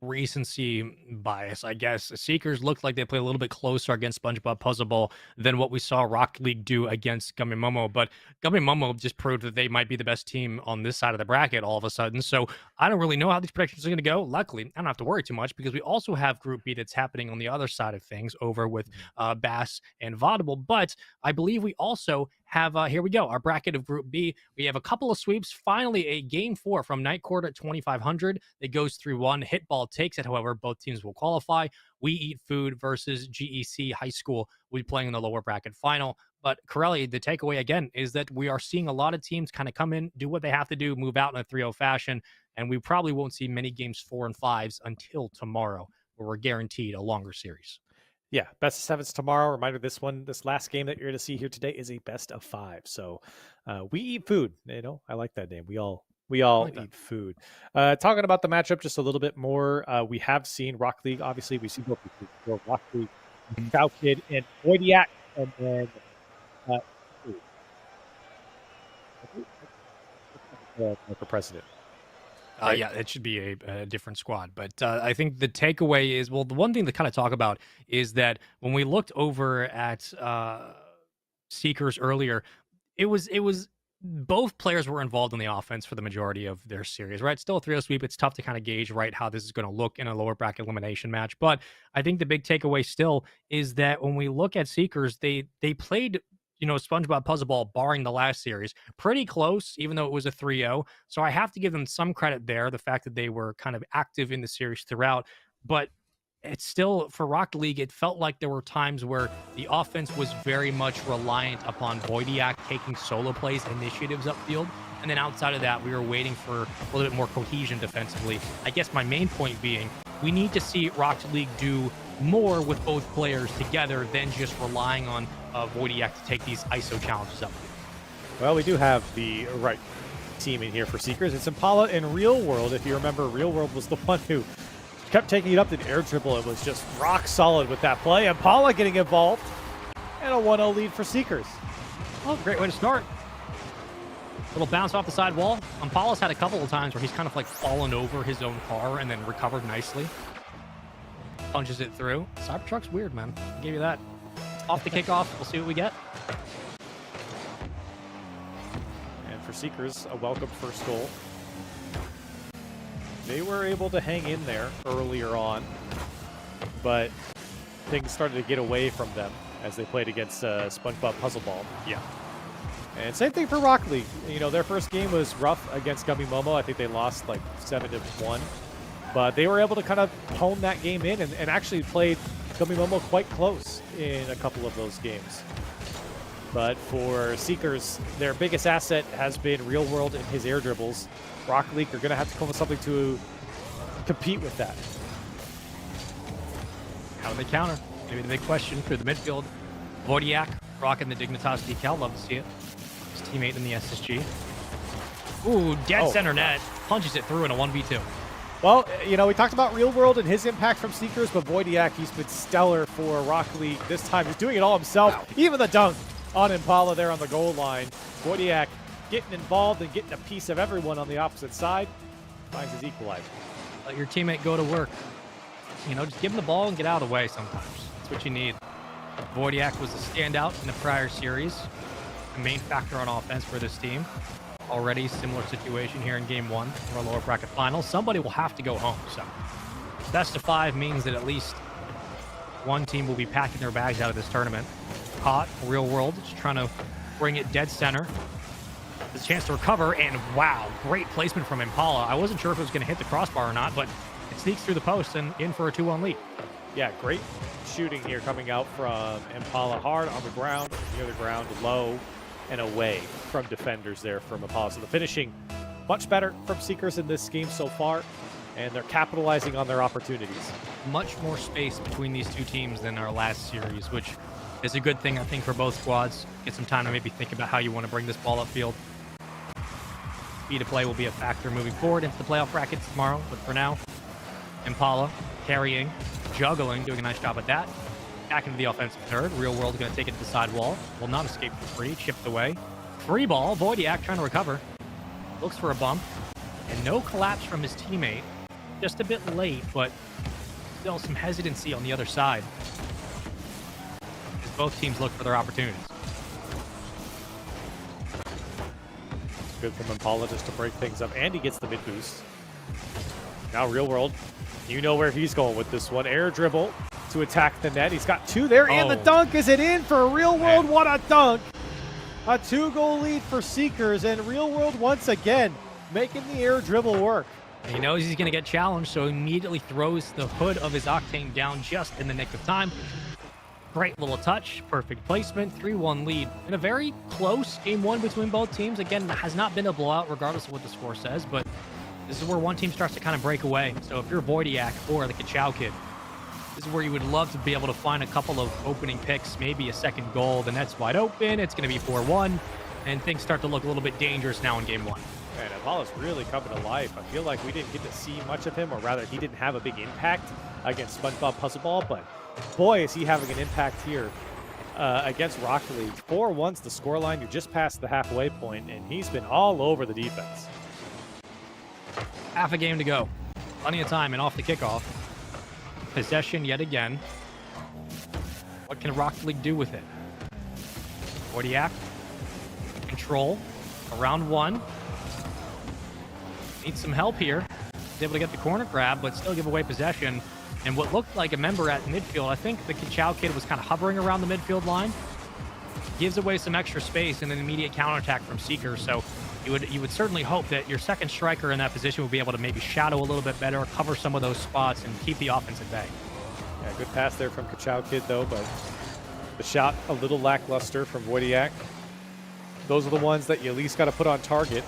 recency bias, I guess, Seekers looked like they played a little bit closer against SpongeBob Puzzle Ball than what we saw Rock League do against Gummy Momo. But Gummy Momo just proved that they might be the best team on this side of the bracket all of a sudden. So I don't really know how these predictions are going to go. Luckily, I don't have to worry too much because we also have Group B that's happening on the other side of things over with Bass and Vaudeville. But I believe we also have, here we go, our bracket of Group B. We have a couple of sweeps. Finally, a Game 4 from Night Court at 2,500. It goes 3-1. Hitball takes it. However, both teams will qualify. We Eat Food versus GEC High School will be playing in the lower bracket final. But Corelli, the takeaway again is that we are seeing a lot of teams kind of come in, do what they have to do, move out in a 3-0 fashion, and we probably won't see many games 4 and 5s until tomorrow, where we're guaranteed a longer series. Yeah, best of sevens tomorrow. Reminder, this last game that you're going to see here today is a best of 5. So we eat food. I like that name. We all eat food. Talking about the matchup just a little bit more, we have seen Rock League. Obviously, we see both Rock League, Cow Kid, and Boydiak, and then for president. Right? Yeah, it should be a different squad. But I think the takeaway is, well, the one thing to kind of talk about is that when we looked over at Seekers earlier, it was both players were involved in the offense for the majority of their series, right? Still a 3-0 sweep. It's tough to kind of gauge, right, how this is going to look in a lower bracket elimination match. But I think the big takeaway still is that when we look at Seekers, they played, SpongeBob Puzzle Ball, barring the last series, pretty close, even though it was a 3-0. So I have to give them some credit there, the fact that they were kind of active in the series throughout. But it's still, for Rock League, it felt like there were times where the offense was very much reliant upon Boydiak taking solo plays, initiatives upfield. And then outside of that, we were waiting for a little bit more cohesion defensively. I guess my main point being, we need to see Rock League do more with both players together than just relying on Boydiak to take these ISO challenges up. Well, we do have the right team in here for Seekers. It's Impala and Real World. If you remember, Real World was the one who kept taking it up in air dribble. It was just rock solid with that play. Impala getting involved, and a 1-0 lead for Seekers. Oh, great way to start. Little bounce off the side wall. Impala's had a couple of times where he's kind of like fallen over his own car and then recovered nicely. Punches it through. Cybertruck's weird, man. I'll give you that. Off the kickoff. We'll see what we get. And for Seekers, a welcome first goal. They were able to hang in there earlier on, but things started to get away from them as they played against SpongeBob Puzzle Ball. Yeah. And same thing for Rock League. Their first game was rough against Gummy Momo. I think they lost like 7-1. But they were able to kind of hone that game in and actually played Gummy Momo quite close in a couple of those games. But for Seekers, their biggest asset has been Real World and his air dribbles. Rock League are going to have to come with something to compete with that. How do they counter? Maybe the big question through the midfield. Boydiak rocking the Dignitas decal. Love to see it. His teammate in the SSG. Ooh, dead center net. Punches it through in a 1v2. Well, we talked about Real World and his impact from Seekers, but Boydiak, he's been stellar for Rock League this time. He's doing it all himself. Wow. Even the dunk on Impala there on the goal line. Boydiak getting involved and getting a piece of everyone on the opposite side. finds his equalizer. Let your teammate go to work. You know, just give him the ball and get out of the way sometimes. That's what you need. Wojciak was a standout in the prior series, the main factor on offense for this team. Already similar situation here in game 1 for our lower bracket final. Somebody will have to go home. So best of 5 means that at least one team will be packing their bags out of this tournament. Caught, Real World, just trying to bring it dead center. There's a chance to recover, and wow, great placement from Impala. I wasn't sure if it was going to hit the crossbar or not, but it sneaks through the post and in for a 2-1 lead. Yeah, great shooting here coming out from Impala. Hard on the ground, near the ground, low and away from defenders there from Impala. So the finishing much better from Seekers in this game so far, and they're capitalizing on their opportunities. Much more space between these two teams than our last series, which is a good thing, I think, for both squads. Get some time to maybe think about how you want to bring this ball upfield. Speed of play will be a factor moving forward into the playoff brackets tomorrow, but for now, Impala carrying, juggling, doing a nice job at that. Back into the offensive third. Real World going to take it to the side wall. Will not escape for free. Chipped away. Free ball. Wojciak trying to recover. Looks for a bump. And no collapse from his teammate. Just a bit late, but still some hesitancy on the other side as both teams look for their opportunities. It's good from Impala just to break things up. And he gets the mid boost. Now Real World, you know where he's going with this one. Air dribble to attack the net. He's got 2 there, and the dunk. Is it in for Real World? Man. What a dunk! A 2-goal lead for Seekers, and Real World once again making the air dribble work. He knows he's going to get challenged, so immediately throws the hood of his Octane down just in the nick of time. Great little touch, perfect placement, 3-1 lead. In a very close game 1 between both teams. Again, it has not been a blowout regardless of what the score says, but this is where one team starts to kind of break away. So if you're Wojciak or the Kachow kid, this is where you would love to be able to find a couple of opening picks, maybe a second goal. The net's wide open. It's going to be 4-1, and things start to look a little bit dangerous now in game 1. Man, Impala's really coming to life. I feel like we didn't get to see much of him, or rather, he didn't have a big impact against SpongeBob Puzzle Ball, but boy, is he having an impact here against Rocket League. 4-1's the scoreline. You're just past the halfway point, and he's been all over the defense. Half a game to go. Plenty of time, and off the kickoff. Possession yet again. What can Rocket League do with it? Wojciak. Control. Around 1. Needs some help here. He's able to get the corner grab, but still give away possession. And what looked like a member at midfield, I think the Kachow kid was kind of hovering around the midfield line. Gives away some extra space and an immediate counterattack from Seeker. So you would certainly hope that your second striker in that position will be able to maybe shadow a little bit better, cover some of those spots, and keep the offense at bay. Yeah, good pass there from Kachow kid, though, but the shot a little lackluster from Wojciak. Those are the ones that you at least got to put on target.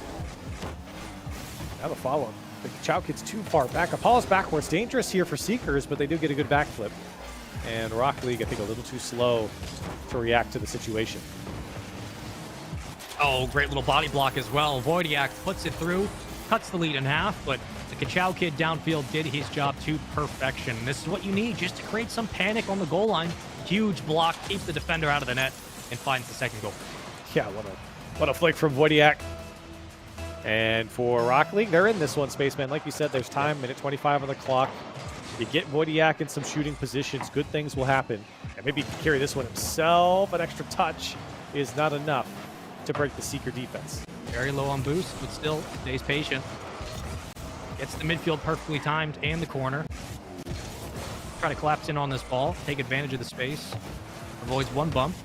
Now the follow. The Kachow kid's too far back. Apollo's backwards. Dangerous here for Seekers, but they do get a good backflip. And Rocket League, I think, a little too slow to react to the situation. Oh, great little body block as well. Wojciak puts it through, cuts the lead in half, but the Kachow kid downfield did his job to perfection. This is what you need just to create some panic on the goal line. Huge block, keeps the defender out of the net, and finds the second goal. Yeah, what a flick from Wojciak. And for Rocket League, they're in this one, Spaceman. Like you said, there's time, minute 25 on the clock. You get Wojciak in some shooting positions, good things will happen. And maybe he can carry this one himself. An extra touch is not enough to break the Seeker defense. Very low on boost, but still stays patient. Gets the midfield perfectly timed and the corner. Try to collapse in on this ball, take advantage of the space. Avoids one bump.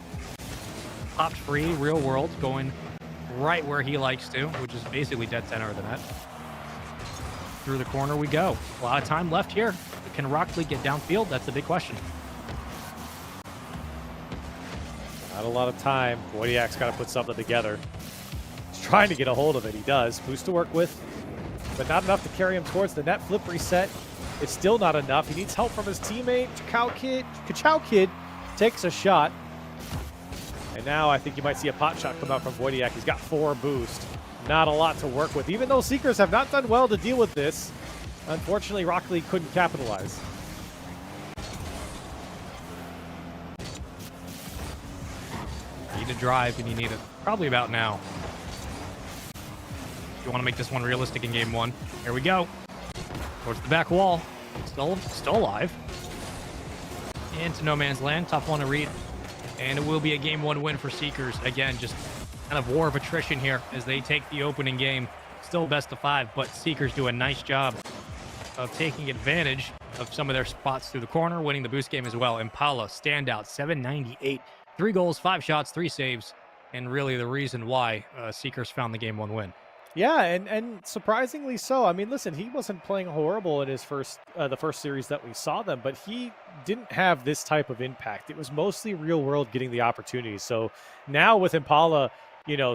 Popped free, Real World going right where he likes to, which is basically dead center of the net. Through the corner we go. A lot of time left here. Can Rocket League get downfield? That's the big question. Not a lot of time. Wojciak's got to put something together. He's trying to get a hold of it. He does. Boost to work with, but not enough to carry him towards the net. Flip reset. It's still not enough. He needs help from his teammate. Kachow kid takes a shot. And now I think you might see a pot shot come out from Wojciak. He's got 4 boost. Not a lot to work with. Even though Seekers have not done well to deal with this, unfortunately, Rocket League couldn't capitalize. You need to drive, and you need it probably about now. You want to make this one realistic in game one. Here we go. Towards the back wall. Still alive. Into no man's land. Tough one to read. And it will be a game one win for Seekers. Again, just kind of war of attrition here as they take the opening game. Still best of 5, but Seekers do a nice job of taking advantage of some of their spots through the corner, winning the boost game as well. Impala, standout, 798. 3 goals, 5 shots, 3 saves. And really the reason why Seekers found the game one win. Yeah, and surprisingly so. I mean, listen, he wasn't playing horrible in his the first series that we saw them, but he didn't have this type of impact. It was mostly Real World getting the opportunities. So now with Impala,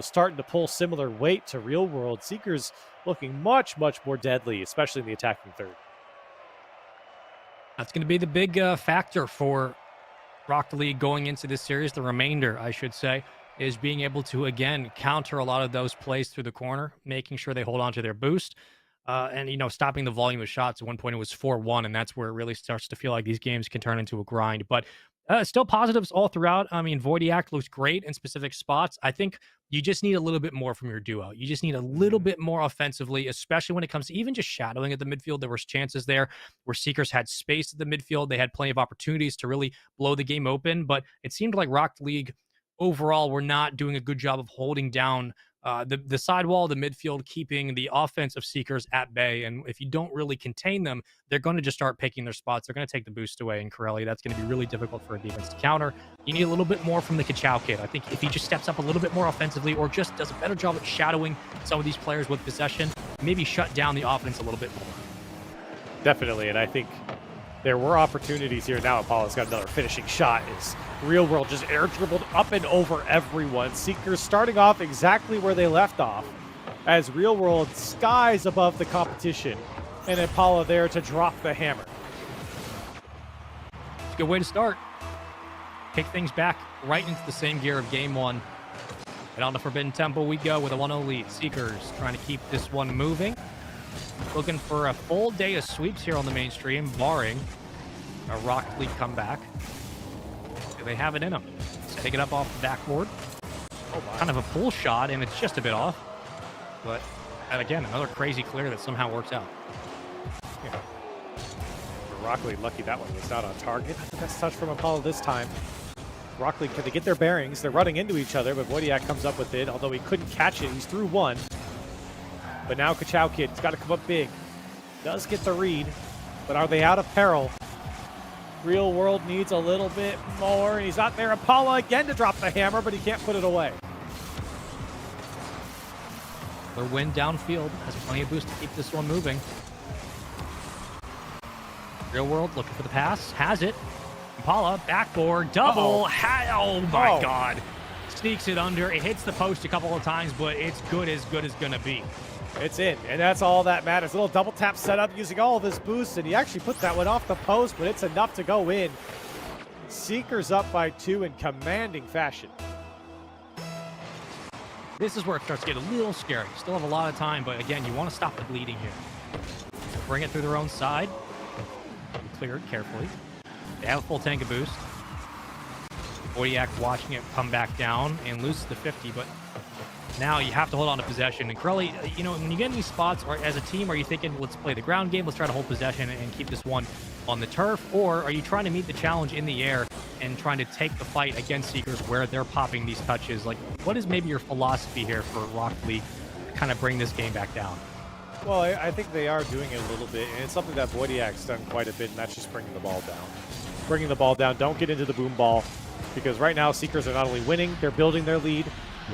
starting to pull similar weight to Real World, Seekers looking much, much more deadly, especially in the attacking third. That's going to be the big factor for Rocket League going into this series. The remainder, I should say, is being able to, again, counter a lot of those plays through the corner, making sure they hold on to their boost, and, stopping the volume of shots. At one point, it was 4-1, and that's where it really starts to feel like these games can turn into a grind. But still positives all throughout. I mean, Voidiak looks great in specific spots. I think you just need a little bit more from your duo. You just need a little bit more offensively, especially when it comes to even just shadowing at the midfield. There was chances there where Seekers had space at the midfield. They had plenty of opportunities to really blow the game open, but it seemed like Rocket League overall were not doing a good job of holding down the sidewall, the midfield, keeping the offense of Seekers at bay. And if you don't really contain them, they're going to just start picking their spots. They're going to take the boost away. And Corelli, that's going to be really difficult for a defense to counter. You need a little bit more from the Kachow kid. I think if he just steps up a little bit more offensively or just does a better job at shadowing some of these players with possession, maybe shut down the offense a little bit more. Definitely, and I think there were opportunities here. Now Apollo's got another finishing shot. Is Real World just air dribbled up and over everyone. Seekers starting off exactly where they left off as Real World skies above the competition and Apollo there to drop the hammer. It's a good way to start. Kick things back right into the same gear of game one. And on the Forbidden Temple we go with a 1-0 lead. Seekers trying to keep this one moving. Looking for a full day of sweeps here on the mainstream, barring a Rocket League comeback. Do they have it in them? Take it up off the backboard. Kind of a pull shot, and it's just a bit off. But, and again, another crazy clear that somehow works out. Yeah. Rocket League lucky that one was not on target. The best touch from Apollo this time. Rocket League, can they get their bearings? They're running into each other, but Voidiak comes up with it, although he couldn't catch it. He's through one. But now Kachow Kid, he's got to come up big. Does get the read, but are they out of peril? Real World needs a little bit more. He's out there. Apollo again to drop the hammer, but he can't put it away. Their win downfield has plenty of boost to keep this one moving. Real World looking for the pass, has it. Impala, backboard, double. Oh my God. Sneaks it under. It hits the post a couple of times, but it's good as gonna be. It's in, and that's all that matters. A little double tap setup using all of his boosts, and he actually put that one off the post, but it's enough to go in. Seekers up by 2 in commanding fashion. This is where it starts to get a little scary. Still have a lot of time, but again, you want to stop the bleeding here. Bring it through their own side. Clear it carefully. They have a full tank of boost. Voidiak watching it come back down and loses the 50, but now you have to hold on to possession. And Corelli, when you get in these spots, or as a team, are you thinking, let's play the ground game, let's try to hold possession and keep this one on the turf? Or are you trying to meet the challenge in the air and trying to take the fight against Seekers where they're popping these touches? Like, what is maybe your philosophy here for Rocket League to kind of bring this game back down? Well, I think they are doing it a little bit, and it's something that Voidiak's done quite a bit, and that's just bringing the ball down. Bringing the ball down, don't get into the boom ball, because right now Seekers are not only winning, they're building their lead.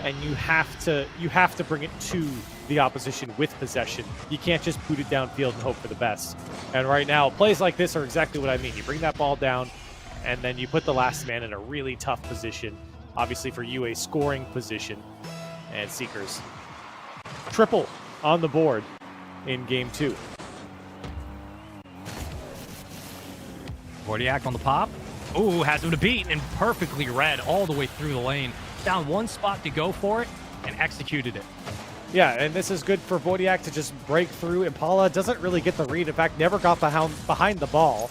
And you have to bring it to the opposition with possession. You can't just boot it downfield and hope for the best. And right now, plays like this are exactly what I mean. You bring that ball down, and then you put the last man in a really tough position. Obviously for you, a scoring position. And Seekers triple on the board in game 2. Voidiak on the pop. Ooh, has him to beat and perfectly read all the way through the lane. Found one spot to go for it and executed it. Yeah, and this is good for Voidiak to just break through. Impala doesn't really get the read. In fact, never got behind the ball.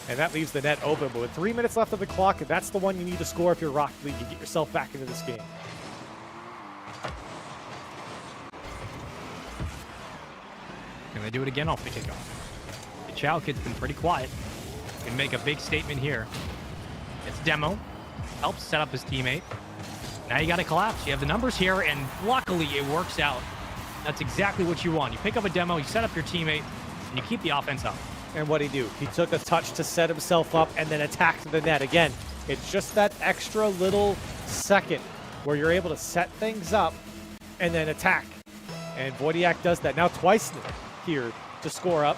And that leaves the net open. But with 3 minutes left of the clock, that's the one you need to score if you're Rocket League. You get yourself back into this game. Can they do it again off the kickoff? The Chow Kid's been pretty quiet. Can make a big statement here. It's Demo. Helps set up his teammate. Now you got to collapse. You have the numbers here, and luckily it works out. That's exactly what you want. You pick up a Demo, you set up your teammate, and you keep the offense up. And what'd he do? He took a touch to set himself up and then attacked the net. Again, it's just that extra little second where you're able to set things up and then attack. And Wojciak does that now twice here to score up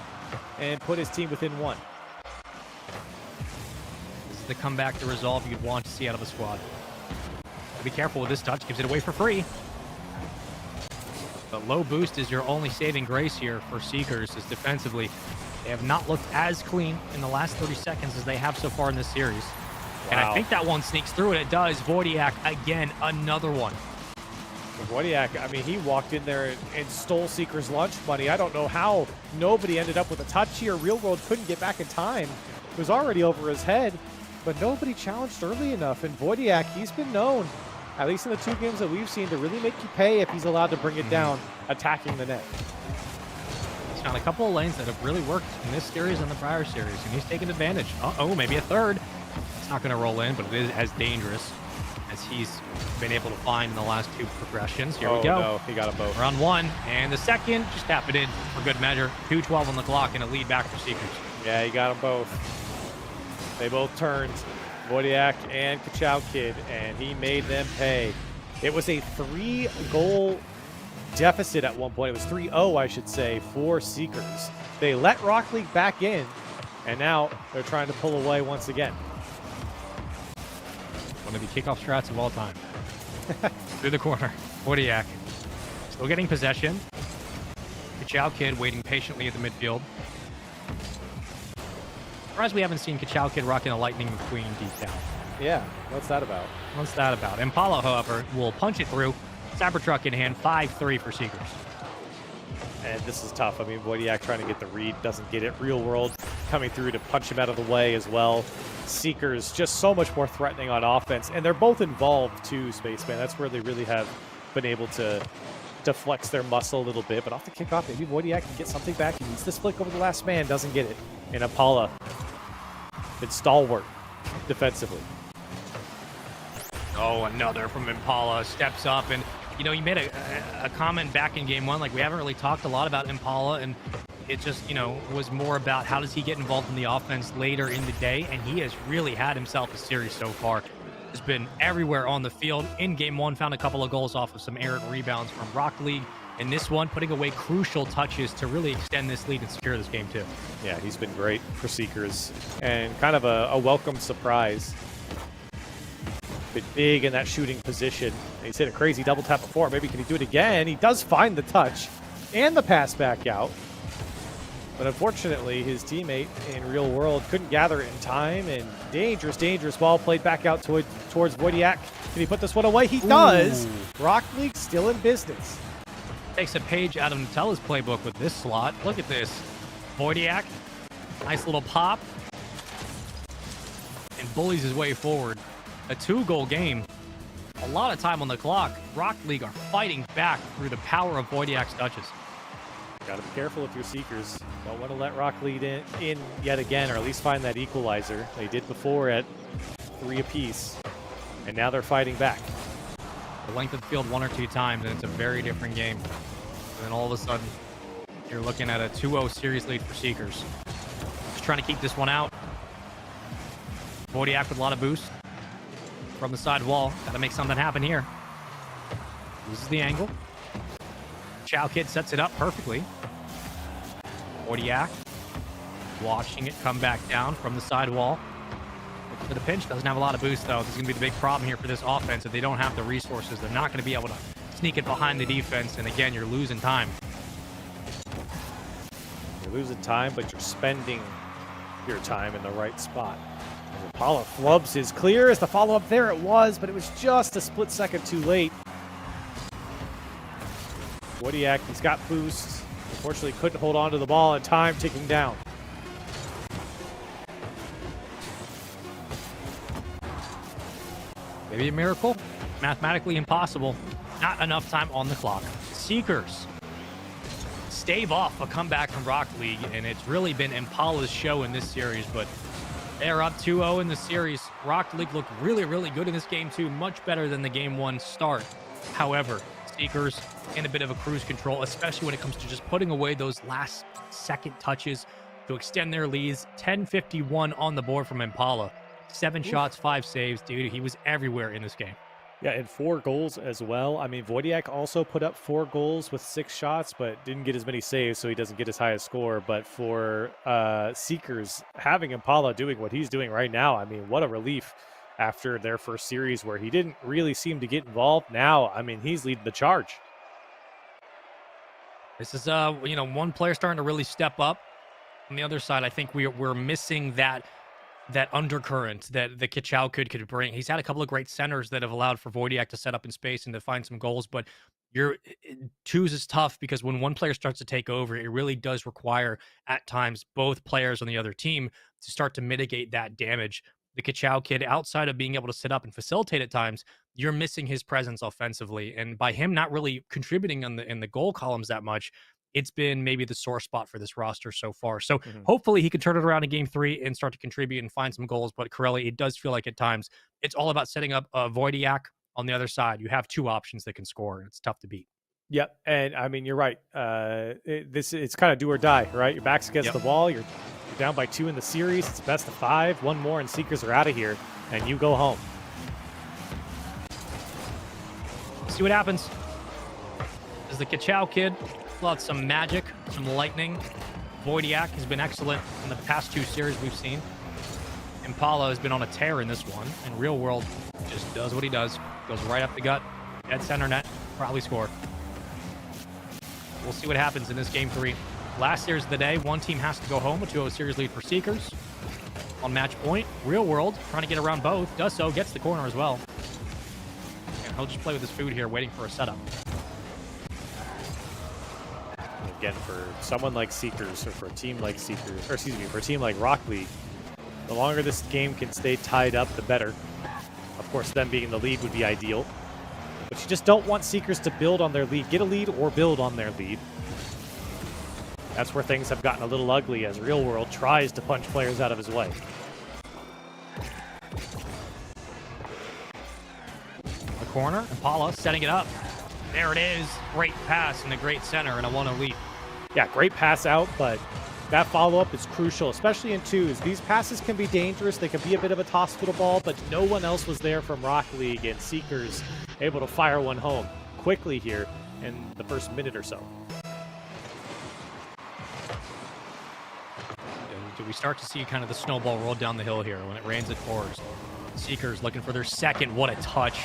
and put his team within one. This is the comeback to resolve you'd want to see out of a squad. Be careful with this touch. Gives it away for free. The low boost is your only saving grace here for Seekers, as defensively they have not looked as clean in the last 30 seconds as they have so far in this series. Wow. And I think that one sneaks through, and it does. Wojciak, again, another one. Wojciak, I mean, he walked in there and stole Seeker's lunch money. I don't know how nobody ended up with a touch here. Real World couldn't get back in time. It was already over his head, but nobody challenged early enough. And Wojciak, he's been known, at least in the 2 games that we've seen, to really make you pay if he's allowed to bring it down, attacking the net. He's found a couple of lanes that have really worked in this series and the prior series, and he's taken advantage. Uh-oh, maybe a third. It's not going to roll in, but it is as dangerous as he's been able to find in the last 2 progressions. Here we go. No, he got them both. Round 1, and the second just tap it in for good measure. 2:12 on the clock, and a lead back for Seekers. Yeah, he got them both. They both turned, Wojciak and Kachow Kid, and he made them pay. It was a 3-goal deficit at one point. It was 3-0, I should say, for Seekers. They let Rock League back in, and now they're trying to pull away once again. One of the kickoff strats of all time. Through the corner, Wojciak still getting possession. Kachow Kid waiting patiently at the midfield. Surprised we haven't seen Kachow Kid rocking a Lightning McQueen decal. Yeah, what's that about? What's that about? Impala, however, will punch it through. Cybertruck in hand, 5-3 for Seekers. And this is tough. I mean, Wojciak trying to get the read, doesn't get it. Real World coming through to punch him out of the way as well. Seekers just so much more threatening on offense, and they're both involved too, Spaceman. That's where they really have been able to flex their muscle a little bit. But off the kickoff, maybe Wojciak can get something back. He needs this flick over the last man, doesn't get it. And Impala, been stalwart defensively. Oh, another from Impala. Steps up, and you know, you made a comment back in game 1, like we haven't really talked a lot about Impala, and it just, you know, was more about how does he get involved in the offense later in the day, and he has really had himself a series so far. Has been everywhere on the field. In game 1, found a couple of goals off of some errant rebounds from Rock League. In this one, putting away crucial touches to really extend this lead and secure this game too. Yeah, he's been great for Seekers, and kind of a welcome surprise. Been big in that shooting position. He's hit a crazy double tap before. Maybe can he do it again? He does find the touch and the pass back out. But unfortunately, his teammate in Real World couldn't gather it in time, and dangerous ball played back out towards Wojciak. Can he put this one away? He does. Rock League still in business. Takes a page out of Nutella's playbook with this slot. Look at this. Wojciak, nice little pop, and bullies his way forward. A 2-goal game. A lot of time on the clock. Rock League are fighting back through the power of Wojciak's touches. Got to be careful with your Seekers. Don't want to let Rock League in yet again, or at least find that equalizer. They did before at 3 apiece, and now they're fighting back. The length of the field 1 or 2 times, and it's a very different game. And then all of a sudden, you're looking at a 2-0 series lead for Seekers. Just trying to keep this one out. Wojciak with a lot of boost from the side wall. Got to make something happen here. Loses the angle. Chow Kid sets it up perfectly. Wojciak watching it come back down from the side wall. Looking for the pinch. Doesn't have a lot of boost, though. This is going to be the big problem here for this offense. If they don't have the resources, they're not going to be able to sneak it behind the defense. And again, you're losing time. You're losing time, but you're spending your time in the right spot. Impala flubs his clear as the follow-up there it was, but it was just a split second too late. Wojciak, he's got boost. Unfortunately, couldn't hold on to the ball, and time ticking down. Maybe a miracle. Mathematically impossible. Not enough time on the clock. Seekers stave off a comeback from Rock League, and it's really been Impala's show in this series, but they're up 2-0 in the series. Rock League looked really, really good in this game, too. Much better than the game one start. However, Seekers in a bit of a cruise control, especially when it comes to just putting away those last second touches to extend their leads. 10:51 on the board from Impala. 7 shots, 5 saves. Dude, he was everywhere in this game. Yeah, and 4 goals as well. I mean, Wojciak also put up 4 goals with 6 shots, but didn't get as many saves, so he doesn't get his highest score. But for Seekers, having Impala doing what he's doing right now, I mean, what a relief after their first series where he didn't really seem to get involved. Now, I mean, he's leading the charge. This is, one player starting to really step up. On the other side, I think we're missing that undercurrent that the Kachau could bring. He's had a couple of great centers that have allowed for Wojciak to set up in space and to find some goals, but twos is tough because when one player starts to take over, it really does require at times both players on the other team to start to mitigate that damage. The Kachau kid, outside of being able to sit up and facilitate at times, you're missing his presence offensively, and by him not really contributing in the goal columns that much, it's been maybe the sore spot for this roster so far. So hopefully he can turn it around in game 3 and start to contribute and find some goals. But Corelli, it does feel like at times it's all about setting up Wojciak on the other side. You have 2 options that can score, and it's tough to beat. Yep, and I mean, you're right. It's kind of do or die, right? Your back's against the wall. You're down by 2 in the series. It's best of 5. 1 more, and Seekers are out of here, and you go home. See what happens. This is the Kachau kid. Out some magic, some lightning. Wojciak has been excellent in the past 2 series we've seen. Impala has been on a tear in this one, and Real World just does what he does. Goes right up the gut, dead center net, probably score. We'll see what happens in this game 3. Last series of the day, one team has to go home. A 2-0 series lead for Seekers. On match point, Real World trying to get around both. Does so, gets the corner as well. And he'll just play with his food here, waiting for a setup. Again, for someone like Seekers, or for a team like Seekers, or excuse me, for a team like Rock League, the longer this game can stay tied up, the better. Of course, them being in the lead would be ideal. But you just don't want Seekers to build on their lead, get a lead or build on their lead. That's where things have gotten a little ugly as Real World tries to punch players out of his way. The corner, Impala setting it up. There it is. Great pass in the great center and a 1-0 lead. Yeah, great pass out, but that follow-up is crucial, especially in twos. These passes can be dangerous. They can be a bit of a hospital ball, but no one else was there from Rock League, and Seekers able to fire one home quickly here in the first minute or so. Do we start to see kind of the snowball roll down the hill here when it rains, it pours? Seekers looking for their second. What a touch.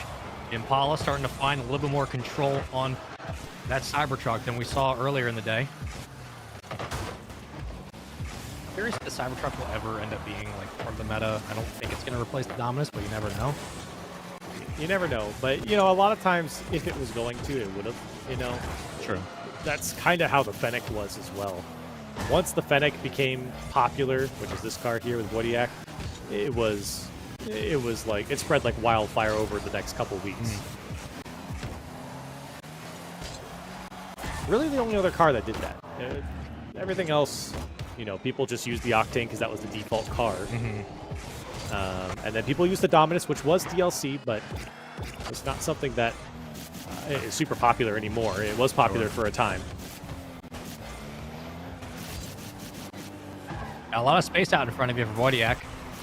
Impala starting to find a little bit more control on that Cybertruck than we saw earlier in the day. Curious if the Cybertruck will ever end up being like part of the meta. I don't think it's going to replace the Dominus, but you never know. You never know, but you know, a lot of times if it was going to, it would have, you know. True. That's kind of how the Fennec was as well. Once the Fennec became popular, which is this card here with Wojciak, it was like, it spread like wildfire over the next couple weeks. Really the only other car that did that. Everything else, you know, people just used the Octane because that was the default car. And then people used the Dominus, which was DLC, but it's not something that is super popular anymore. It was popular for a time. A lot of space out in front of you for Wojciak.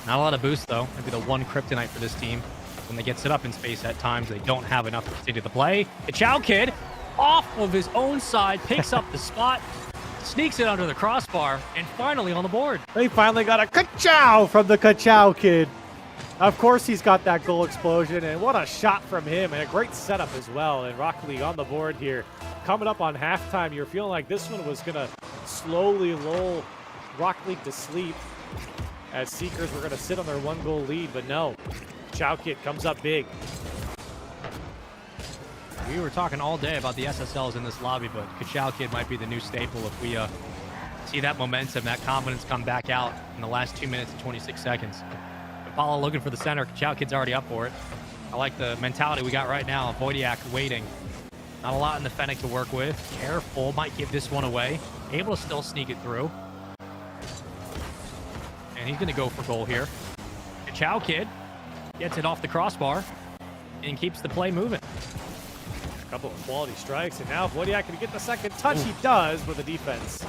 Not a lot of boost, though. Maybe the one kryptonite for this team. When they get set up in space at times, they don't have enough to continue the play. The Chow kid, off of his own side, picks up the spot, sneaks it under the crossbar, and finally on the board. They finally got a ka-chow from the Kachau kid. Of course he's got that goal explosion, and what a shot from him, and a great setup as well. And Rock League on the board here. Coming up on halftime, you're feeling like this one was going to slowly lull Rock League to sleep, as Seekers were going to sit on their 1-goal lead, but no. Chow Kid comes up big. We were talking all day about the SSLs in this lobby, but Kachau Kid might be the new staple if we see that momentum, that confidence come back out in the last 2 minutes and 26 seconds. Apollo looking for the center. Kachau Kid's already up for it. I like the mentality we got right now. Wojciak waiting. Not a lot in the Fennec to work with. Careful, might give this one away. Able to still sneak it through. And he's going to go for goal here. Chow Kid gets it off the crossbar and keeps the play moving. A couple of quality strikes, and now Wojciak can get the second touch. He does with the defense.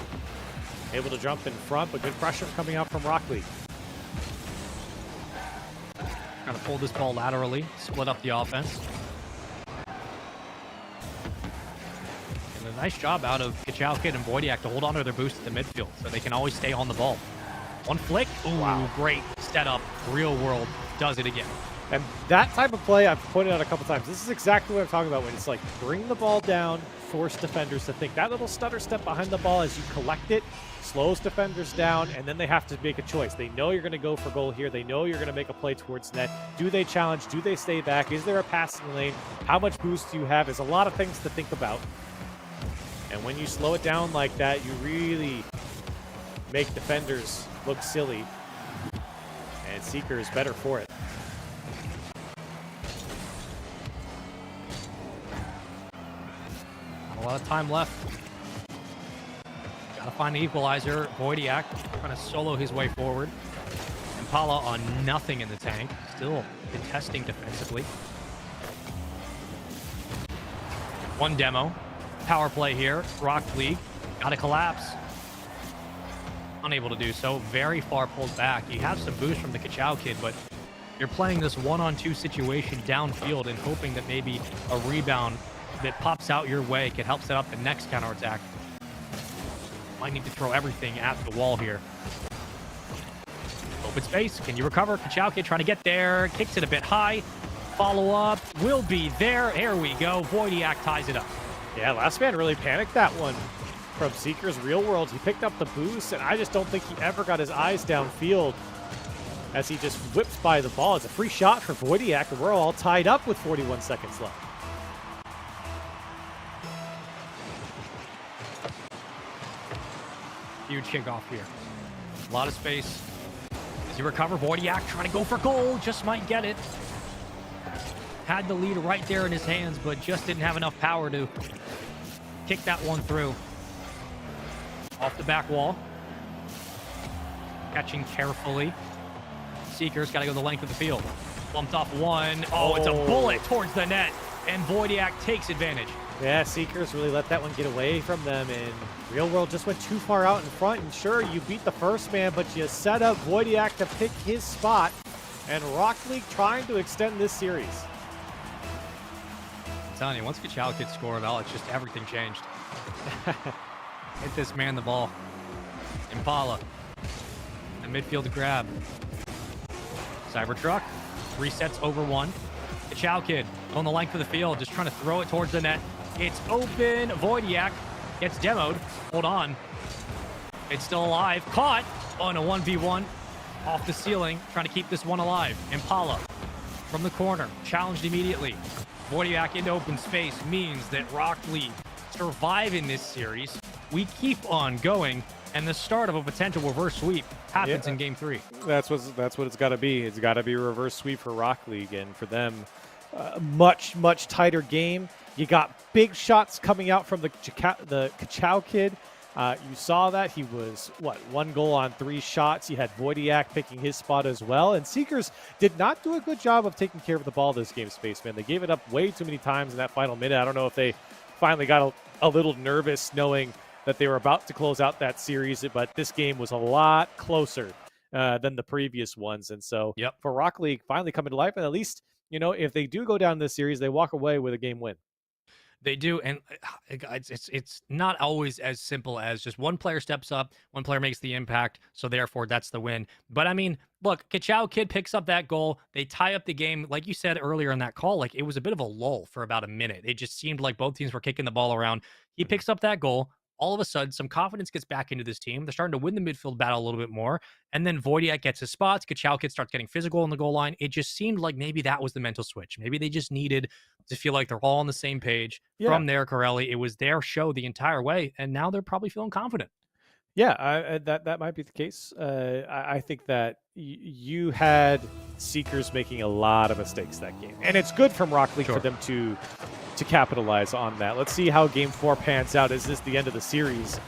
Able to jump in front, but good pressure coming out from Rock League. Trying to pull this ball laterally, split up the offense. And a nice job out of Chow Kid and Wojciak to hold on to their boost at the midfield so they can always stay on the ball. One flick. Ooh, wow. Great setup. Real world does it again. And that type of play I've pointed out a couple times. This is exactly what I'm talking about when it's like bring the ball down, force defenders to think. That little stutter step behind the ball as you collect it slows defenders down, and then they have to make a choice. They know you're going to go for goal here. They know you're going to make a play towards net. Do they challenge? Do they stay back? Is there a passing lane? How much boost do you have? There's a lot of things to think about. And when you slow it down like that, you really make defenders look silly. And Seeker is better for it. Not a lot of time left. Gotta find the equalizer. Wojciak trying to solo his way forward. Impala on nothing in the tank. Still contesting defensively. One demo. Power play here. Rock League. Gotta collapse. Unable to do so. Very far pulled back. You have some boost from the Chow Kid, but you're playing this one-on-two situation downfield and hoping that maybe a rebound that pops out your way can help set up the next counterattack. Might need to throw everything at the wall here. Open space. Can you recover? Chow Kid trying to get there. Kicks it a bit high. Follow up. Will be there. Here we go. Wojciak ties it up. Yeah, last man really panicked that one. From Seeker's Real World, he picked up the boost, and I just don't think he ever got his eyes downfield as he just whips by the ball. It's a free shot for Wojciak, and we're all tied up with 41 seconds left. Huge kickoff here. A lot of space. Does he recover? Wojciak trying to go for goal. Just might get it. Had the lead right there in his hands, but just didn't have enough power to kick that one through. Off the back wall. Catching carefully. Seeker's got to go the length of the field. Bumped off one. Oh, it's a bullet towards the net. And Wojciak takes advantage. Yeah, Seekers really let that one get away from them, and Real World just went too far out in front. And sure, you beat the first man, but you set up Wojciak to pick his spot. And Rock League trying to extend this series. I'm telling you, once Chow Kid scored, it's just everything changed. Hit this man the ball. Impala. The midfield grab. Cybertruck. Resets over one. The Chow Kid on the length of the field, just trying to throw it towards the net. It's open. Wojciak gets demoed. Hold on. It's still alive. Caught on a 1v1. Off the ceiling. Trying to keep this one alive. Impala from the corner. Challenged immediately. Wojciak into open space means that Rock League survive in this series. We keep on going, and the start of a potential reverse sweep happens in Game 3. That's what it's got to be. It's got to be a reverse sweep for Rock League, and for them, much tighter game. You got big shots coming out from the Chow Kid. You saw that he was 1 goal on 3 shots. You had Wojciak picking his spot as well, and Seekers did not do a good job of taking care of the ball this game, Spaceman. They gave it up way too many times in that final minute. I don't know if they finally got a little nervous knowing that they were about to close out that series, but this game was a lot closer than the previous ones. And so for Rock League finally coming to life, and at least, if they do go down this series, they walk away with a game win. They do, and it's not always as simple as just one player steps up, one player makes the impact, so therefore that's the win. But I mean, look, Chow Kid picks up that goal. They tie up the game, like you said earlier in that call. Like it was a bit of a lull for about a minute. It just seemed like both teams were kicking the ball around. He picks up that goal. All of a sudden, some confidence gets back into this team. They're starting to win the midfield battle a little bit more. And then Wojciak gets his spots. Chow Kid starts getting physical on the goal line. It just seemed like maybe that was the mental switch. Maybe they just needed to feel like they're all on the same page. From there, Corelli, it was their show the entire way. And now they're probably feeling confident. Yeah, that might be the case. I think that you had Seekers making a lot of mistakes that game. And it's good from Rock League for them to to capitalize on that. Let's see how Game 4 pans out. Is this the end of the series,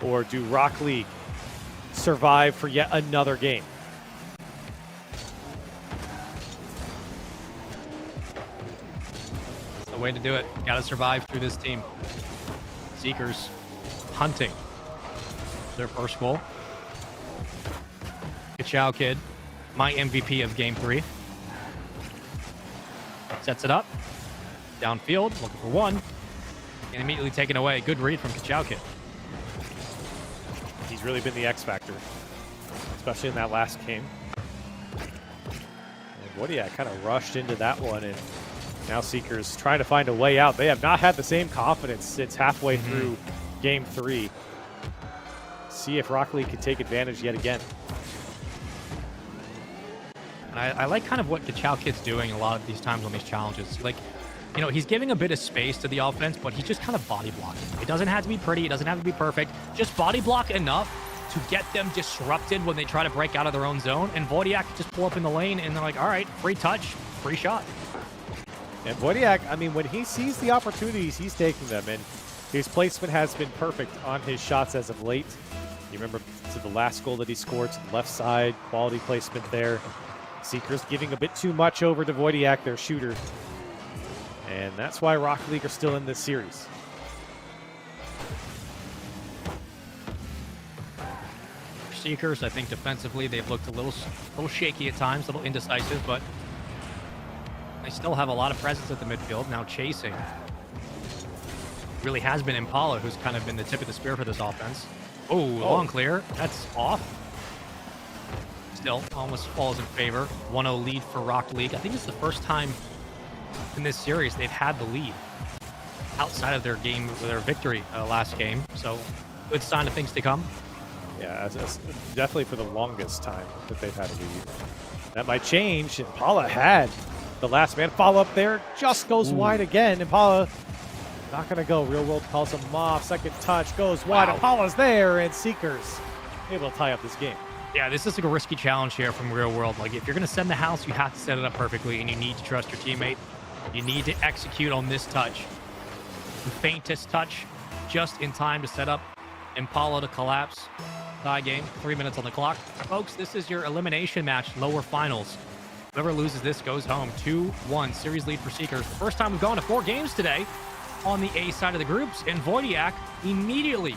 or do Rock League survive for yet another game? That's the way to do it. Got to survive through this team. Seekers hunting their first goal. Kachao Kid, my MVP of Game 3. Sets it up. Downfield, looking for one. And immediately taken away. Good read from Kachao Kid. He's really been the X factor, especially in that last game. And Wodiak kind of rushed into that one, and now Seekers trying to find a way out. They have not had the same confidence since halfway through Game 3. See if Rock League can take advantage yet again. And I like kind of what Kachao Kid's doing a lot of these times on these challenges. Like, you know, he's giving a bit of space to the offense, but he's just kind of body blocking. It doesn't have to be pretty. It doesn't have to be perfect. Just body block enough to get them disrupted when they try to break out of their own zone. And Wodiak just pull up in the lane, and they're like, all right, free touch, free shot. And Wodiak, I mean, when he sees the opportunities, he's taking them. And his placement has been perfect on his shots as of late. You remember to the last goal that he scored to the left side, quality placement there. Seekers giving a bit too much over to Wodiak, their shooter. And that's why Rock League are still in this series. Seekers, I think defensively, they've looked a little shaky at times, a little indecisive, but they still have a lot of presence at the midfield. Now chasing really has been Impala, who's kind of been the tip of the spear for this offense. Oh, long clear. That's off. Still, almost falls in favor. 1-0 lead for Rock League. I think it's the first time in this series they've had the lead outside of their game, their victory last game. So, good sign of things to come. Yeah, that's definitely for the longest time that they've had a lead. That might change. Impala had the last man follow up there. Just goes wide again. Impala not going to go. Real World calls him off. Second touch goes wide. Impala's there, and Seekers able to tie up this game. Yeah, this is like a risky challenge here from Real World. Like, if you're going to send the house, you have to set it up perfectly, and you need to trust your teammate. You need to execute on this touch. The faintest touch, just in time to set up Impala to collapse. Tie game, 3 minutes on the clock. Folks, this is your elimination match, lower finals. Whoever loses this goes home. 2-1 series lead for Seekers. First time we've gone to 4 games today on the A side of the groups, and Wodiak immediately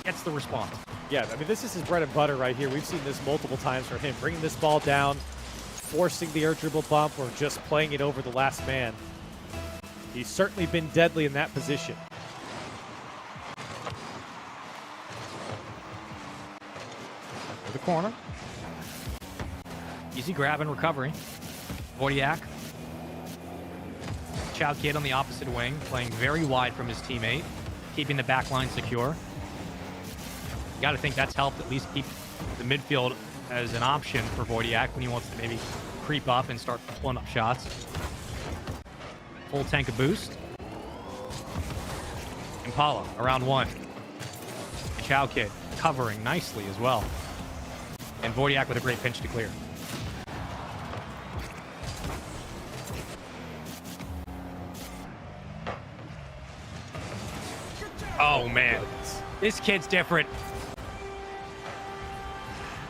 gets the response. Yeah, I mean, this is his bread and butter right here. We've seen this multiple times from him, bringing this ball down, forcing the air dribble bump, or just playing it over the last man. He's certainly been deadly in that position. The corner. Easy grab and recovery. Wodiak. Chow Kid on the opposite wing, playing very wide from his teammate, keeping the back line secure. You got to think that's helped at least keep the midfield as an option for Wodiak when he wants to maybe creep up and start pulling up shots. Full tank of boost. Impala around one. Chow Kid covering nicely as well. And Wodiak with a great pinch to clear. Oh, man. This kid's different.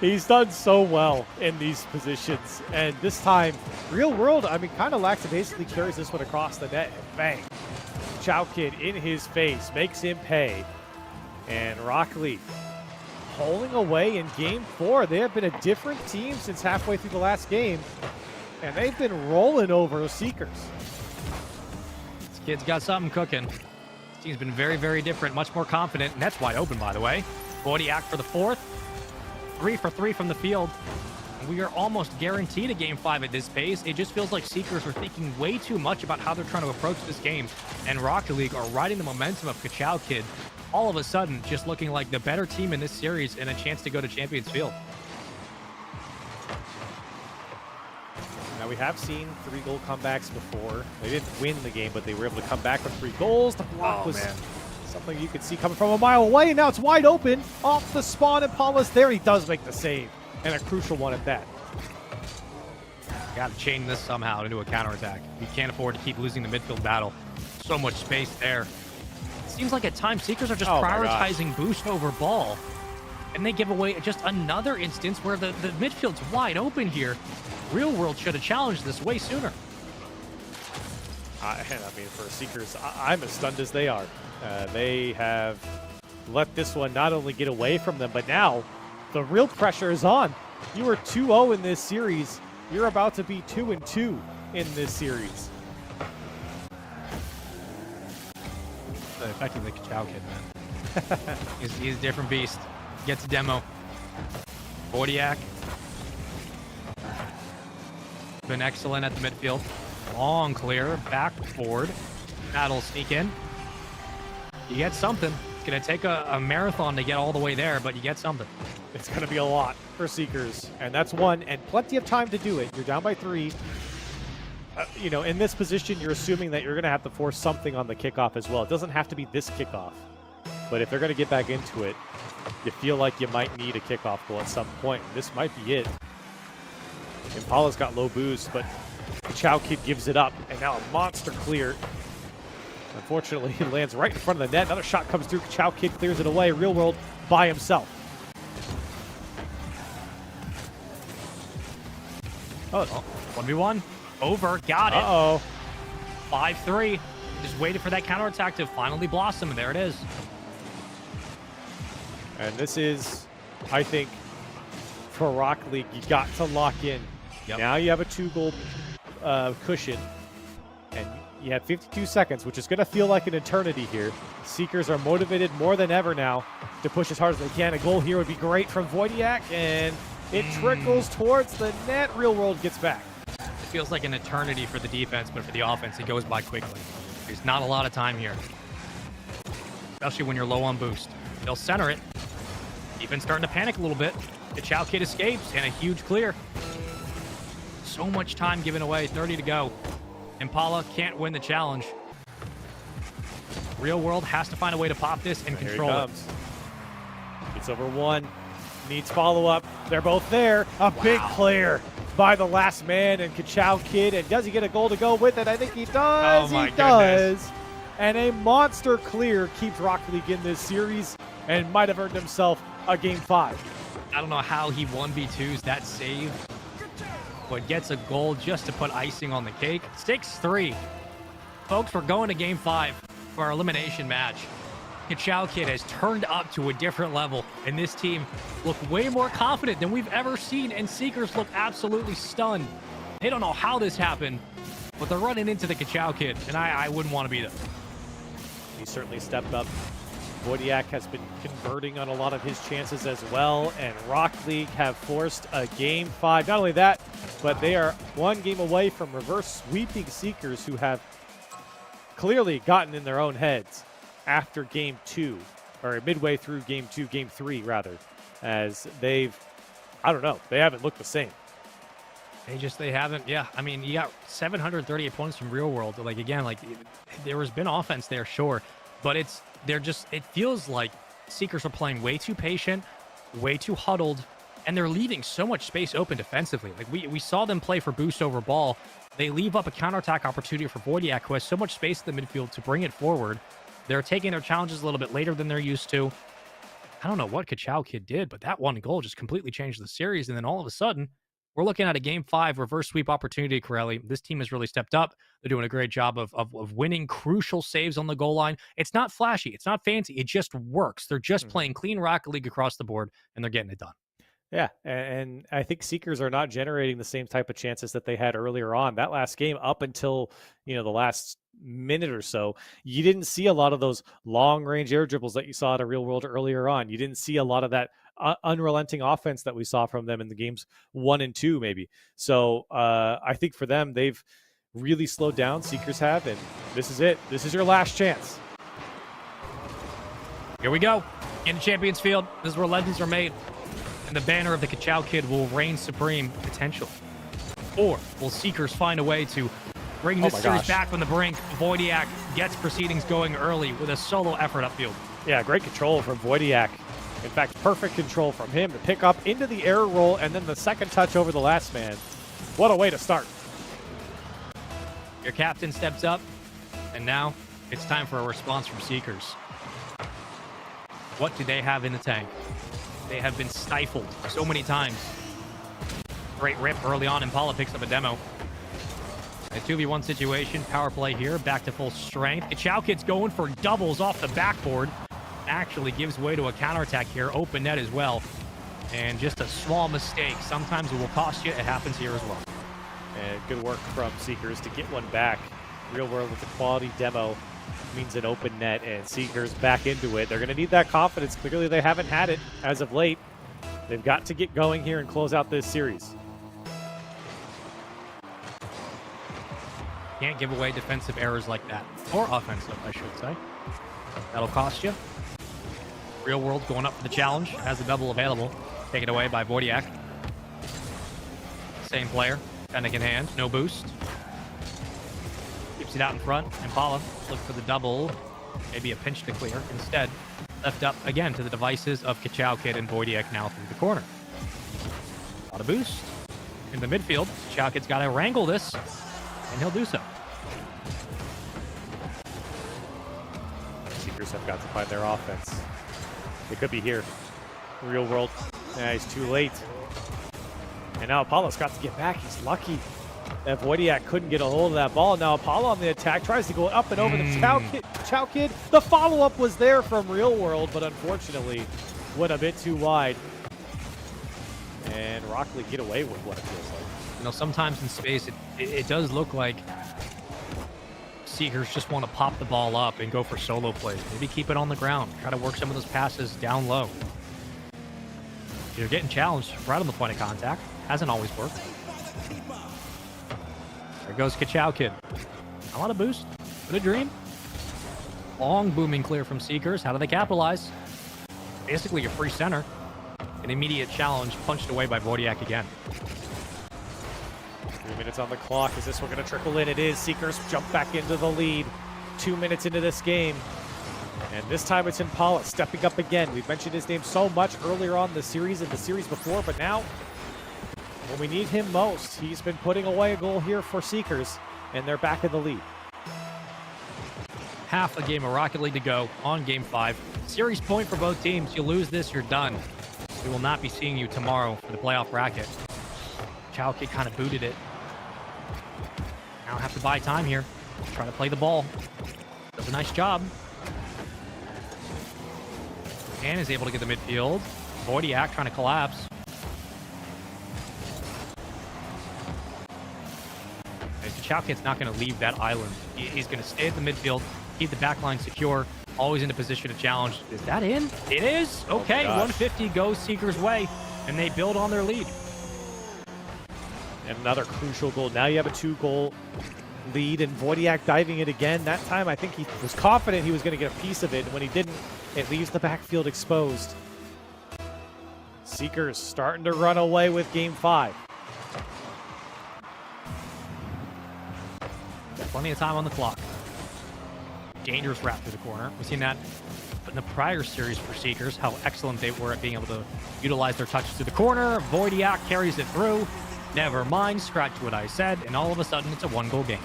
He's done so well in these positions. And this time, Real World, I mean, kind of lackadaisically carries this one across the net. And bang. Chow Kid in his face, makes him pay. And Rock League pulling away in Game 4. They have been a different team since halfway through the last game. And they've been rolling over Seekers. This kid's got something cooking. This team's been very, very different, much more confident. Net's wide open, by the way. Wodiak for the 4th. 3 for 3 from the field. We are almost guaranteed a Game 5 at this pace. It just feels like Seekers are thinking way too much about how they're trying to approach this game. And Rocket League are riding the momentum of Kachao Kid. All of a sudden, just looking like the better team in this series and a chance to go to Champions Field. Now, we have seen 3-goal comebacks before. They didn't win the game, but they were able to come back with 3 goals. The block was something you could see coming from a mile away, and now it's wide open. Off the spawn, and Paula's there. He does make the save, and a crucial one at that. Got to chain this somehow into a counterattack. You can't afford to keep losing the midfield battle. So much space there. Seems like at times Seekers are just Oh prioritizing boost over ball. And they give away just another instance where the midfield's wide open here. Real World should have challenged this way sooner. I mean, for Seekers, I'm as stunned as they are. They have let this one not only get away from them, but now the real pressure is on. You were 2-0 in this series. You're about to be 2-2 in this series. Effectively Ka-Chow Kid, man. he's a different beast. Gets a demo. Wojciak. Been excellent at the midfield. Long clear, back forward. That'll sneak in. You get something. It's going to take a marathon to get all the way there, but you get something. It's going to be a lot for Seekers, and that's one, and plenty of time to do it. You're down by 3. You know, in this position, you're assuming that you're going to have to force something on the kickoff as well. It doesn't have to be this kickoff, but if they're going to get back into it, you feel like you might need a kickoff goal at some point. This might be it. Impala's got low boost, but Ka-Chow Kid gives it up, and now a monster clear. Unfortunately, he lands right in front of the net. Another shot comes through. Ka-Chow Kid clears it away. Real World by himself. Oh, 1v1. Over. Got it. Uh-oh. 5-3. Just waited for that counterattack to finally blossom, and there it is. And this is, I think, for Rock League, you got to lock in. Yep. Now you have a 2-goal cushion, and you have 52 seconds, which is going to feel like an eternity here. Seekers are motivated more than ever now to push as hard as they can. A goal here would be great from Wojciak, and it trickles towards the net. Real World gets back. It feels like an eternity for the defense, but for the offense, it goes by quickly. There's not a lot of time here, especially when you're low on boost. They'll center it. Defense starting to panic a little bit. Ka-Chow Kid escapes, and a huge clear. So much time given away. 30 to go. Impala can't win the challenge. Real World has to find a way to pop this and control it. It's over 1. Needs follow-up. They're both there. A big clear by the last man and Ka-Chow Kid. And does he get a goal to go with it? I think he does. Oh my he does. goodness. And a monster clear keeps Rock League in this series and might have earned himself a Game 5. I don't know how he 1v2s that save, but gets a goal just to put icing on the cake. 6-3. Folks, we're going to Game 5 for our elimination match. Ka-Chow Kid has turned up to a different level, and this team look way more confident than we've ever seen, and Seekers look absolutely stunned. They don't know how this happened, but they're running into the Ka-Chow Kid, and I wouldn't want to be them. He certainly stepped up. Wojciak has been converting on a lot of his chances as well, and Rock League have forced a Game 5. Not only that, but they are 1 game away from reverse sweeping Seekers, who have clearly gotten in their own heads after Game 2, or midway through Game 2, Game 3 rather, as they've, I don't know, they haven't looked the same. They haven't. Yeah, I mean, you got 738 points from Real World. Like, again, like, there has been offense there, sure, but it feels like Seekers are playing way too patient, way too huddled, and they're leaving so much space open defensively. Like, we saw them play for boost over ball. They leave up a counterattack opportunity for Wojciak, who has so much space in the midfield to bring it forward. They're taking their challenges a little bit later than they're used to. I don't know what Ka-Chow Kid did, but that one goal just completely changed the series, and then all of a sudden, we're looking at a Game 5 reverse sweep opportunity, Corelli. This team has really stepped up. They're doing a great job of winning crucial saves on the goal line. It's not flashy. It's not fancy. It just works. They're just playing clean Rocket League across the board, and they're getting it done. Yeah, and I think Seekers are not generating the same type of chances that they had earlier on. That last game, up until the last minute or so, you didn't see a lot of those long-range air dribbles that you saw at a Real World earlier on. You didn't see a lot of that unrelenting offense that we saw from them in the games 1 and 2, maybe. So I think for them, they've really slowed down. Seekers have, and this is it. This is your last chance. Here we go. In Champions Field, this is where legends are made. And the banner of the Ka-Chow Kid will reign supreme, potentially. Or will Seekers find a way to bring this series back from the brink? Wojciak gets proceedings going early with a solo effort upfield. Yeah, great control from Wojciak. In fact, perfect control from him to pick up into the air roll, and then the second touch over the last man. What a way to start. Your captain steps up, and now It's time for a response from Seekers. What do they have in the tank? They have been stifled so many times. Great rip early on. Impala picks up a demo. A 2v1 situation. Power play here. Back to full strength. Kid's going for doubles off the backboard. Actually gives way to a counterattack here. Open net as well. And just a small mistake. Sometimes it will cost you. It happens here as well. And good work from Seekers to get one back. Real World with a quality demo means an open net, and Seekers back into it. They're going to need that confidence. Clearly they haven't had it as of late. They've got to get going here and close out this series. Can't give away defensive errors like that. Or offensive, I should say. That'll cost you. Real World going up for the challenge. Has a double available. Taken away by Wojciak. Same player. Fennec in hand. No boost. Keeps it out in front. Impala look for the double. Maybe a pinch to clear. Instead, left up again to the devices of Kid and Wojciak now through the corner. Got a boost. In the midfield, Kid's got to wrangle this, and he'll do so. Seekers have got to find their offense. They could be here. Real World. Yeah, he's too late. And now Apollo's got to get back. He's lucky that Wojciak couldn't get a hold of that ball. Now Apollo on the attack tries to go up and over the Chow Kid. The follow-up was there from Real World, but unfortunately went a bit too wide. And Rock League get away with what it feels like. You know, sometimes in space, it does look like Seekers just want to pop the ball up and go for solo plays. Maybe keep it on the ground. Try to work some of those passes down low. You're getting challenged right on the point of contact. Hasn't always worked. There goes Kid. I want a boost. What a dream. Long booming clear from Seekers. How do they capitalize? Basically a free center. An immediate challenge punched away by Wojciak again. 3 minutes on the clock. Is this one going to trickle in? It is. Seekers jump back into the lead. 2 minutes into this game. And this time it's Impala stepping up again. We've mentioned his name so much earlier on in the series and the series before, but now when we need him most, he's been putting away a goal here for Seekers, and they're back in the lead. Half a game of Rocket League to go on Game 5. Series point for both teams. You lose this, you're done. We will not be seeing you tomorrow for the playoff bracket. Kid kind of booted it. Now have to buy time here. Try to play the ball. Does a nice job. And is able to get the midfield. Wojciak trying to collapse. Kid's not going to leave that island. He's going to stay at the midfield, keep the back line secure, always in a position to challenge. Is that in? It is. Okay, 150 goes Seekers' way, and they build on their lead. And another crucial goal. Now you have a 2-goal lead, and Wojciak diving it again. That time I think he was confident he was going to get a piece of it, and when he didn't, it leaves the backfield exposed. Seekers starting to run away with Game 5. Plenty of time on the clock. Dangerous wrap through the corner. We've seen that in the prior series for Seekers, how excellent they were at being able to utilize their touches to the corner. Wojciak carries it through. Never mind, scratch what I said, and all of a sudden it's a 1-goal game.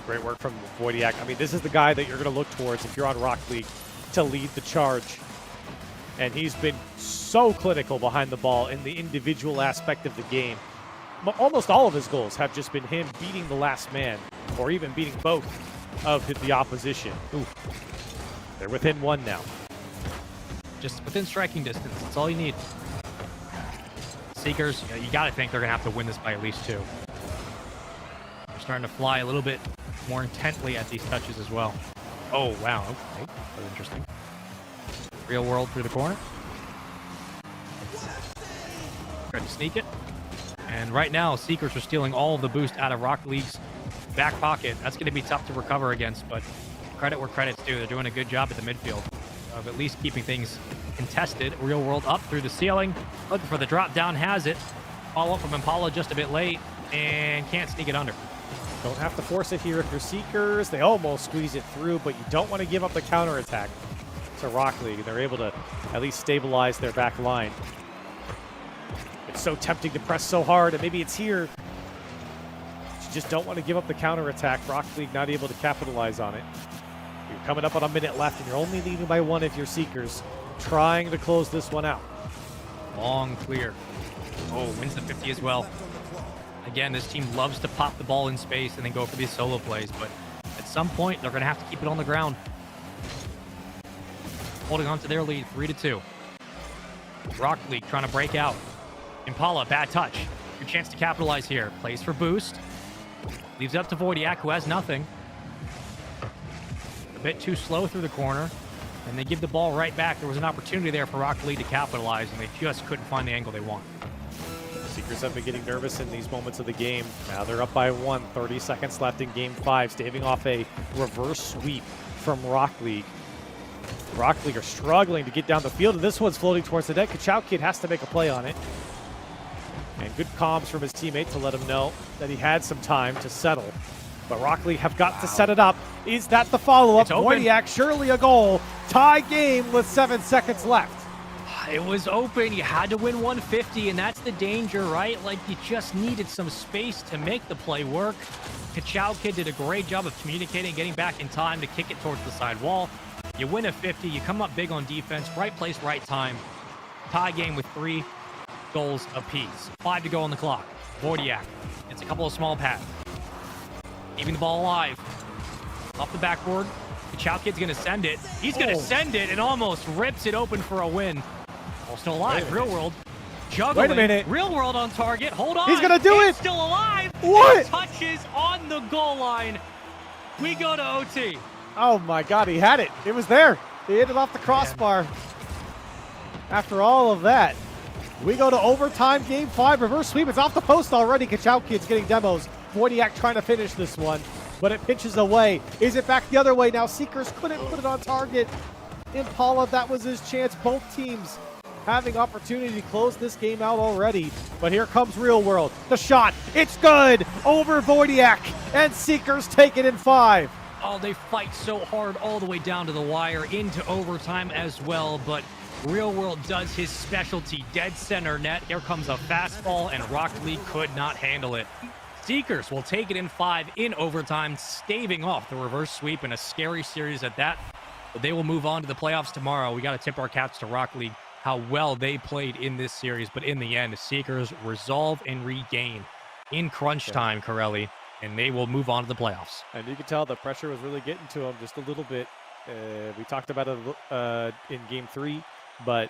Great work from Wojciak. I mean, this is the guy that you're going to look towards if you're on Rock League to lead the charge. And he's been so clinical behind the ball in the individual aspect of the game. Almost all of his goals have just been him beating the last man, or even beating both of the opposition. Ooh. They're within 1 now. Just within striking distance. That's all you need. Seekers, you got to think they're going to have to win this by at least 2. They're starting to fly a little bit more intently at these touches as well. Oh, wow. Okay. That was interesting. Real World through the corner. Trying to sneak it. And right now, Seekers are stealing all of the boost out of Rock League's back pocket. That's going to be tough to recover against, but credit where credit's due. They're doing a good job at the midfield of at least keeping things contested. Real World up through the ceiling. Looking for the drop down, has it. Follow up from Impala just a bit late and can't sneak it under. Don't have to force it here if you're Seekers. They almost squeeze it through, but you don't want to give up the counterattack to Rock League. And they're able to at least stabilize their back line. It's so tempting to press so hard, and maybe it's here. just don't want to give up the counterattack. Rock League not able to capitalize on it. You're coming up on a minute left, and you're only leading by 1 if you're Seekers. Trying to close this one out. Long clear. Oh, wins the 50 as well. Again, this team loves to pop the ball in space and then go for these solo plays, but at some point, they're going to have to keep it on the ground. Holding on to their lead, 3-2. Rock League trying to break out. Impala, bad touch. Good chance to capitalize here. Plays for boost. Leaves it up to Voidiak, who has nothing. A bit too slow through the corner. And they give the ball right back. There was an opportunity there for Rock League to capitalize, and they just couldn't find the angle they want. Seekers have been getting nervous in these moments of the game. Now they're up by 1, 30 seconds left in game 5, staving off a reverse sweep from Rock League. Rock League are struggling to get down the field, and this one's floating towards the net. Kachau Kid has to make a play on it. And good comms from his teammate to let him know that he had some time to settle. But Rock League have got to set it up. Is that the follow-up? Voidiak, surely a goal. Tie game with 7 seconds left. It was open. You had to win 150, and that's the danger, right? Like, you just needed some space to make the play work. Kachau Kid did a great job of communicating, getting back in time to kick it towards the side wall. You win a 50. You come up big on defense. Right place, right time. Tie game with 3 goals apiece. 5 to go on the clock. Voidiak. It's a couple of small pads. Keeping the ball alive. Off the backboard. Kachau Kid's going to send it. He's going to send it and almost rips it open for a win. Oh, still alive. Real World. Juggling. Wait a minute. Real World on target. Hold on. He's going to do it. Still alive. What? It touches on the goal line. We go to OT. Oh my God, he had it. It was there. He hit it off the crossbar. After all of that, we go to overtime, game 5, reverse sweep. It's off the post already. Kachau Kid's getting demos. Voidiak trying to finish this one, but it pitches away. Is it back the other way? Now Seekers couldn't put it on target. Impala, that was his chance. Both teams having opportunity to close this game out already. But here comes Real World. The shot, it's good, over Voidiak, and Seekers take it in 5. Oh, they fight so hard all the way down to the wire, into overtime as well, but Real World does his specialty, dead center net. Here comes a fastball, and Rock League could not handle it. Seekers will take it in 5 in overtime, staving off the reverse sweep in a scary series at that. But they will move on to the playoffs tomorrow. We got to tip our caps to Rock League, how well they played in this series. But in the end, the Seekers resolve and regain in crunch time, Corelli, and they will move on to the playoffs. And you can tell the pressure was really getting to them just a little bit. We talked about it in game 3, but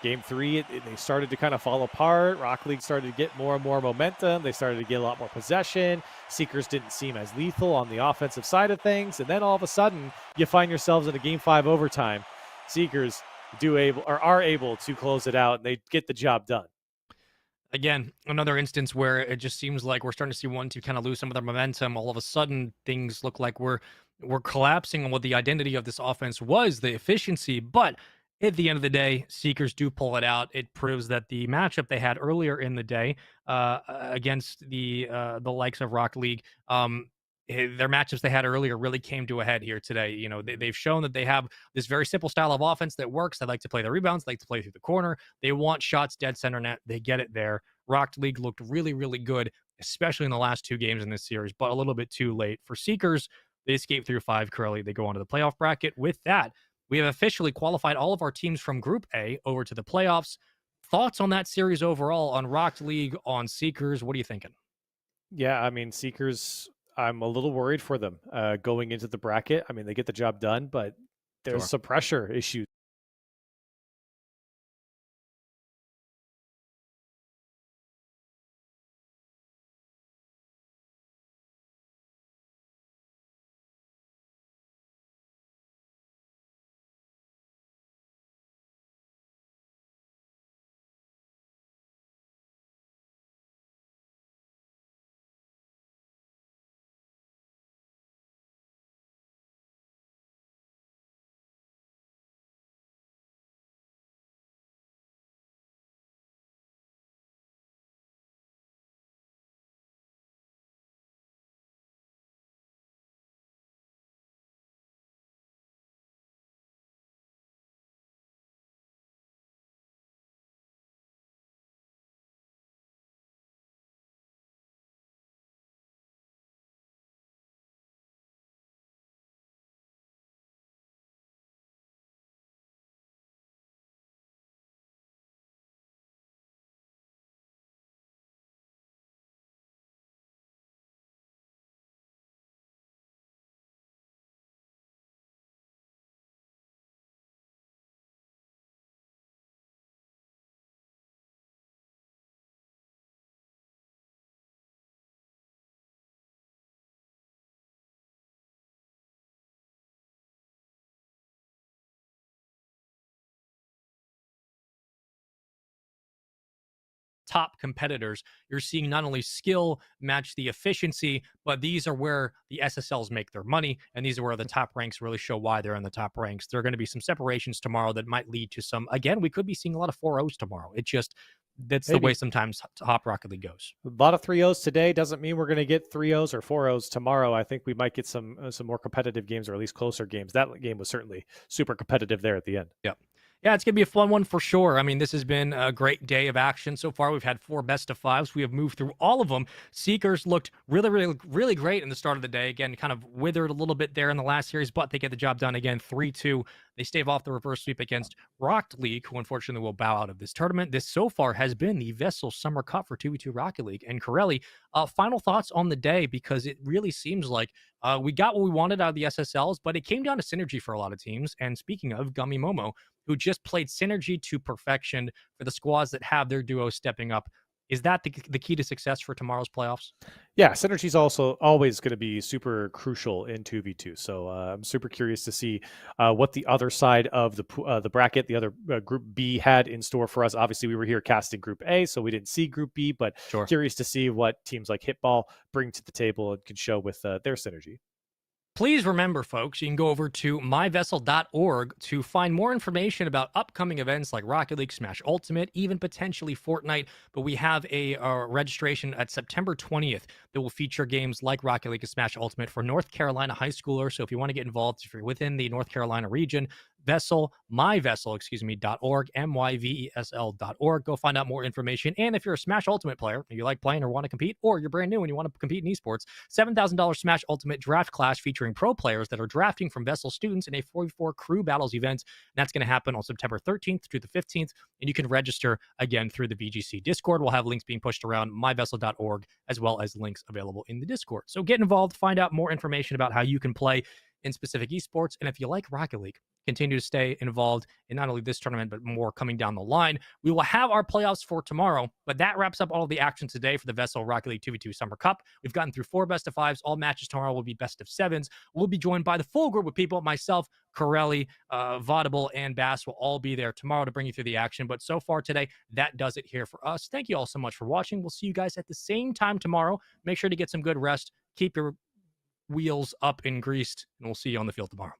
game 3, they started to kind of fall apart. Rock League started to get more and more momentum. They started to get a lot more possession. Seekers didn't seem as lethal on the offensive side of things. And then all of a sudden, you find yourselves in a game 5 overtime. Seekers are able to close it out, and they get the job done. Again, another instance where it just seems like we're starting to see one team kind of lose some of their momentum. All of a sudden, things look like we're collapsing on what the identity of this offense was, the efficiency. But at the end of the day, Seekers do pull it out. It proves that the matchup they had earlier in the day against the likes of Rock League, their matchups they had earlier really came to a head here today. You know, they've shown that they have this very simple style of offense that works. They like to play the rebounds, they like to play through the corner. They want shots dead center net. They get it there. Rock League looked really, really good, especially in the last 2 games in this series, but a little bit too late. For Seekers, they escape through 5 curly. They go on to the playoff bracket. With that, we have officially qualified all of our teams from Group A over to the playoffs. Thoughts on that series overall, on Rock League, on Seekers? What are you thinking? Yeah, I mean, Seekers, I'm a little worried for them going into the bracket. I mean, they get the job done, but there's some pressure issues top competitors. You're seeing not only skill match the efficiency, but these are where the SSLs make their money, and these are where the top ranks really show why they're in the top ranks. There are going to be some separations tomorrow that might lead to some. Again, we could be seeing a lot of 4-0s tomorrow. It just that's the way Maybe. sometimes Top Rocket League goes. A lot of 3-0s today doesn't mean we're going to get 3-0s or 4-0s tomorrow. I think we might get some more competitive games, or at least closer games. That game was certainly super competitive there at the end. Yep. Yeah, it's going to be a fun one for sure. I mean, this has been a great day of action so far. We've had 4 best of 5s. We have moved through all of them. Seekers looked really, really, really great in the start of the day. Again, kind of withered a little bit there in the last series, but they get the job done again 3-2. They stave off the reverse sweep against Rocket League, who unfortunately will bow out of this tournament. This so far has been the VESL Summer Cup for 2v2 Rocket League. And Corelli, final thoughts on the day, because it really seems like we got what we wanted out of the SSLs, but it came down to synergy for a lot of teams. And speaking of Gummy Momo, who just played synergy to perfection for the squads that have their duo stepping up. Is that the key to success for tomorrow's playoffs? Yeah, synergy is also always going to be super crucial in 2v2. So I'm super curious to see what the other side of the bracket, the other Group B, had in store for us. Obviously, we were here casting Group A, so we didn't see Group B, but Sure. curious to see what teams like Hitball bring to the table and can show with their synergy. Please remember, folks, you can go over to myvessel.org to find more information about upcoming events like Rocket League, Smash Ultimate, even potentially Fortnite. But we have a registration at September 20th that will feature games like Rocket League and Smash Ultimate for North Carolina high schoolers. So if you want to get involved, if you're within the North Carolina region, myvessel.org, myvesl.org. Go find out more information. And if you're a Smash Ultimate player, you like playing or want to compete, or you're brand new and you want to compete in esports, $7,000 Smash Ultimate draft class featuring pro players that are drafting from VESL students in a 4v4 crew battles event. And that's going to happen on September 13th through the 15th. And you can register again through the VGC Discord. We'll have links being pushed around myvessel.org, as well as links available in the Discord. So get involved, find out more information about how you can play in specific esports. And if you like Rocket League, continue to stay involved in not only this tournament, but more coming down the line. We will have our playoffs for tomorrow, but that wraps up all of the action today for the VESL Rocket League 2v2 Summer Cup. We've gotten through 4 best of 5s. All matches tomorrow will be best of 7s. We'll be joined by the full group of people. Myself, Corelli, Vaudable, and Bass will all be there tomorrow to bring you through the action. But so far today, that does it here for us. Thank you all so much for watching. We'll see you guys at the same time tomorrow. Make sure to get some good rest. Keep your wheels up and greased, and we'll see you on the field tomorrow.